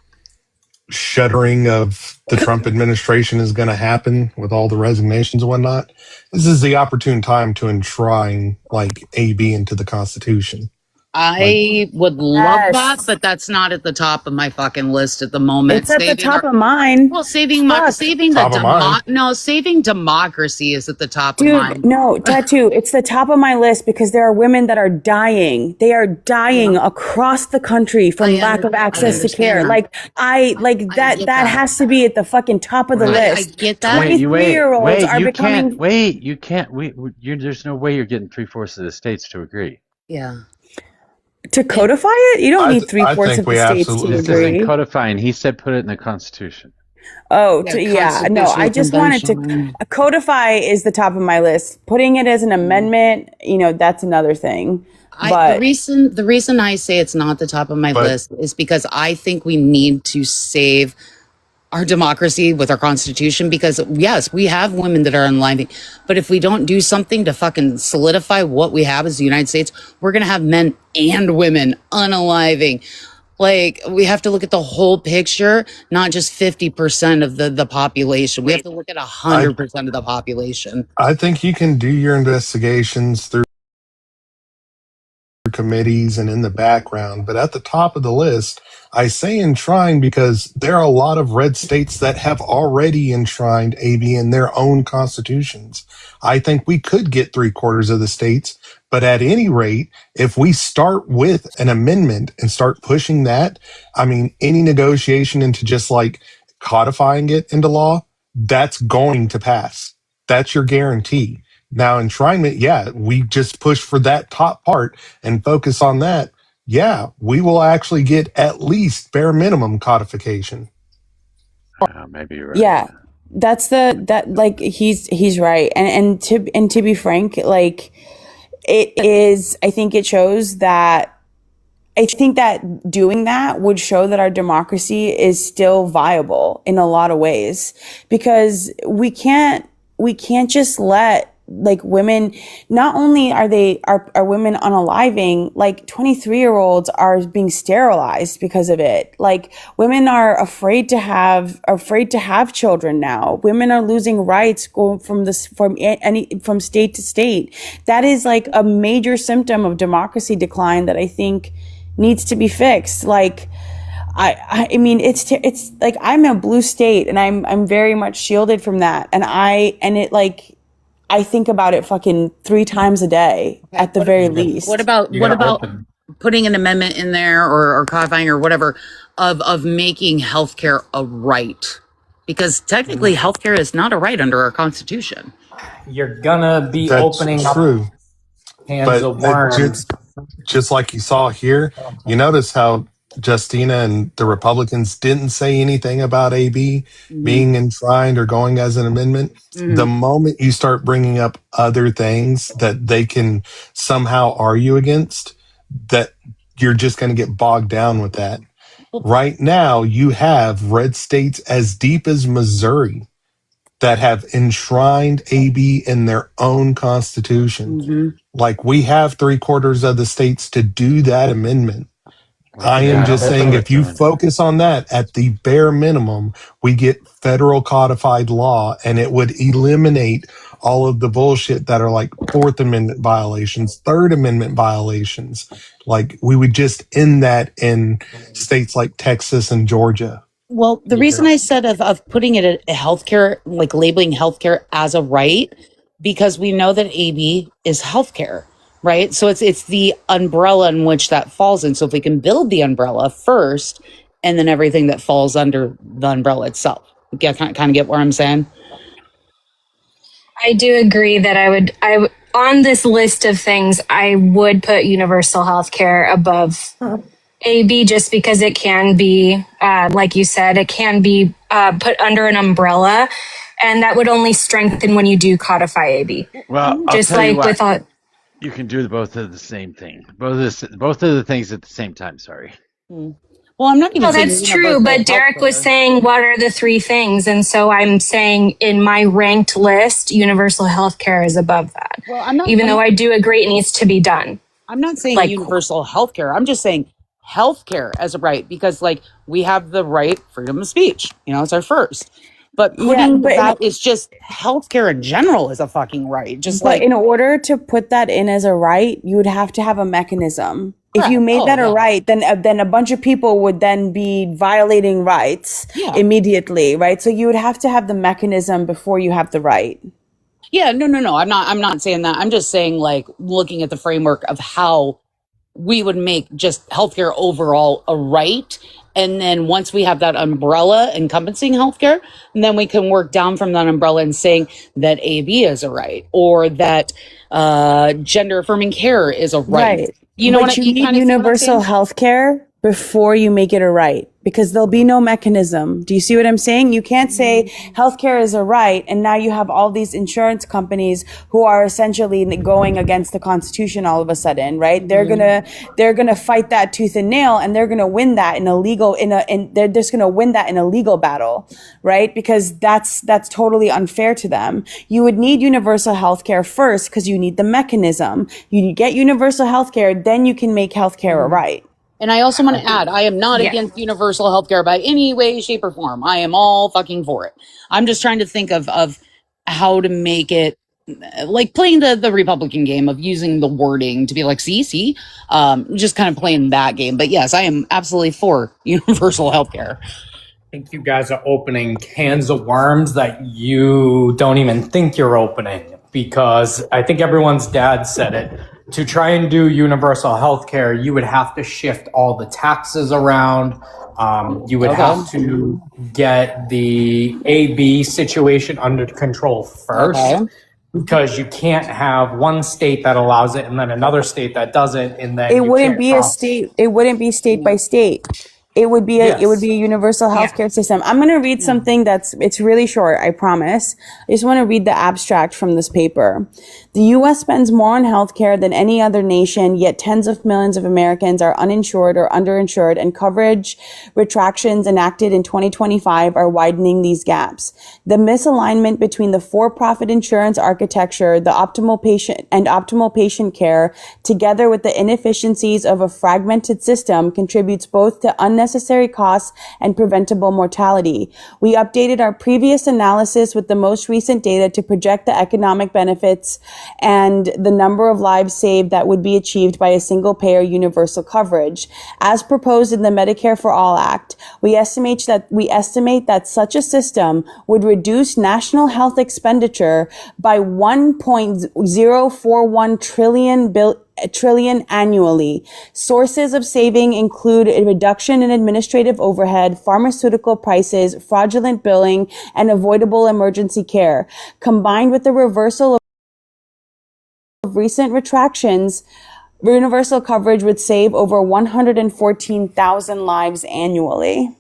shuttering of the Trump administration is going to happen with all the resignations and whatnot, this is the opportune time to enshrine like AB into the Constitution. I would love that, but that's not at the top of my fucking list at the moment. It's at the top of mine. Well, saving democracy is at the top of mine. No, Tattoo, it's the top of my list because there are women that are dying. They are dying across the country from lack of access to care. That has to be at the fucking top of the list. I get that. 23-year-olds are becoming. You can't. There's no way you're getting 3/4 of the states to agree. Yeah. To codify it? You don't need 3/4 of the states to agree. This isn't codifying. He said put it in the Constitution. Oh, no, I just wanted to codify is the top of my list. Putting it as an amendment, that's another thing. But the reason I say it's not the top of my list is because I think we need to save our democracy with our Constitution, because yes, we have women that are unaliving, but if we don't do something to fucking solidify what we have as the United States, we're going to have men and women unaliving. Like, we have to look at the whole picture, not just 50% of the population. We have to look at 100% of the population. I think you can do your investigations through committees and in the background, but at the top of the list, I say enshrine because there are a lot of red states that have already enshrined AB in their own constitutions. I think we could get 3/4 of the states, but at any rate, if we start with an amendment and start pushing that, I mean, any negotiation into just like codifying it into law, that's going to pass. That's your guarantee. Now, enshrinement, we just push for that top part and focus on that. Yeah, we will actually get at least bare minimum codification. Maybe you're right. Yeah, he's right. And to be frank, like it is, I think it shows that, I think that doing that would show that our democracy is still viable in a lot of ways, because we can't just let like women, not only are women unaliving, like 23-year-olds are being sterilized because of it. Like women are afraid to have children now. Women are losing rights going from state to state. That is like a major symptom of democracy decline that I think needs to be fixed. Like, I mean, it's like I'm a blue state and I'm very much shielded from that. I think about it fucking 3 times a day at the very least. What about putting an amendment in there or codifying or whatever of making healthcare a right? Because technically healthcare is not a right under our Constitution. You're gonna be opening up cans of worms. Just like you saw here, you notice how Justina and the Republicans didn't say anything about AB being enshrined or going as an amendment. The moment you start bringing up other things that they can somehow argue against, that you're just going to get bogged down with that. Right now, you have red states as deep as Missouri that have enshrined AB in their own constitution. Like, we have 3/4 of the states to do that amendment. I am just saying, if you focus on that at the bare minimum, we get federal codified law, and it would eliminate all of the bullshit that are like 4th Amendment violations, 3rd Amendment violations. Like, we would just end that in states like Texas and Georgia. Well, the reason I said of putting it at healthcare, like labeling healthcare as a right, because we know that AB is healthcare, right? So it's the umbrella in which that falls in. So if we can build the umbrella first, and then everything that falls under the umbrella itself, kind of get what I'm saying? I do agree that on this list of things, I would put universal health care above AB just because it can be, like you said, it can be put under an umbrella, and that would only strengthen when you do codify AB. Well, I'll just tell you like with what. all. You can do both of the same thing. Both of the things at the same time. Sorry. Well, I'm not even No, saying that's true. But Derek was saying, what are the three things? And so I'm saying in my ranked list, universal health care is above that. Well, I'm not, even though I do agree it needs to be done. I'm not saying universal health care. I'm just saying healthcare as a right, because like we have the right freedom of speech. You know, it's our first. But putting that is just healthcare in general is a fucking right. Just but in order to put that in as a right, you would have to have a mechanism. If you made that a right, then a bunch of people would then be violating rights immediately, right? So you would have to have the mechanism before you have the right. Yeah, no. I'm not saying that. I'm just saying like looking at the framework of how we would make just healthcare overall a right. And then once we have that umbrella encompassing healthcare, then we can work down from that umbrella and saying that AB is a right, or that gender affirming care is a right. You know, but you need universal health care before you make it a right, because there'll be no mechanism. Do you see what I'm saying? You can't say healthcare is a right, and now you have all these insurance companies who are essentially going against the Constitution all of a sudden, right? They're gonna fight that tooth and nail, and they're gonna win that they're just gonna win that in a legal battle, right? Because that's totally unfair to them. You would need universal healthcare first because you need the mechanism. You get universal healthcare, then you can make healthcare a right. And I also want to add, I am not against universal healthcare by any way, shape, or form. I am all fucking for it. I'm just trying to think of how to make it like playing the Republican game of using the wording to be like, see, just kind of playing that game. But yes, I am absolutely for universal healthcare. I think you guys are opening cans of worms that you don't even think you're opening, because I think everyone's dad said it. To try and do universal health care, you would have to shift all the taxes around. You would have to get the AB situation under control first, because you can't have one state that allows it and then another state that doesn't, and then it wouldn't be a state. It wouldn't be state by state. It would be a universal healthcare system. I'm going to read something it's really short, I promise. I just want to read the abstract from this paper. The U.S. spends more on healthcare than any other nation, yet tens of millions of Americans are uninsured or underinsured, and coverage retractions enacted in 2025 are widening these gaps. The misalignment between the for-profit insurance architecture, the optimal patient care, together with the inefficiencies of a fragmented system, contributes both to unnecessary costs and preventable mortality. We updated our previous analysis with the most recent data to project the economic benefits and the number of lives saved that would be achieved by a single payer universal coverage. As proposed in the Medicare for All Act, we estimate that such a system would reduce national health expenditure by 1.041 trillion annually. Sources of saving include a reduction in administrative overhead, pharmaceutical prices, fraudulent billing, and avoidable emergency care. Combined with the reversal of recent retractions, universal coverage would save over 114,000 lives annually.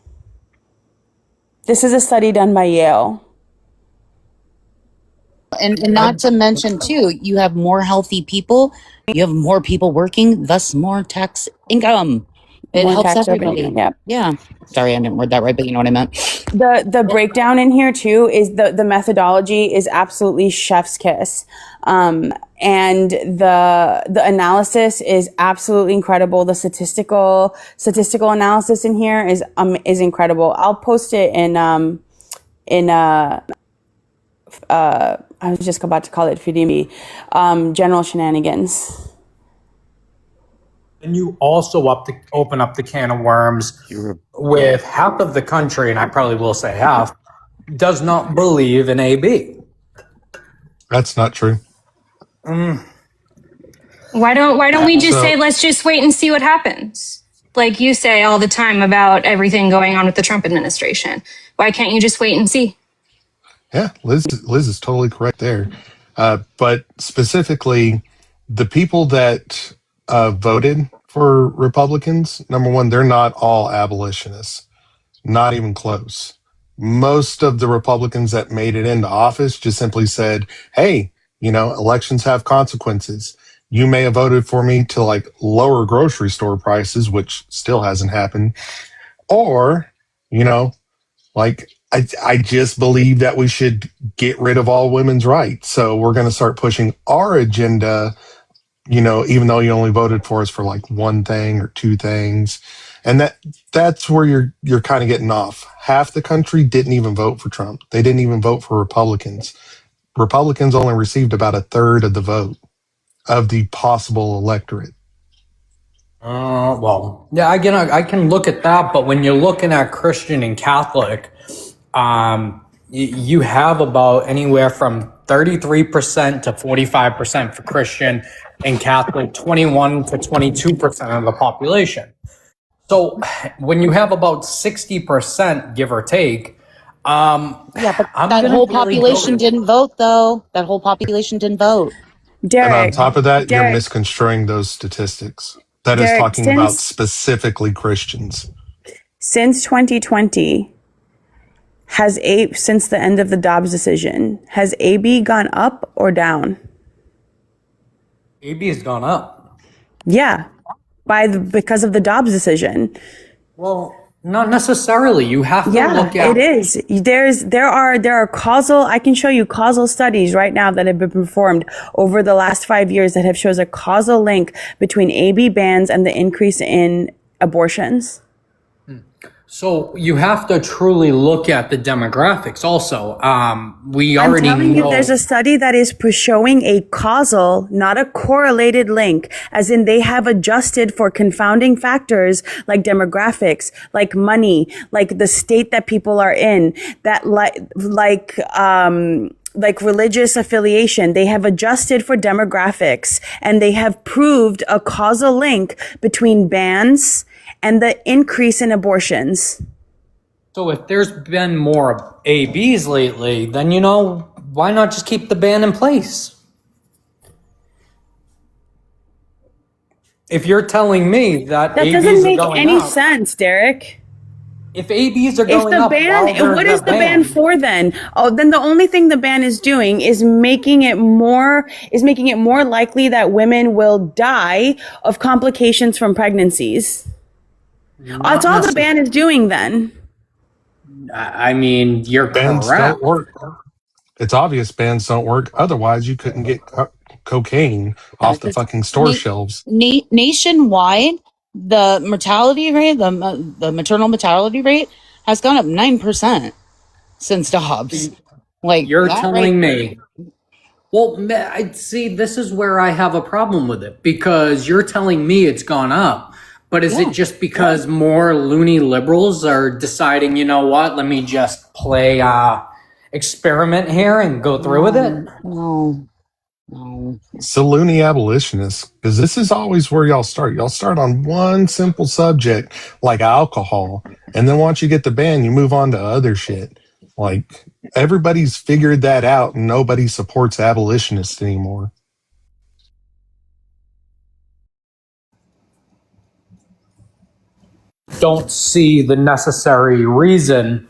This is a study done by Yale. And not to mention too, you have more healthy people, you have more people working, thus more tax income. It More helps tax everybody. revenue, yep. Yeah. Sorry, I didn't word that right, but you know what I meant. The breakdown in here too is the methodology is absolutely chef's kiss. And the analysis is absolutely incredible. The statistical analysis in here is incredible. I'll post it I was just about to call it Fidimi, General Shenanigans. And you also open up the can of worms with half of the country, and I probably will say half, does not believe in AB. That's not true. Why don't we just say, let's just wait and see what happens? Like you say all the time about everything going on with the Trump administration. Why can't you just wait and see? Yeah, Liz is totally correct there. But specifically, the people that voted for Republicans, number one, they're not all abolitionists, not even close. Most of the Republicans that made it into office just simply said, hey, elections have consequences. You may have voted for me to like lower grocery store prices, which still hasn't happened. Or, like I just believe that we should get rid of all women's rights. So we're going to start pushing our agenda, even though you only voted for us for like one thing or two things. And that's where you're kind of getting off. Half the country didn't even vote for Trump. They didn't even vote for Republicans. Republicans only received about a third of the vote of the possible electorate. Well, yeah, I can look at that, but when you're looking at Christian and Catholic, you have about anywhere from 33% to 45% for Christian and Catholic, 21 to 22% of the population. So when you have about 60%, give or take, yeah, but that whole population didn't vote, though. That whole population didn't vote. And on top of that, you're misconstruing those statistics. That is talking about specifically Christians. Since 2020, since the end of the Dobbs decision, has AB gone up or down? AB has gone up. Yeah, because of the Dobbs decision. Well, not necessarily. You have to look at. It is. There are causal. I can show you causal studies right now that have been performed over the last 5 years that have shows a causal link between AB bans and the increase in abortions. So you have to truly look at the demographics also. We I'm already telling know. you, there's a study that is showing a causal, not a correlated link, as in they have adjusted for confounding factors like demographics, like money, like the state that people are in, that like religious affiliation. They have adjusted for demographics, and they have proved a causal link between bans and the increase in abortions. So if there's been more ABs lately, then, why not just keep the ban in place? If you're telling me that ABs doesn't make are going any up, sense, Derek. If ABs are going up, what is the ban for then? Oh, then the only thing the ban is doing is making it more likely that women will die of complications from pregnancies. That's all the ban is doing then. I mean, you're bans correct. Don't work. It's obvious bans don't work. Otherwise, you couldn't get cocaine off the fucking store shelves. Nationwide, the mortality rate, the maternal mortality rate has gone up 9% since Dobbs. Like you're telling me. Well, I see. This is where I have a problem with it, because you're telling me it's gone up. But is it just because more loony liberals are deciding, you know what, let me just play experiment here and go through with it? No. So loony abolitionists, because this is always where y'all start. Y'all start on one simple subject like alcohol, and then once you get the ban, you move on to other shit. Like everybody's figured that out, and nobody supports abolitionists anymore. Don't see the necessary reason,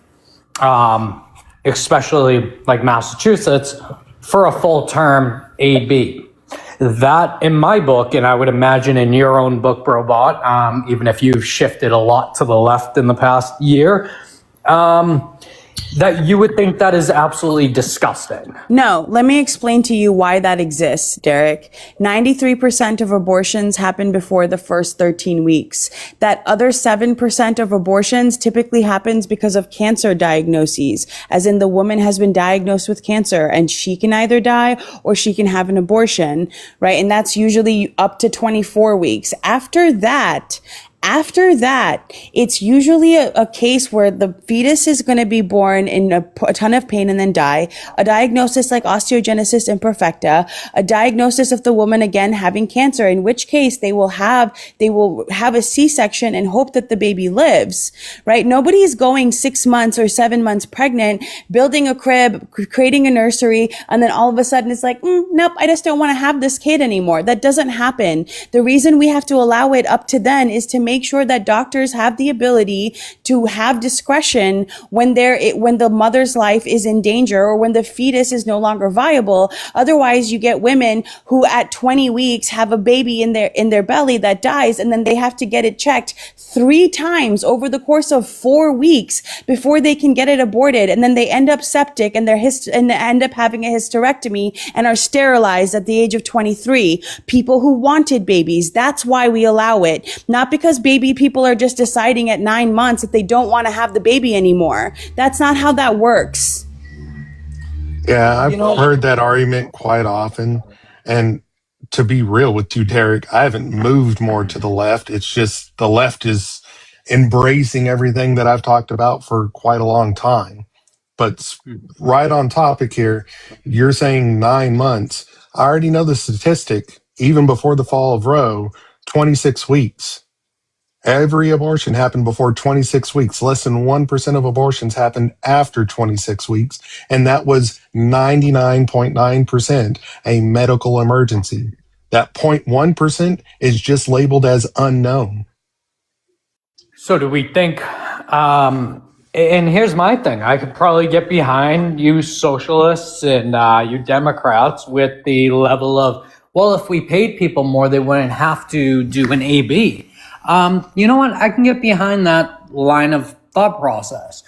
especially like Massachusetts, for a full-term AB. That, in my book, and I would imagine in your own book, Brobot, even if you've shifted a lot to the left in the past year, that you would think that is absolutely disgusting. No, let me explain to you why that exists, Derek. 93% of abortions happen before the first 13 weeks. That other 7% of abortions typically happens because of cancer diagnoses, as in the woman has been diagnosed with cancer and she can either die or she can have an abortion, right? And that's usually up to 24 weeks. After that, it's usually a case where the fetus is going to be born in a ton of pain and then die. A diagnosis like osteogenesis imperfecta, a diagnosis of the woman again having cancer, in which case they will have a C-section and hope that the baby lives, right? Nobody is going 6 months or 7 months pregnant, building a crib, creating a nursery, and then all of a sudden it's like, nope, I just don't want to have this kid anymore. That doesn't happen. The reason we have to allow it up to then is to make sure that doctors have the ability to have discretion when the mother's life is in danger or when the fetus is no longer viable. Otherwise, you get women who at 20 weeks have a baby in their belly that dies, and then they have to get it checked 3 times over the course of 4 weeks before they can get it aborted, and then they end up septic and and end up having a hysterectomy and are sterilized at the age of 23. People who wanted babies, that's why we allow it. Not because baby people are just deciding at 9 months that they don't want to have the baby anymore. That's not how that works. Yeah, I've heard that argument quite often. And to be real with you, Derek, I haven't moved more to the left. It's just the left is embracing everything that I've talked about for quite a long time. But right on topic here, you're saying 9 months. I already know the statistic, even before the fall of Roe, 26 weeks. Every abortion happened before 26 weeks. Less than 1% of abortions happened after 26 weeks. And that was 99.9% a medical emergency. That 0.1% is just labeled as unknown. So do we think, and here's my thing, I could probably get behind you socialists and you Democrats with the level of, well, if we paid people more, they wouldn't have to do an AB. You know what? I can get behind that line of thought process.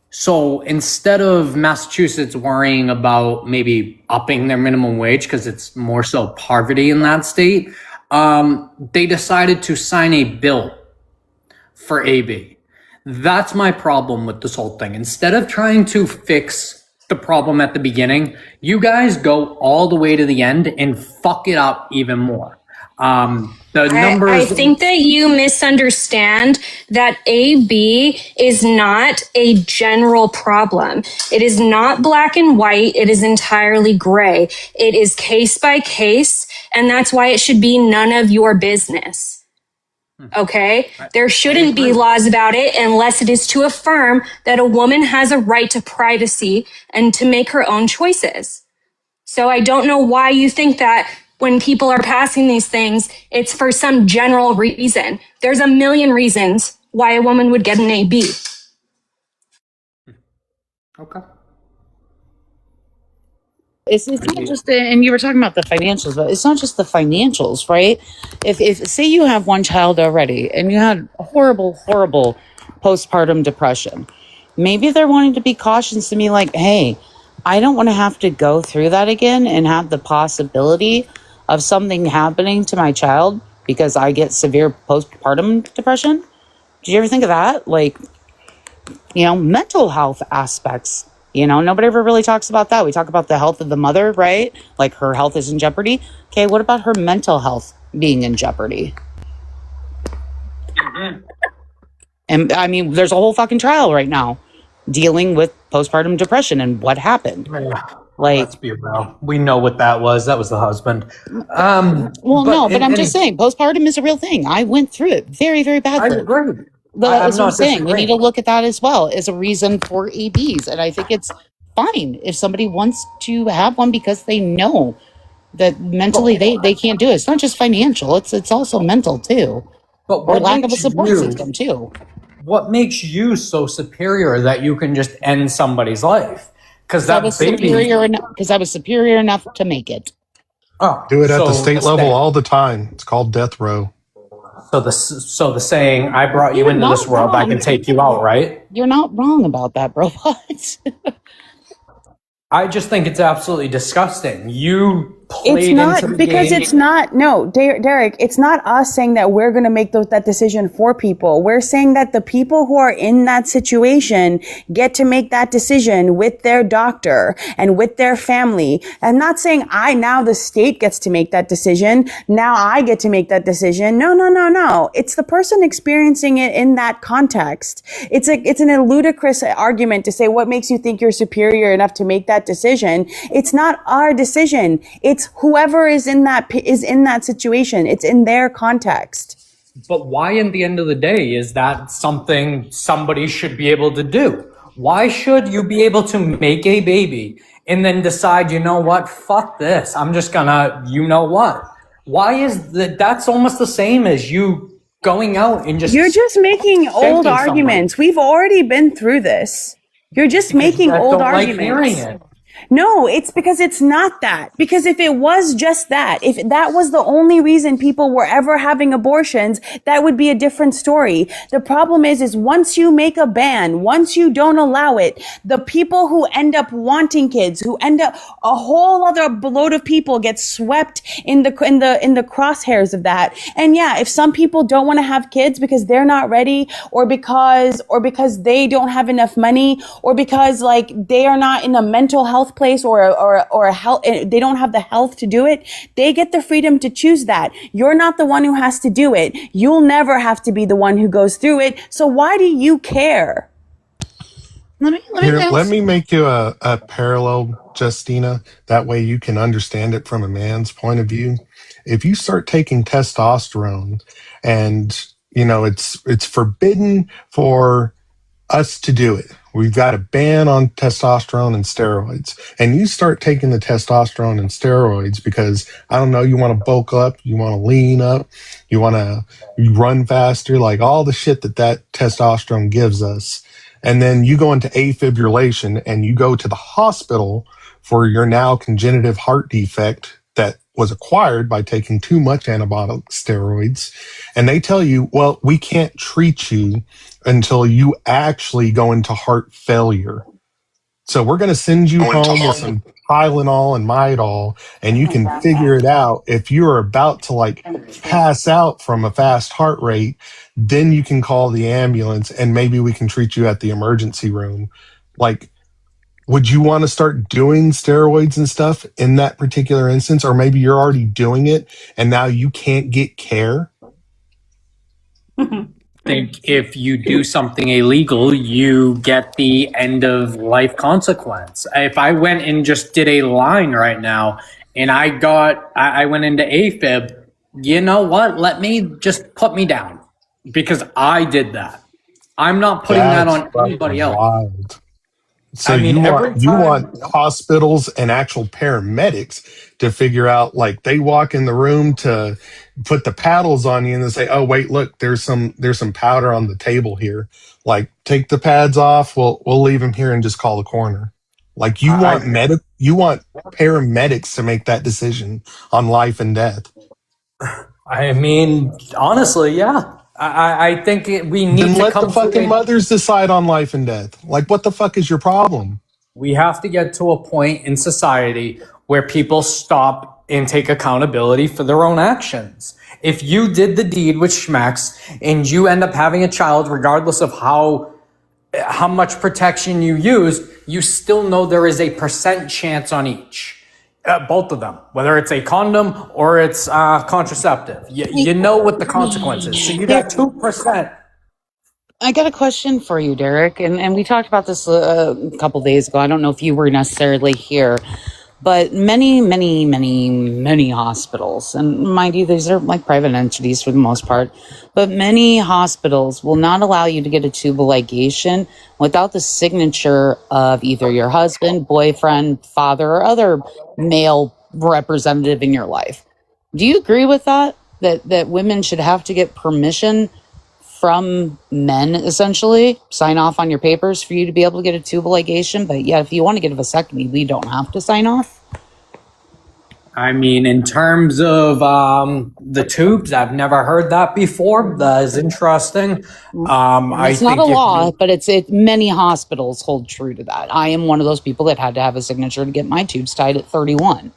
So instead of Massachusetts worrying about maybe upping their minimum wage because it's more so poverty in that state, they decided to sign a bill for AB. That's my problem with this whole thing. Instead of trying to fix the problem at the beginning, you guys go all the way to the end and fuck it up even more. The numbers. I think that you misunderstand that AB is not a general problem. It is not black and white. It is entirely gray. It is case by case, and that's why it should be none of your business. Okay? There shouldn't be laws about it unless it is to affirm that a woman has a right to privacy and to make her own choices. So I don't know why you think that when people are passing these things, it's for some general reason. There's a million reasons why a woman would get an AB. Okay. It's not just and you were talking about the financials, but it's not just the financials, right? If say you have one child already and you had horrible postpartum depression, maybe they're wanting to be cautious to be like, hey, I don't want to have to go through that again and have the possibility of something happening to my child because I get severe postpartum depression. Did you ever think of that? Like, mental health aspects. Nobody ever really talks about that. We talk about the health of the mother, right? Like her health is in jeopardy. Okay, what about her mental health being in jeopardy? Mm-hmm. And I mean, there's a whole fucking trial right now dealing with postpartum depression and what happened. Let's be real. We know what that was. That was the husband. But I'm just saying, postpartum is a real thing. I went through it very, very badly. I agree. That's what I'm saying. We need to look at that as well as a reason for ABs. And I think it's fine if somebody wants to have one because they know that mentally they can't do it. It's not just financial. It's also mental too. Or lack of a support system too. What makes you so superior that you can just end somebody's life? Because I was superior enough to make it. Do it at the state level all the time. It's called death row. So the saying, "I brought you You're into this not world, I wrong. can take you out," right? You're not wrong about that, bro. What? I just think it's absolutely disgusting. You It's played into not the because game. it's not. No, Derek, it's not us saying that we're going to make that decision for people. We're saying that the people who are in that situation get to make that decision with their doctor and with their family. I'm not saying now the state gets to make that decision. Now I get to make that decision. No. It's the person experiencing it in that context. It's a ludicrous argument to say what makes you think you're superior enough to make that decision. It's not our decision. It's whoever is in that situation. It's in their context. But why, in the end of the day, is that something somebody should be able to do? Why should you be able to make a baby and then decide, you know what, fuck this, I'm just gonna, you know what? Why is that's almost the same as you going out and just... You're just making old arguments. We've already been through this. You're just making old arguments. Hearing it. No, it's because it's not that. Because if it was just that, if that was the only reason people were ever having abortions, that would be a different story. The problem is once you make a ban, once you don't allow it, the people who end up wanting kids, who end up, a whole other load of people get swept in the crosshairs of that. And yeah, if some people don't want to have kids because they're not ready, or because they don't have enough money, or because like they are not in a mental health place or a health, they don't have the health to do it, they get the freedom to choose that. You're not the one who has to do it. You'll never have to be the one who goes through it. So why do you care? Let me make you a parallel, Justina. That way you can understand it from a man's point of view. If you start taking testosterone and, it's forbidden for us to do it. We've got a ban on testosterone and steroids. And you start taking the testosterone and steroids because, I don't know, you want to bulk up, you want to lean up, you want to run faster, like all the shit that testosterone gives us. And then you go into afibrillation and you go to the hospital for your now congenitive heart defect that was acquired by taking too much anabolic steroids. And they tell you, well, we can't treat you until you actually go into heart failure. So we're going to send you home with some Tylenol and Midol, and you can figure it out. If you're about to like pass out from a fast heart rate, then you can call the ambulance and maybe we can treat you at the emergency room. Like, would you want to start doing steroids and stuff in that particular instance? Or maybe you're already doing it and now you can't get care? I think if you do something illegal, you get the end of life consequence. If I went and just did a line right now and I went into AFib, you know what? Let me just put me down because I did that. I'm not putting that on anybody else. Wild. So I mean, you want hospitals and actual paramedics to figure out, like they walk in the room to put the paddles on you and they say, oh wait, look, there's some powder on the table here. Like take the pads off. We'll leave them here and just call the coroner. Like you want paramedics to make that decision on life and death. I mean, honestly, yeah. I think we need then to let come the fucking to mothers decide on life and death. Like, what the fuck is your problem? We have to get to a point in society where people stop and take accountability for their own actions. If you did the deed with schmecks and you end up having a child, regardless of how much protection you used, you still know there is a % chance on each. Both of them, whether it's a condom or it's contraceptive. You know what the consequence is. So you got 2%. I got a question for you, Derek, and we talked about this a couple days ago. I don't know if you were necessarily here, but many hospitals, and mind you, these are like private entities for the most part, but many hospitals will not allow you to get a tubal ligation without the signature of either your husband, boyfriend, father, or other male representative in your life. Do you agree with that? That women should have to get permission from men, essentially, sign off on your papers for you to be able to get a tubal ligation, but yeah, if you want to get a vasectomy, we don't have to sign off? I mean, in terms of the tubes, I've never heard that before. That is interesting. It's not a law, but many hospitals hold true to that. I am one of those people that had to have a signature to get my tubes tied at 31.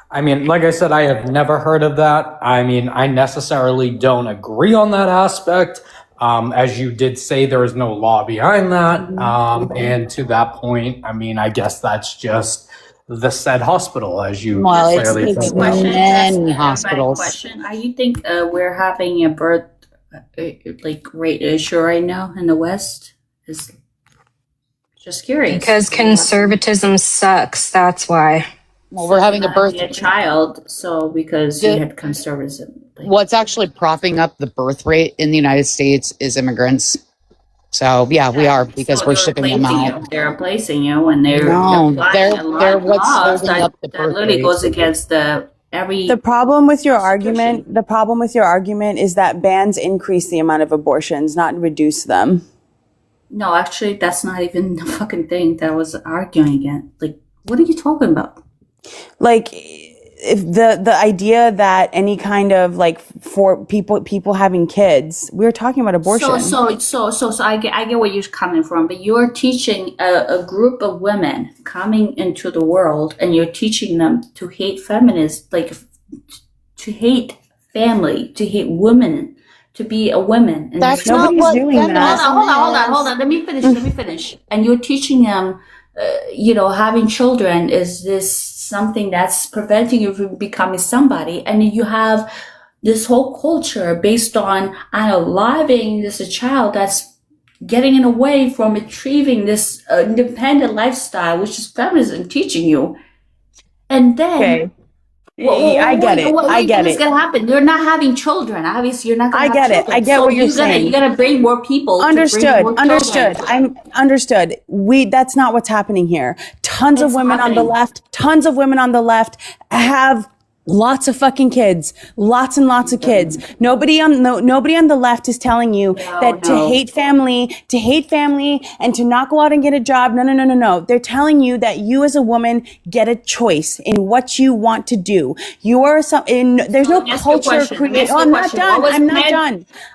I mean, like I said, I have never heard of that. I mean, I necessarily don't agree on that aspect. As you did say, there is no law behind that. And to that point, I mean, I guess that's just the said hospital, as you clearly it's question. many hospitals. Question: you think we're having a birth rate issue right now in the West? Is just curious. Because conservatism sucks. That's why. Well, we're having a child, so because you had conservatism. What's actually propping up the birth rate in the United States is immigrants. So yeah, we are, because we're shipping them out. They're replacing you, and they're what's holding up the birth rate. That literally goes against the problem with your argument. The problem with your argument is that bans increase the amount of abortions, not reduce them. No, actually, that's not even the fucking thing that I was arguing against. Like, what are you talking about? Like, if the idea that any kind of for people having kids, we're talking about abortion. So I get where you're coming from, but you're teaching a group of women coming into the world, and you're teaching them to hate feminists, to hate family, to hate women, to be a woman. And that's not what doing that. Hold on. Let me finish. And you're teaching them, having children is this something that's preventing you from becoming somebody, and you have this whole culture based on unaliving this a child that's getting in away from achieving this independent lifestyle, which is feminism teaching you. And then I get it. What's gonna happen? You're not having children. Obviously, you're not gonna have children. I get what you're saying. You gotta bring more people. Understood. I'm understood. That's not what's happening here. Tons of women on the left have lots of fucking kids, lots and lots of kids. Nobody on the left is telling you to hate family, and to not go out and get a job. No. They're telling you that you as a woman get a choice in what you want to do. You are there's no culture created. Oh,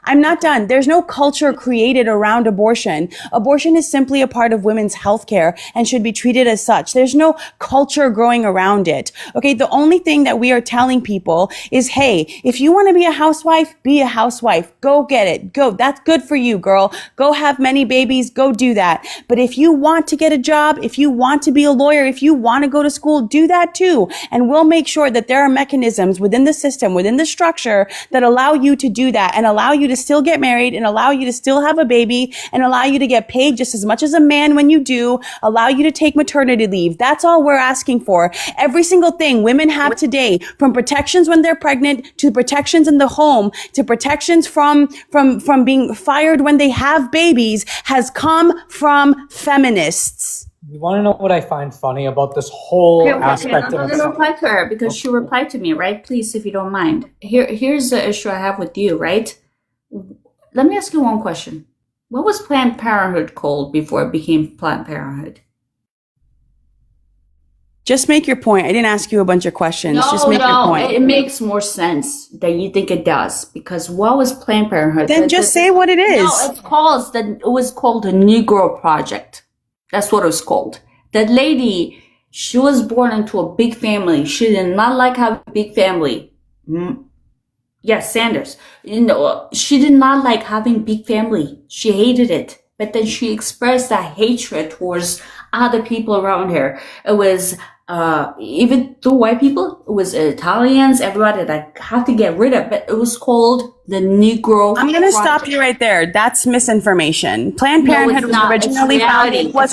I'm not done. There's no culture created around abortion. Abortion is simply a part of women's healthcare and should be treated as such. There's no culture growing around it. Okay, the only thing that we are telling people is, hey, if you want to be a housewife, be a housewife. Go get it. Go. That's good for you, girl. Go have many babies. Go do that. But if you want to get a job, if you want to be a lawyer, if you want to go to school, do that too. And we'll make sure that there are mechanisms within the system, within the structure, that allow you to do that and allow you to still get married and allow you to still have a baby and allow you to get paid just as much as a man when you do, allow you to take maternity leave. That's all we're asking for. Every single thing women have today, from protections when they're pregnant, to protections in the home, to protections from being fired when they have babies, has come from feminists. You want to know what I find funny about this whole aspect of it? I'm going to reply to her because she replied to me, right? Please, if you don't mind. Here's the issue I have with you, right? Let me ask you one question. What was Planned Parenthood called before it became Planned Parenthood? Just make your point. I didn't ask you a bunch of questions. Just make your point. It makes more sense than you think it does. Because what was Planned Parenthood? Then just say what it is. No, it was called the Negro Project. That's what it was called. That lady, she was born into a big family. She did not like having a big family. Yes, Sanders. She did not like having big family. She hated it. But then she expressed that hatred towards other people around her. It was even to white people, it was Italians, everybody that had to get rid of it. It was called the Negro I'm going to stop you right there. That's misinformation. Planned Parenthood was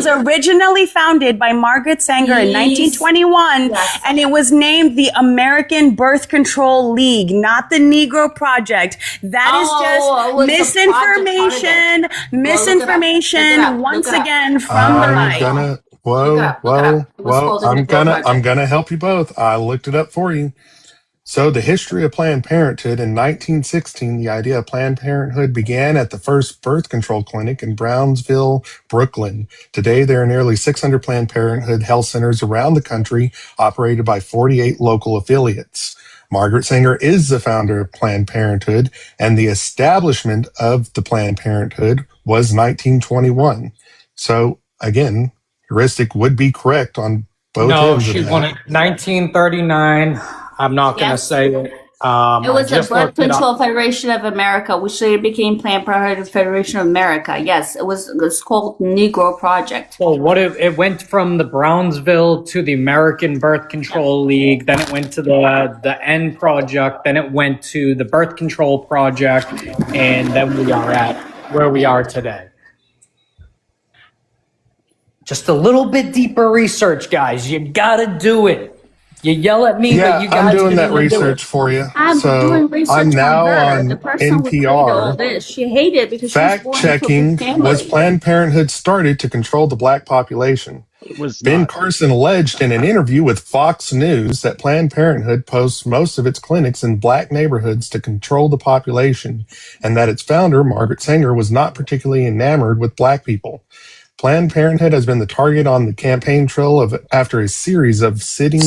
originally founded by Margaret Sanger in 1921, and it was named the American Birth Control League, not the Negro Project. That is just misinformation once again from the right. Whoa. I'm gonna help you both. I looked it up for you. So, the history of Planned Parenthood in 1916, the idea of Planned Parenthood began at the first birth control clinic in Brownsville, Brooklyn. Today, there are nearly 600 Planned Parenthood health centers around the country, operated by 48 local affiliates. Margaret Sanger is the founder of Planned Parenthood, and the establishment of the Planned Parenthood was 1921. So, again, heuristic would be correct on both No, ends of she that. won it 1939. I'm not going to say it. It was the just Birth looked it up. Control Federation of America, which later became Planned Parenthood Federation of America. Yes, it was called Negro Project. Well, it went from the Brownsville to the American Birth Control League, then it went to the N Project, then it went to the Birth Control Project, and then we are at where we are today. Just a little bit deeper research, guys. You gotta do it. You yell at me, Yeah, but you guys I'm doing that gotta do research it. for you. I'm doing research I'm now on her. The on person who created all NPR. this. She hated it because she was Fact born into a checking good family. was Planned Parenthood started to control the black population. It was Ben not. Carson alleged in an interview with Fox News that Planned Parenthood posts most of its clinics in black neighborhoods to control the population, and that its founder, Margaret Sanger, was not particularly enamored with black people. Planned Parenthood has been the target on the campaign trail after a series of sting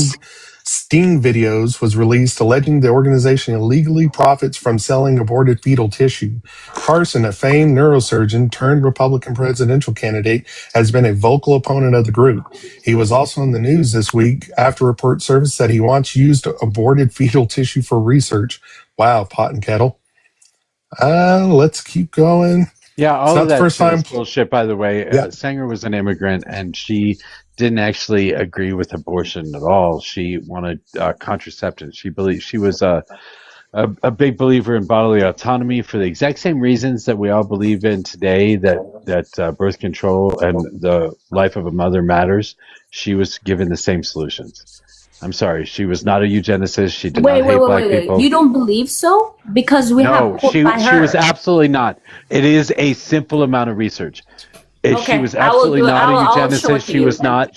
videos was released alleging the organization illegally profits from selling aborted fetal tissue. Carson, a famed neurosurgeon turned Republican presidential candidate, has been a vocal opponent of the group. He was also in the news this week after report surfaced that he once used aborted fetal tissue for research. Wow, pot and kettle. Let's keep going. Yeah, all of the that first time. bullshit, by the way. Yeah. Sanger was an immigrant, and she didn't actually agree with abortion at all. She wanted contraception. She believed she was a big believer in bodily autonomy for the exact same reasons that we all believe in today, that birth control and the life of a mother matters. She was given the same solutions. I'm sorry, she was not a eugenicist. She did not hate black people. You don't believe so? Because we have quote by her. She was absolutely not. It is a simple amount of research. She was absolutely not a eugenicist. She was not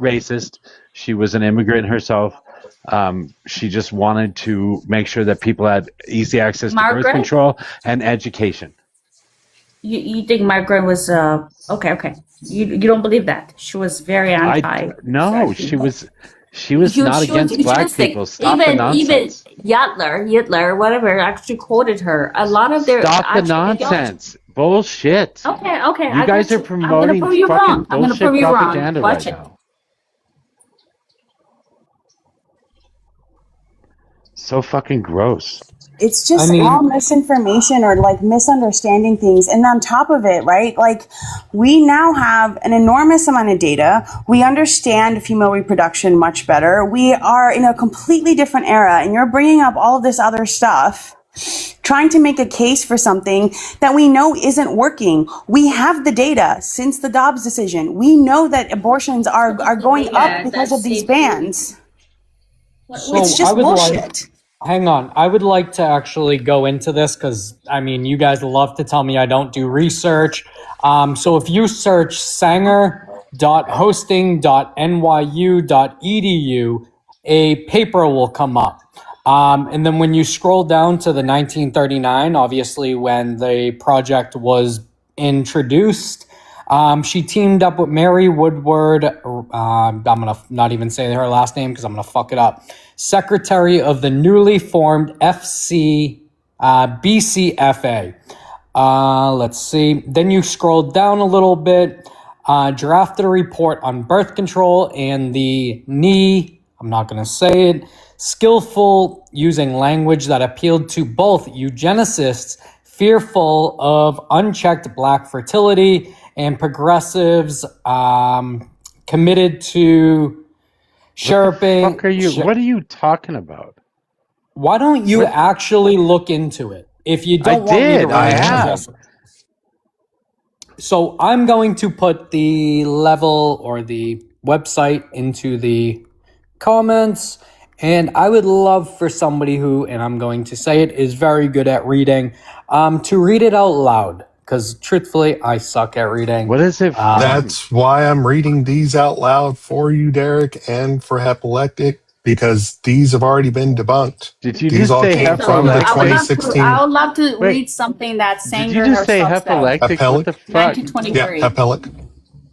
racist. She was an immigrant herself. She just wanted to make sure that people had easy access to birth control and education. You think Margaret was okay. You don't believe that. She was very anti. No, she was not against black people. Stop the nonsense. Even Hitler, whatever, actually quoted her. A lot of their Stop the nonsense. Bullshit. Okay. You guys are promoting fucking bullshit propaganda right now. So fucking gross. It's just all misinformation or like misunderstanding things. And on top of it, right, like we now have an enormous amount of data. We understand female reproduction much better. We are in a completely different era, and you're bringing up all of this other stuff, trying to make a case for something that we know isn't working. We have the data since the Dobbs decision. We know that abortions are going up because of these bans. So it's just bullshit. Hang on. I would like to actually go into this because, I mean, you guys love to tell me I don't do research. So if you search sanger.hosting.nyu.edu, a paper will come up. And then when you scroll down to the 1939, obviously when the project was introduced, she teamed up with Mary Woodward. I'm going to not even say her last name because I'm going to fuck it up. Secretary of the newly formed BCFA. Let's see. Then you scroll down a little bit, drafted a report on birth control and the I'm not going to say it, skillful using language that appealed to both eugenicists fearful of unchecked black fertility and progressives committed to chirping. What are you talking about? Why don't you actually look into it? If you don't want me to I have. So I'm going to put the level or the website into the comments, and I would love for somebody who, and I'm going to say it, is very good at reading, to read it out loud. Because truthfully, I suck at reading. What is it? That's why I'm reading these out loud for you, Derek, and for Heplectic. because these have already been debunked. Did you These just all say came from the hepalactic? 2016. I would love to Wait, read something that did you Sanger just say herself said. hepalactic? What the fuck? 1923. Yeah, hepalic.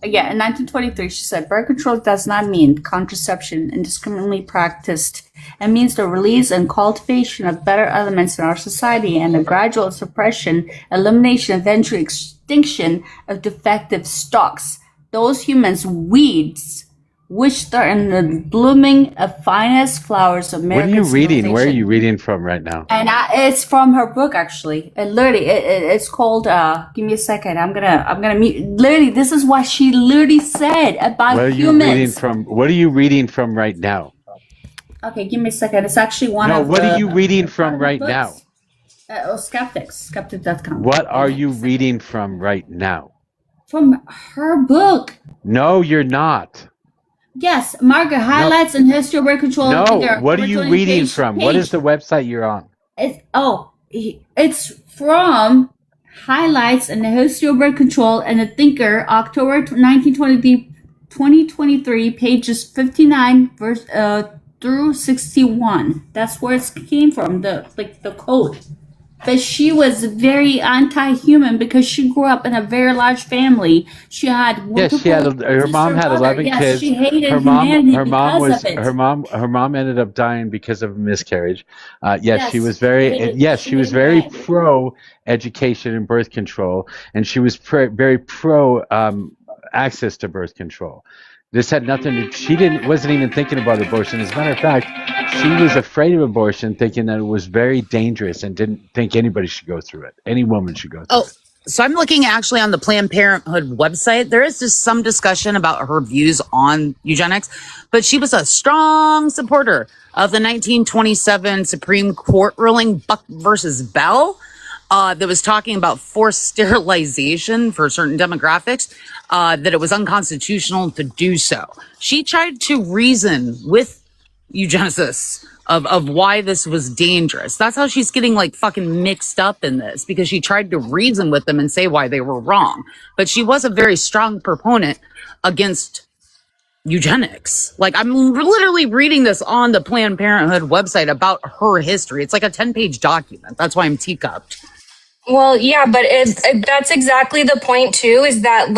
Yeah, in 1923, she said, birth control does not mean contraception indiscriminately practiced. It means the release and cultivation of better elements in our society and the gradual suppression, elimination, eventual extinction of defective stocks. Those humans, weeds, which are in the blooming of finest flowers of What are American you reading? civilization. Where are you reading from right now? And it's from her book, actually. It's called. Give me a second. I'm gonna meet. Literally, this is what she literally said about What are you humans. reading from? What are you reading from right now? Okay, give me a second. It's actually one No, of what the. are you reading from right books. now? Skeptic.com. What are you reading from right now? From her book. No, you're not. Yes, Margaret highlights and history of birth control. No, what are you reading from? What is the website you're on? It's from Highlights and the History of Birth Control and the Thinker, October 2023, pages 59 through 61. That's where it came from, the code. But she was very anti-human because she grew up in a very large family. She had her mom had 11 yes, kids. she hated humanity because of it. her mom ended up dying because of a miscarriage. She was she very hated pro education and birth control, and she was very pro access to birth control. This had nothing to. She wasn't even thinking about abortion. As a matter of fact, she was afraid of abortion, thinking that it was very dangerous, and didn't think anybody should go through it. Any woman should go through it. So I'm looking actually on the Planned Parenthood website. There is just some discussion about her views on eugenics, but she was a strong supporter of the 1927 Supreme Court ruling Buck versus Bell. That was talking about forced sterilization for certain demographics, that it was unconstitutional to do so. She tried to reason with eugenicists of why this was dangerous. That's how she's getting fucking mixed up in this, because she tried to reason with them and say why they were wrong. But she was a very strong proponent against eugenics. I'm literally reading this on the Planned Parenthood website about her history. It's like a 10-page document. That's why I'm teacupped. Well, yeah, but that's exactly the point too, is that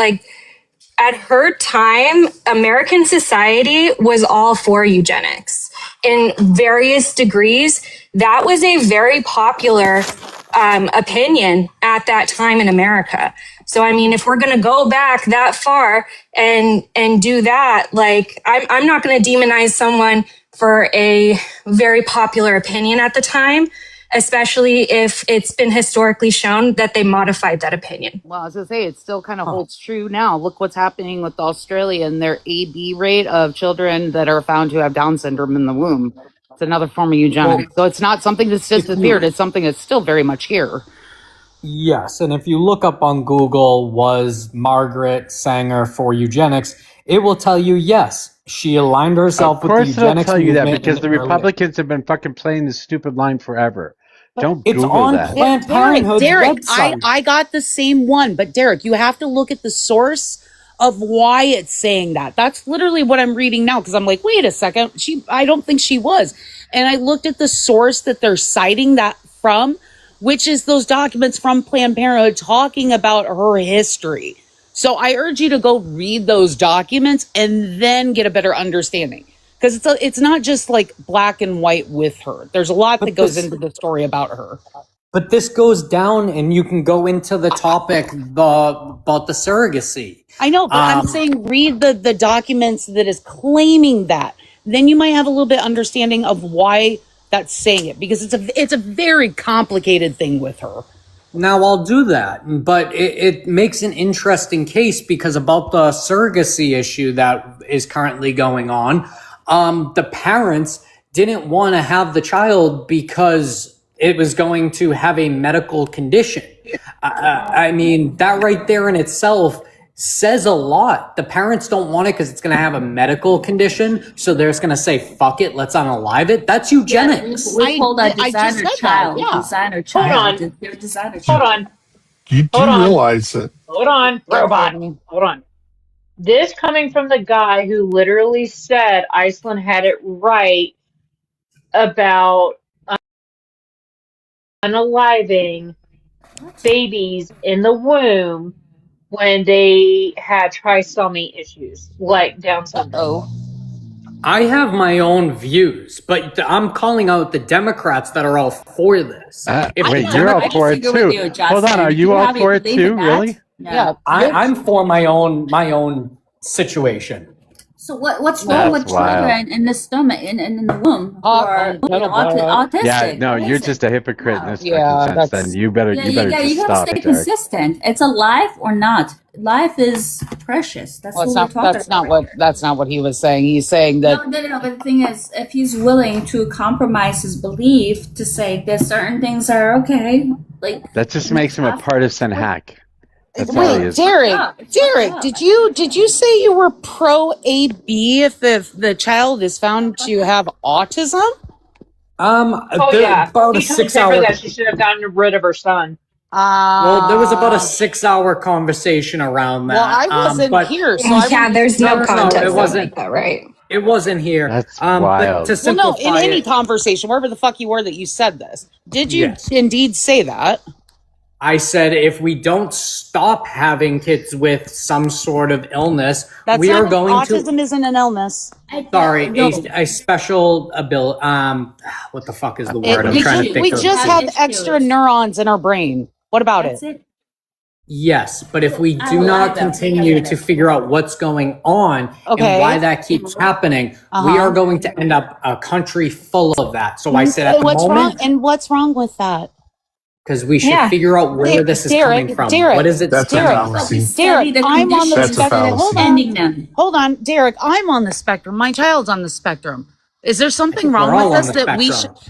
at her time, American society was all for eugenics in various degrees. That was a very popular opinion at that time in America. So, I mean, if we're going to go back that far and do that, I'm not going to demonize someone for a very popular opinion at the time, especially if it's been historically shown that they modified that opinion. Well, I was going to say, it still kind of holds true now. Look what's happening with Australia and their AB rate of children that are found to have Down syndrome in the womb. It's another form of eugenics. So it's not something that's disappeared. It's something that's still very much here. Yes, and if you look up on Google, was Margaret Sanger for eugenics, it will tell you yes. She aligned herself with the eugenics movement. Of course it'll tell you that, because the Republicans have been fucking playing this stupid line forever. Don't it's Google on that. Planned Parenthood's website. I got the same one, but Derek, you have to look at the source of why it's saying that. That's literally what I'm reading now, because I'm like, wait a second, I don't think she was. And I looked at the source that they're citing that from, which is those documents from Planned Parenthood talking about her history. So I urge you to go read those documents and then get a better understanding. Because it's not just black and white with her. There's a lot that goes into the story about her. But this goes down, and you can go into the topic about the surrogacy. I know, but I'm saying read the documents that is claiming that. Then you might have a little bit understanding of why that's saying it, because it's a very complicated thing with her. Now I'll do that, but it makes an interesting case, because about the surrogacy issue that is currently going on, the parents didn't want to have the child because it was going to have a medical condition. I mean, that right there in itself says a lot. The parents don't want it because it's going to have a medical condition, so they're just going to say, fuck it, let's unalive it. That's eugenics. We call that designer child. Designer child. Hold on. You do realize that. Hold on, robot. Hold on. This coming from the guy who literally said Iceland had it right about unaliving babies in the womb when they had trisomy issues, like Down syndrome. I have my own views, but I'm calling out the Democrats that are all for this. Wait, you're all for it too. Hold on, are you all for it too? Really? Yeah, I'm for my own situation. So what's wrong with children in the stomach in the womb who are autistic? Yeah, no, you're just a hypocrite in this Yeah, fucking sense. Then you better yeah, just you gotta stop stay it, Derek. consistent. It's a life or not. Life is precious. That's Well, what we're talking about. that's not what he was saying. He's saying that No. But the thing is, if he's willing to compromise his belief to say that certain things are okay, like That just makes him a partisan hack. That's all he wait, is. Derek, did you say you were pro AB if the child is found to have autism? Yeah. About a He told 6 Pepper hour. that she should have gotten rid of her son. Well, there was about a 6 hour conversation around that. Well, I wasn't here, so there's no context it that wasn't make that right. It wasn't here. That's But wild. to well, simplify no, in any it, conversation, wherever the fuck you were that you said this, did you Yes. indeed say that? I said if we don't stop having kids with some sort of illness, we are going autism isn't an illness. a special ability. What the fuck is the word? I'm trying to think. We of just have extra neurons in our brain. What about it? Yes, but if we do not continue to figure out what's going on and why that keeps happening, we are going to end up a country full of that. So I said at the moment, What's wrong with that? because we should figure out where this is coming from. What is it stemming from? Derek, I'm on the That's a spectrum. fallacy. Hold on, Derek, I'm on the spectrum. My child's on the spectrum. Is there something wrong we're all with on us the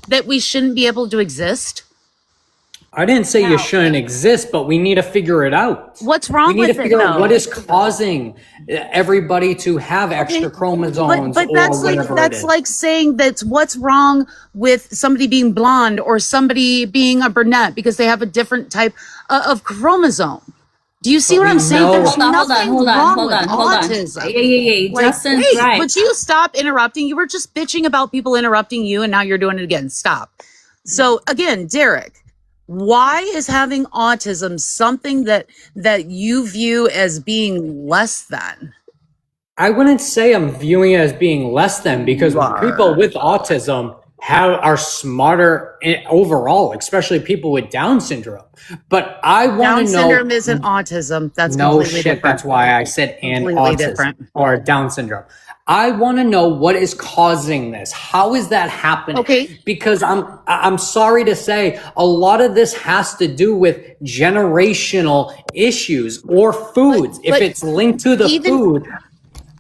that we shouldn't be able to exist? I didn't say you shouldn't exist, but we need to figure it out. What's wrong We need with to it, figure out though? what is causing everybody to have extra chromosomes But or that's whatever it is. like saying that's what's wrong with somebody being blonde or somebody being a brunette because they have a different type of chromosome. Do you see what I'm saying? There's nothing wrong with autism. Yeah. Justin's right. Would you stop interrupting? You were just bitching about people interrupting you, and now you're doing it again. Stop. So again, Derek, why is having autism something that you view as being less than? I wouldn't say I'm viewing it as being less than, because people with autism are smarter overall, especially people with Down syndrome. But I want Down to know. syndrome isn't autism. That's No completely shit. different. That's why I said and Completely autism different. or Down syndrome. I want to know what is causing this. How is that happening? Okay. Because I'm sorry to say, a lot of this has to do with generational issues or foods. If it's linked to the food.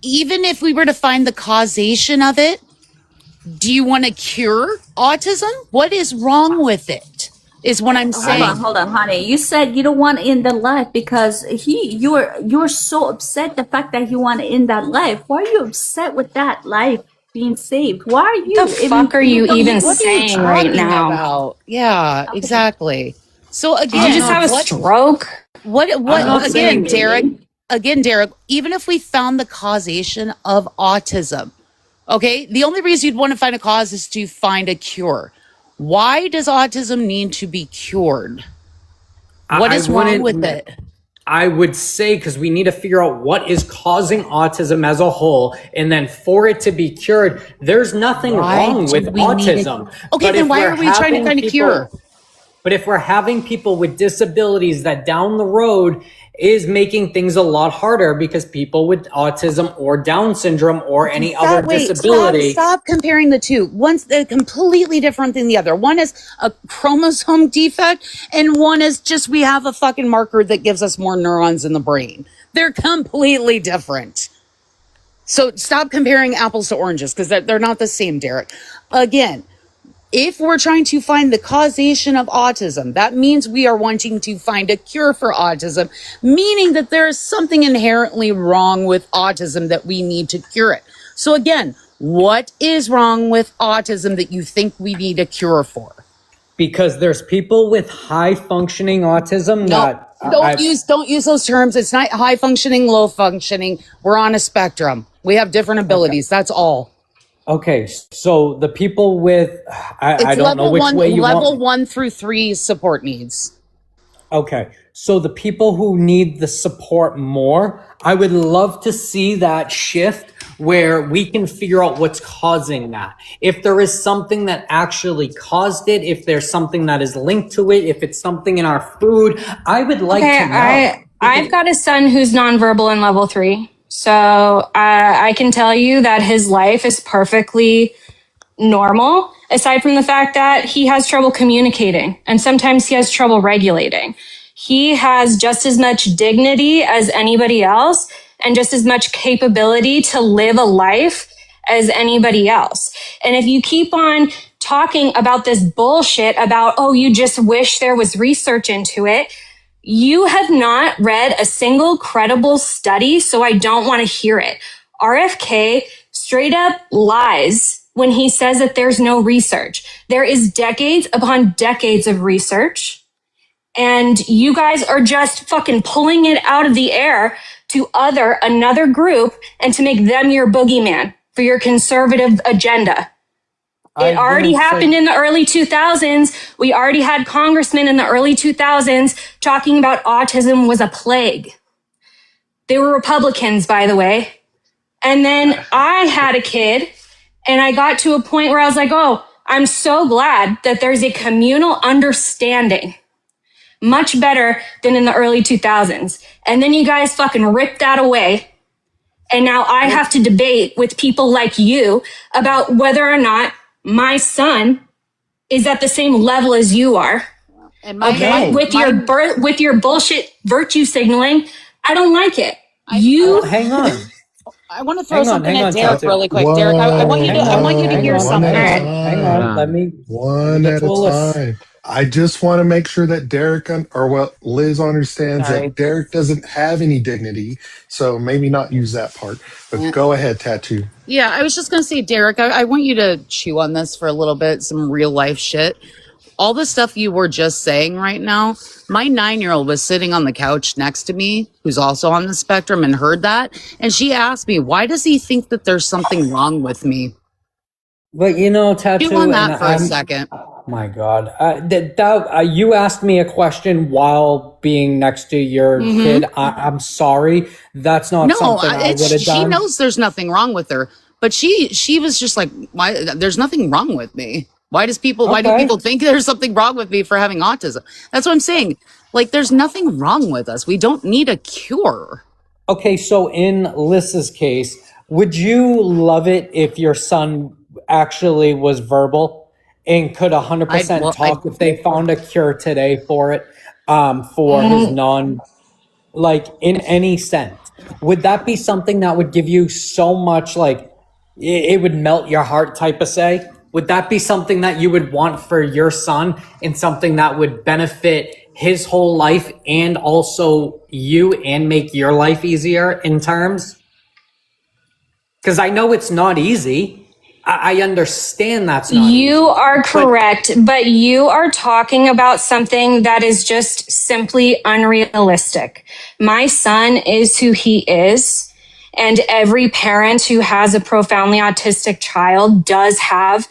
Even if we were to find the causation of it, do you want to cure autism? What is wrong with it? Is what I'm saying. Hold on, honey. You said you don't want to end the life because you're so upset the fact that you want to end that life. Why are you upset with that life being saved? Why are you? What the fuck are you even What are you saying right talking now? about? Yeah, exactly. So Did again, you just have a stroke? What not again, saying- Derek, even if we found the causation of autism, okay, the only reason you'd want to find a cause is to find a cure. Why does autism need to be cured? What is wrong with it? I would say because we need to figure out what is causing autism as a whole, and then for it to be cured, there's nothing wrong with autism. Okay, But then if why we're are we trying to having find a people- cure? But if we're having people with disabilities that down the road is making things a lot harder, because people with autism or Down syndrome or any other disability. Stop comparing the two. One's completely different than the other. One is a chromosome defect, and one is just we have a fucking marker that gives us more neurons in the brain. They're completely different. So stop comparing apples to oranges, because they're not the same, Derek. Again, if we're trying to find the causation of autism, that means we are wanting to find a cure for autism, meaning that there is something inherently wrong with autism that we need to cure it. So again, what is wrong with autism that you think we need a cure for? Because there's people with high functioning autism that Don't use those terms. It's not high functioning, low functioning. We're on a spectrum. We have different abilities. That's all. Okay, so the people with I don't know which way you level want. 1 through 3 support needs. Okay, so the people who need the support more, I would love to see that shift where we can figure out what's causing that. If there is something that actually caused it, if there's something that is linked to it, if it's something in our food, I would like to know. I've got a son who's nonverbal in level 3. So I can tell you that his life is perfectly normal, aside from the fact that he has trouble communicating and sometimes he has trouble regulating. He has just as much dignity as anybody else and just as much capability to live a life as anybody else. And if you keep on talking about this bullshit about, oh, you just wish there was research into it, you have not read a single credible study, so I don't want to hear it. RFK straight up lies when he says that there's no research. There is decades upon decades of research, and you guys are just fucking pulling it out of the air to another group and to make them your boogeyman for your conservative agenda. It already happened in the early 2000s. We already had congressmen in the early 2000s talking about autism was a plague. They were Republicans, by the way. And then I had a kid and I got to a point where I was like, oh, I'm so glad that there's a communal understanding. Much better than in the early 2000s. And then you guys fucking ripped that away. And now I have to debate with people like you about whether or not my son is at the same level as you are. And with your bullshit virtue signaling, I don't like it. Hang on. I want to throw something at Derek really quick. Derek, I want you to hear something. Hang on. Let me one at a time. I just want to make sure that Derek Liz understands that Derek doesn't have any dignity, so maybe not use that part. But go ahead, Tattoo. Yeah, I was just going to say, Derek, I want you to chew on this for a little bit, some real life shit. All the stuff you were just saying right now, my 9-year-old was sitting on the couch next to me, who's also on the spectrum, and heard that. And she asked me, why does he think that there's something wrong with me? But Tattoo. Chew on that for a second. My God. You asked me a question while being next to your kid. I'm sorry. That's not something I would have done. She knows there's nothing wrong with her. But she was just like, why? There's nothing wrong with me. Why do people think there's something wrong with me for having autism? That's what I'm saying. Like, there's nothing wrong with us. We don't need a cure. Okay, so in Liz's case, would you love it if your son actually was verbal and could 100% talk if they found a cure today for it, for his in any sense? Would that be something that would give you so much, it would melt your heart type of say? Would that be something that you would want for your son and something that would benefit his whole life and also you and make your life easier in terms? Because I know it's not easy. I understand that's not easy. You are correct, but you are talking about something that is just simply unrealistic. My son is who he is, and every parent who has a profoundly autistic child does have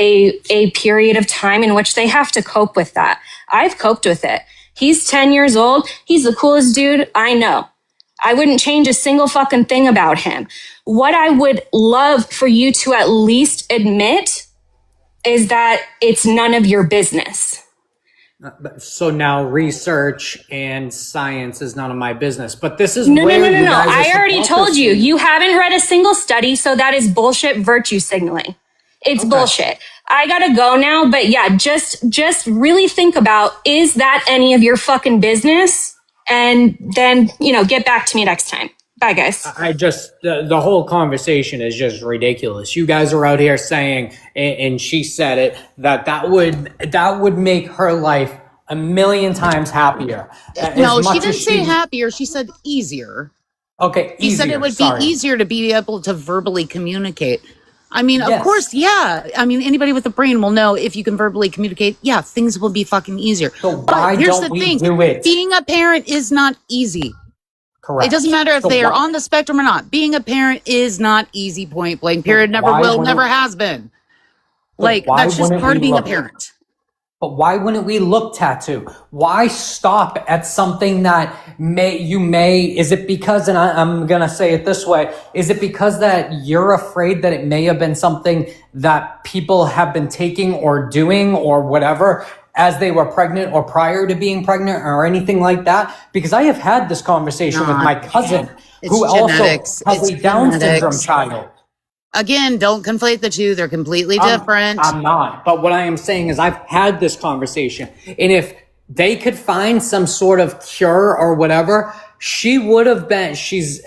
a period of time in which they have to cope with that. I've coped with it. He's 10 years old. He's the coolest dude I know. I wouldn't change a single fucking thing about him. What I would love for you to at least admit is that it's none of your business. So now research and science is none of my business. But this is no. I already told you. You haven't read a single study, so that is bullshit virtue signaling. It's bullshit. I gotta go now, but yeah, just really think about, is that any of your fucking business? And then, get back to me next time. Bye, guys. The whole conversation is just ridiculous. You guys are out here saying, and she said it, that would make her life a million times happier. No, she didn't say happier. She said easier. Okay, easier. She said it would be easier to be able to verbally communicate. I mean, of course, yeah. I mean, anybody with a brain will know if you can verbally communicate, yeah, things will be fucking easier. So why don't we do it? Being a parent is not easy. It doesn't matter if they are on the spectrum or not. Being a parent is not easy, point blank, period. Never will, never has been. Like, that's just part of being a parent. But why wouldn't we look tattoo? Why stop at something that is it because, and I'm going to say it this way, is it because that you're afraid that it may have been something that people have been taking or doing or whatever as they were pregnant or prior to being pregnant or anything like that? Because I have had this conversation with my cousin who genetics. also has a Down syndrome child. Again, don't conflate the two. They're completely different. I'm not. But what I am saying is I've had this conversation. And if they could find some sort of cure or whatever, she would have been, she's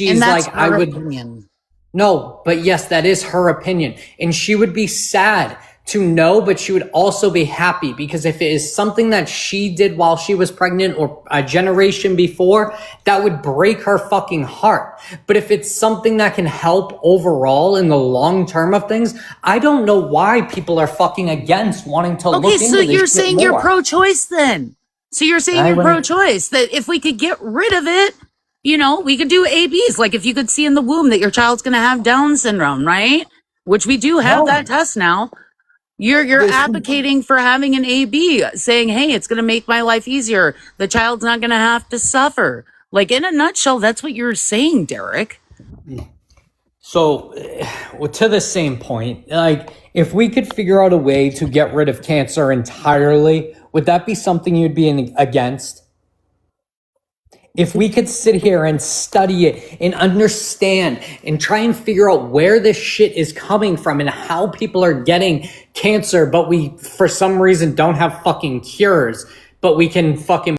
and that's like, her I would. opinion. No, but yes, that is her opinion. And she would be sad to know, but she would also be happy because if it is something that she did while she was pregnant or a generation before, that would break her fucking heart. But if it's something that can help overall in the long term of things, I don't know why people are fucking against wanting to look into this. Okay, so you're shit saying more. you're pro-choice then? So you're saying you're pro-choice, that if we could get rid of it, you know, we could do ABs. Like if you could see in the womb that your child's going to have Down syndrome, right? Which we do have that test now. You're advocating for having an AB, saying, hey, it's going to make my life easier. The child's not going to have to suffer. Like, in a nutshell, that's what you're saying, Derek. So, to the same point, like, if we could figure out a way to get rid of cancer entirely, would that be something you'd be against? If we could sit here and study it and understand and try and figure out where this shit is coming from and how people are getting cancer, but we, for some reason, don't have fucking cures, but we can fucking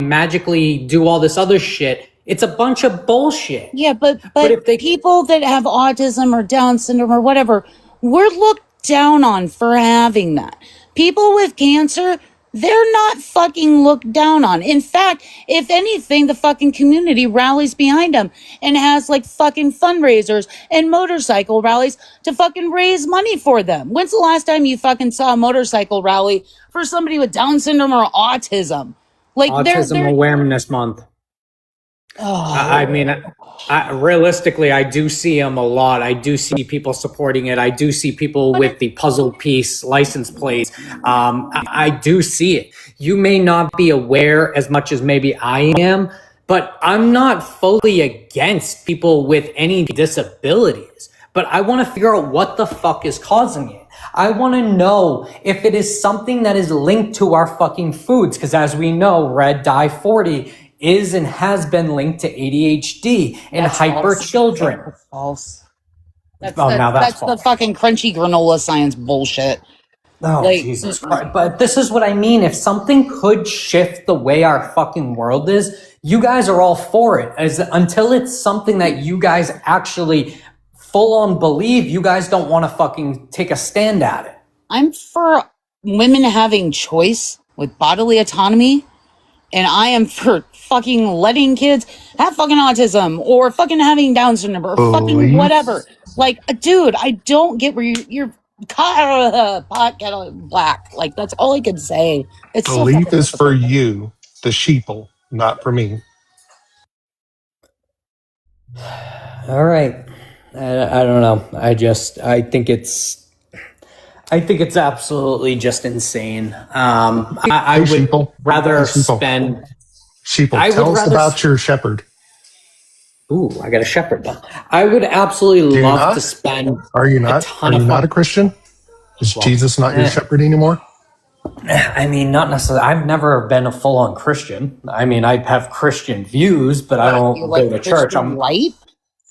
magically do all this other shit. It's a bunch of bullshit. Yeah, but if people that have autism or Down syndrome or whatever, we're looked down on for having that. People with cancer, they're not fucking looked down on. In fact, if anything, the fucking community rallies behind them and has like fucking fundraisers and motorcycle rallies to fucking raise money for them. When's the last time you fucking saw a motorcycle rally for somebody with Down syndrome or autism? Like Autism Awareness Month. I mean, realistically, I do see them a lot. I do see people supporting it. I do see people with the puzzle piece license plates. I do see it. You may not be aware as much as maybe I am, but I'm not fully against people with any disabilities. But I want to figure out what the fuck is causing it. I want to know if it is something that is linked to our fucking foods. Because as we know, red dye 40 is and has been linked to ADHD and hyper children. That's false. That's that's the fucking crunchy granola science bullshit. Oh, like, Jesus Christ. But this is what I mean. If something could shift the way our fucking world is, you guys are all for it. Until it's something that you guys actually full on believe, you guys don't want to fucking take a stand at it. I'm for women having choice with bodily autonomy. And I am for fucking letting kids have fucking autism or fucking having Down syndrome or fucking whatever. Like, dude, I don't get where you're pot kettle black. Like, that's all I can say. It's belief is for you, the sheeple, not for me. All right. I don't know. I think it's absolutely just insane. I would rather spend. Sheeple, tell us about your shepherd. Ooh, I got a shepherd now. I would absolutely love to spend. Are you not? Are you not a Christian? Is Jesus not your shepherd anymore? I mean, not necessarily. I've never been a full-on Christian. I mean, I have Christian views, but I don't go to church. I'm light.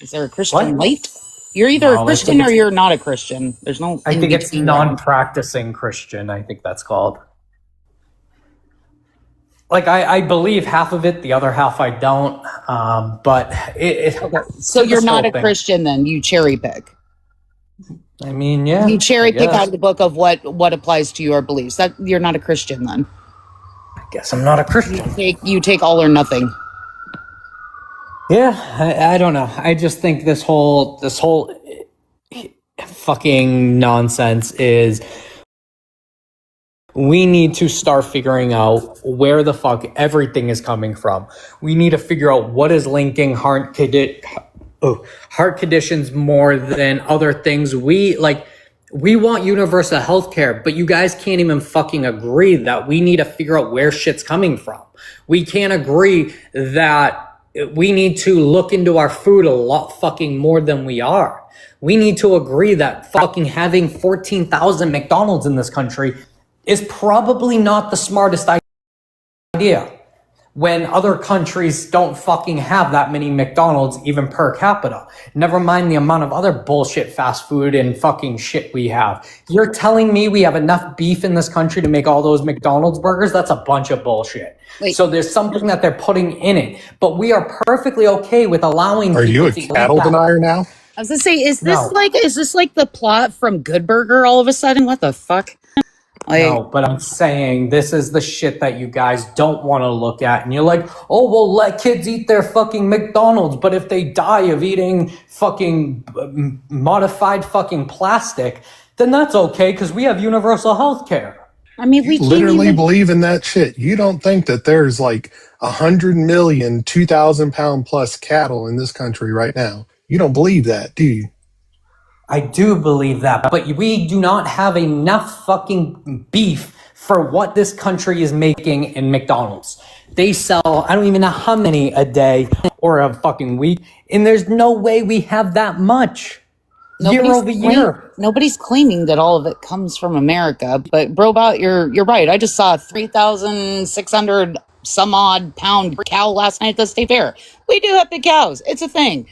Is there a Christian light? You're either a Christian or you're not a Christian. There's no. I think it's non-practicing Christian. I think that's called. Like I believe half of it, the other half I don't. But so you're not a Christian then? You cherry pick. I mean, yeah. You cherry pick out of the book of what applies to your beliefs. That you're not a Christian then. I guess I'm not a Christian. You take all or nothing. Yeah, I don't know. I just think this whole fucking nonsense is we need to start figuring out where the fuck everything is coming from. We need to figure out what is linking heart conditions more than other things. We want universal health care, but you guys can't even fucking agree that we need to figure out where shit's coming from. We can't agree that we need to look into our food a lot fucking more than we are. We need to agree that fucking having 14,000 McDonald's in this country is probably not the smartest idea when other countries don't fucking have that many McDonald's even per capita. Never mind the amount of other bullshit fast food and fucking shit we have. You're telling me we have enough beef in this country to make all those McDonald's burgers? That's a bunch of bullshit. Wait. So there's something that they're putting in it, but we are perfectly okay with allowing Are you a to cattle denier now? I was gonna say, is this like the plot from Good Burger all of a sudden? What the fuck? No, but I'm saying this is the shit that you guys don't want to look at. And you're like, oh, well, let kids eat their fucking McDonald's. But if they die of eating fucking modified fucking plastic, then that's okay because we have universal health care. I mean, we literally believe in that shit. You don't think that there's like 100 million 2,000 pound plus cattle in this country right now. You don't believe that, do you? I do believe that, but we do not have enough fucking beef for what this country is making in McDonald's. They sell, I don't even know how many a day or a fucking week, and there's no way we have that much year over year. Nobody's claiming that all of it comes from America, but Brobot, you're right. I just saw a 3,600 some odd pound cow last night at the state fair. We do have big cows. It's a thing.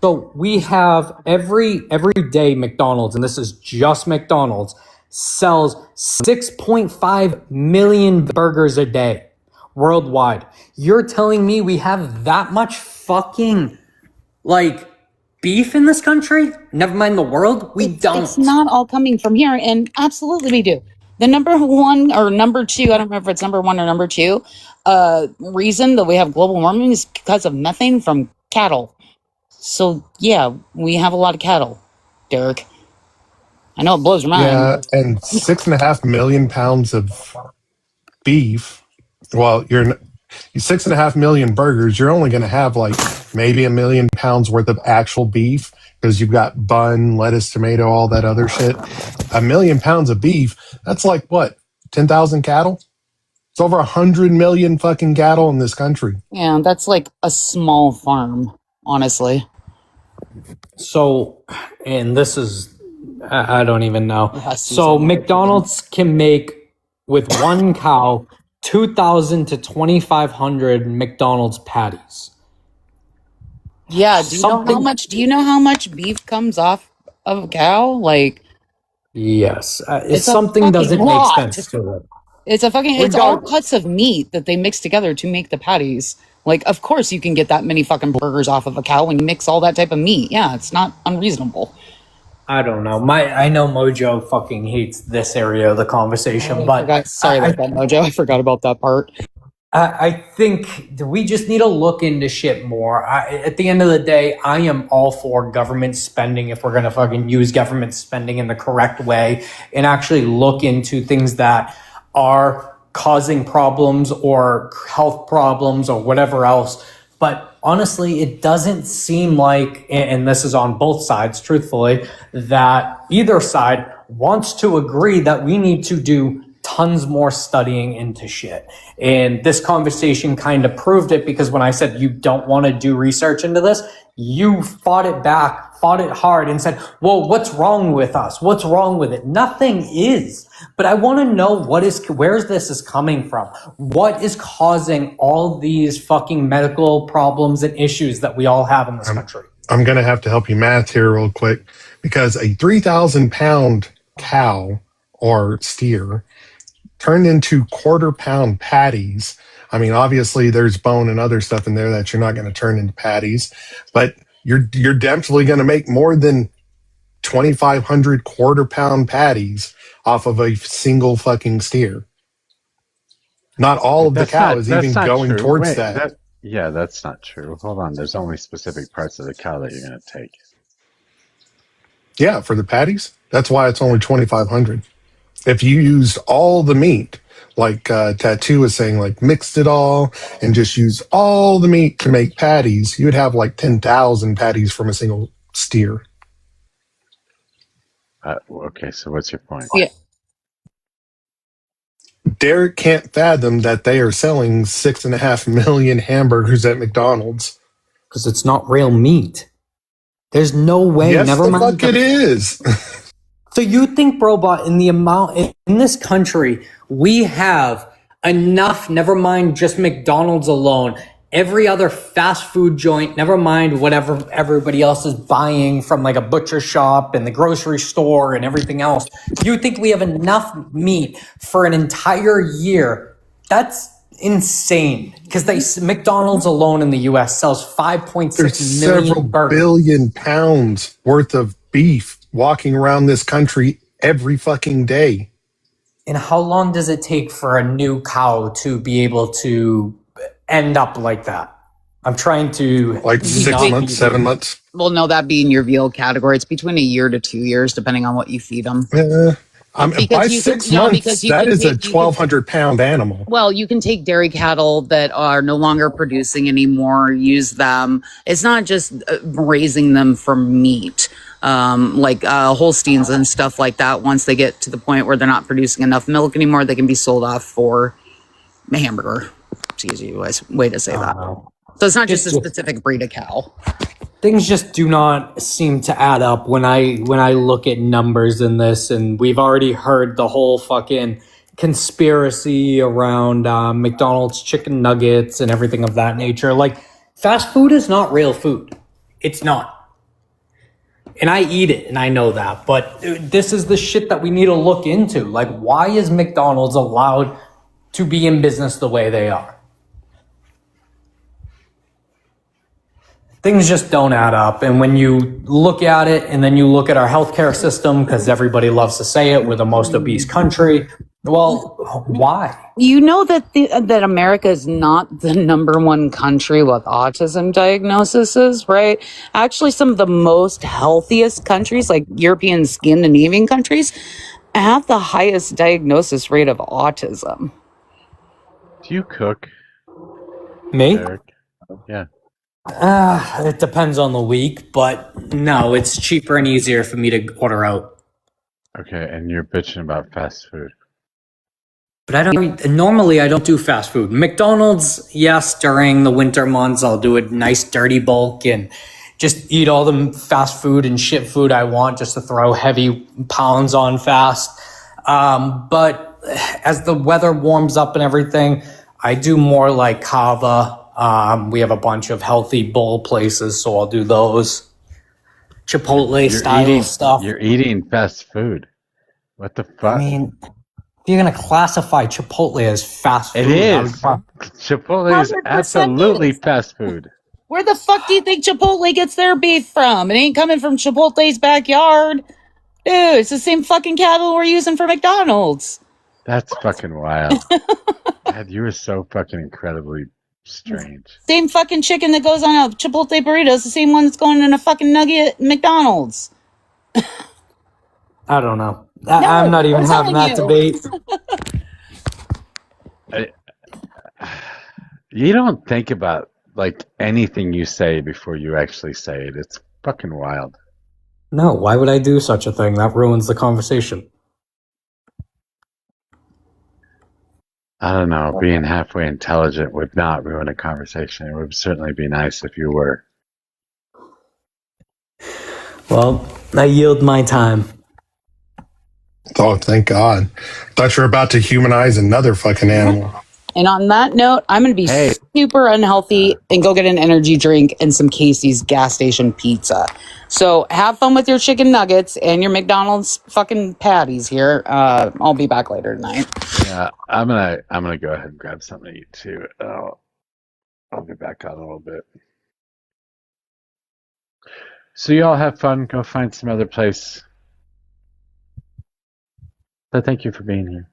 So we have every day McDonald's, and this is just McDonald's, sells 6.5 million burgers a day worldwide. You're telling me we have that much fucking beef in this country? Never mind the world. We don't. It's not all coming from here, and absolutely we do. The number one or number two, I don't remember if it's number one or number two, reason that we have global warming is because of methane from cattle. So, yeah, we have a lot of cattle, Derek. I know it blows your mind. Yeah, and 6.5 million pounds of beef. Well, you're 6.5 million burgers. You're only going to have like maybe 1 million pounds worth of actual beef because you've got bun, lettuce, tomato, all that other shit. 1 million pounds of beef. That's like what? 10,000 cattle? It's over 100 million fucking cattle in this country. Yeah, that's like a small farm, honestly. So, and this is, I don't even know. So McDonald's can make with one cow 2,000 to 2,500 McDonald's patties. Yeah, do you know how much beef comes off of a cow? Like, yes, something doesn't make sense to it. It's all cuts of meat that they mix together to make the patties. Like, of course you can get that many fucking burgers off of a cow when you mix all that type of meat. Yeah, it's not unreasonable. I don't know. I know Mojo fucking hates this area of the conversation, sorry about that, Mojo. I forgot about that part. I think we just need to look into shit more. At the end of the day, I am all for government spending if we're going to fucking use government spending in the correct way and actually look into things that are causing problems or health problems or whatever else. But honestly, it doesn't seem like, and this is on both sides, truthfully, that either side wants to agree that we need to do tons more studying into shit. And this conversation kind of proved it, because when I said you don't want to do research into this, you fought it back, fought it hard and said, well, what's wrong with us? What's wrong with it? Nothing is. But I want to know where this is coming from. What is causing all these fucking medical problems and issues that we all have in this country? I'm going to have to help you math here real quick, because a 3,000 pound cow or steer turned into quarter-pound patties. I mean, obviously there's bone and other stuff in there that you're not going to turn into patties, but you're definitely going to make more than 2,500 quarter-pound patties off of a single fucking steer. Not all of the cow is even going towards that. Yeah, that's not true. Hold on. There's only specific parts of the cow that you're going to take. Yeah, for the patties. That's why it's only 2,500. If you used all the meat, like Tattoo was saying, like mixed it all and just use all the meat to make patties, you would have like 10,000 patties from a single steer. Okay, so what's your point? Yeah. Derek can't fathom that they are selling 6.5 million hamburgers at McDonald's. Because it's not real meat. There's no way. Yes, never the mind. fuck it is. So you think, Brobot, in the amount in this country, we have enough, never mind just McDonald's alone, every other fast food joint, never mind whatever everybody else is buying from like a butcher shop and the grocery store and everything else. You think we have enough meat for an entire year? That's insane. Because McDonald's alone in the US sells 5.6 There's million several burgers. billion pounds worth of beef walking around this country every fucking day. And how long does it take for a new cow to be able to end up like that? I'm trying to... Like 6 months, 7 months. Well, no, that'd be in your veal category. It's between a year to 2 years, depending on what you feed them. By 6 months, that is a 1,200 pound animal. Well, you can take dairy cattle that are no longer producing anymore, use them. It's not just raising them for meat. Like Holsteins and stuff like that. Once they get to the point where they're not producing enough milk anymore, they can be sold off for a hamburger. It's the easiest way to say that. So it's not just a specific breed of cow. Things just do not seem to add up when I look at numbers in this, and we've already heard the whole fucking conspiracy around McDonald's chicken nuggets and everything of that nature. Like, fast food is not real food. It's not. And I eat it, and I know that. But this is the shit that we need to look into. Like, why is McDonald's allowed to be in business the way they are? Things just don't add up. And when you look at it, and then you look at our healthcare system, because everybody loves to say it, we're the most obese country. Well, why? You know that that America is not the number one country with autism diagnoses, right? Actually, some of the most healthiest countries, like European Scandinavian countries, have the highest diagnosis rate of autism. Do you cook? Me? Eric? Yeah. It depends on the week, but no, it's cheaper and easier for me to order out. Okay, and you're bitching about fast food. But normally I don't do fast food. McDonald's, yes, during the winter months, I'll do a nice dirty bulk and just eat all the fast food and shit food I want just to throw heavy pounds on fast. But as the weather warms up and everything, I do more like Kava. We have a bunch of healthy bowl places, so I'll do those. Chipotle style stuff. You're eating fast food. What the fuck? I mean, if you're going to classify Chipotle as fast food. It is. Chipotle is 100% absolutely is. fast food. Where the fuck do you think Chipotle gets their beef from? It ain't coming from Chipotle's backyard. Dude, it's the same fucking cattle we're using for McDonald's. That's fucking wild. God, you are so fucking incredibly strange. Same fucking chicken that goes on a Chipotle burrito is the same one that's going in a fucking nugget at McDonald's. I don't know. I'm not even having that debate. You don't think about like anything you say before you actually say it. It's fucking wild. No, why would I do such a thing? That ruins the conversation. I don't know. Being halfway intelligent would not ruin a conversation. It would certainly be nice if you were. Well, I yield my time. Oh, thank God. Thought you were about to humanize another fucking animal. And on that note, I'm going to be super unhealthy and go get an energy drink and some Casey's gas station pizza. So have fun with your chicken nuggets and your McDonald's fucking patties here. I'll be back later tonight. Yeah, I'm gonna go ahead and grab something to eat too. I'll be back on a little bit. So you all have fun. Go find some other place. But thank you for being here.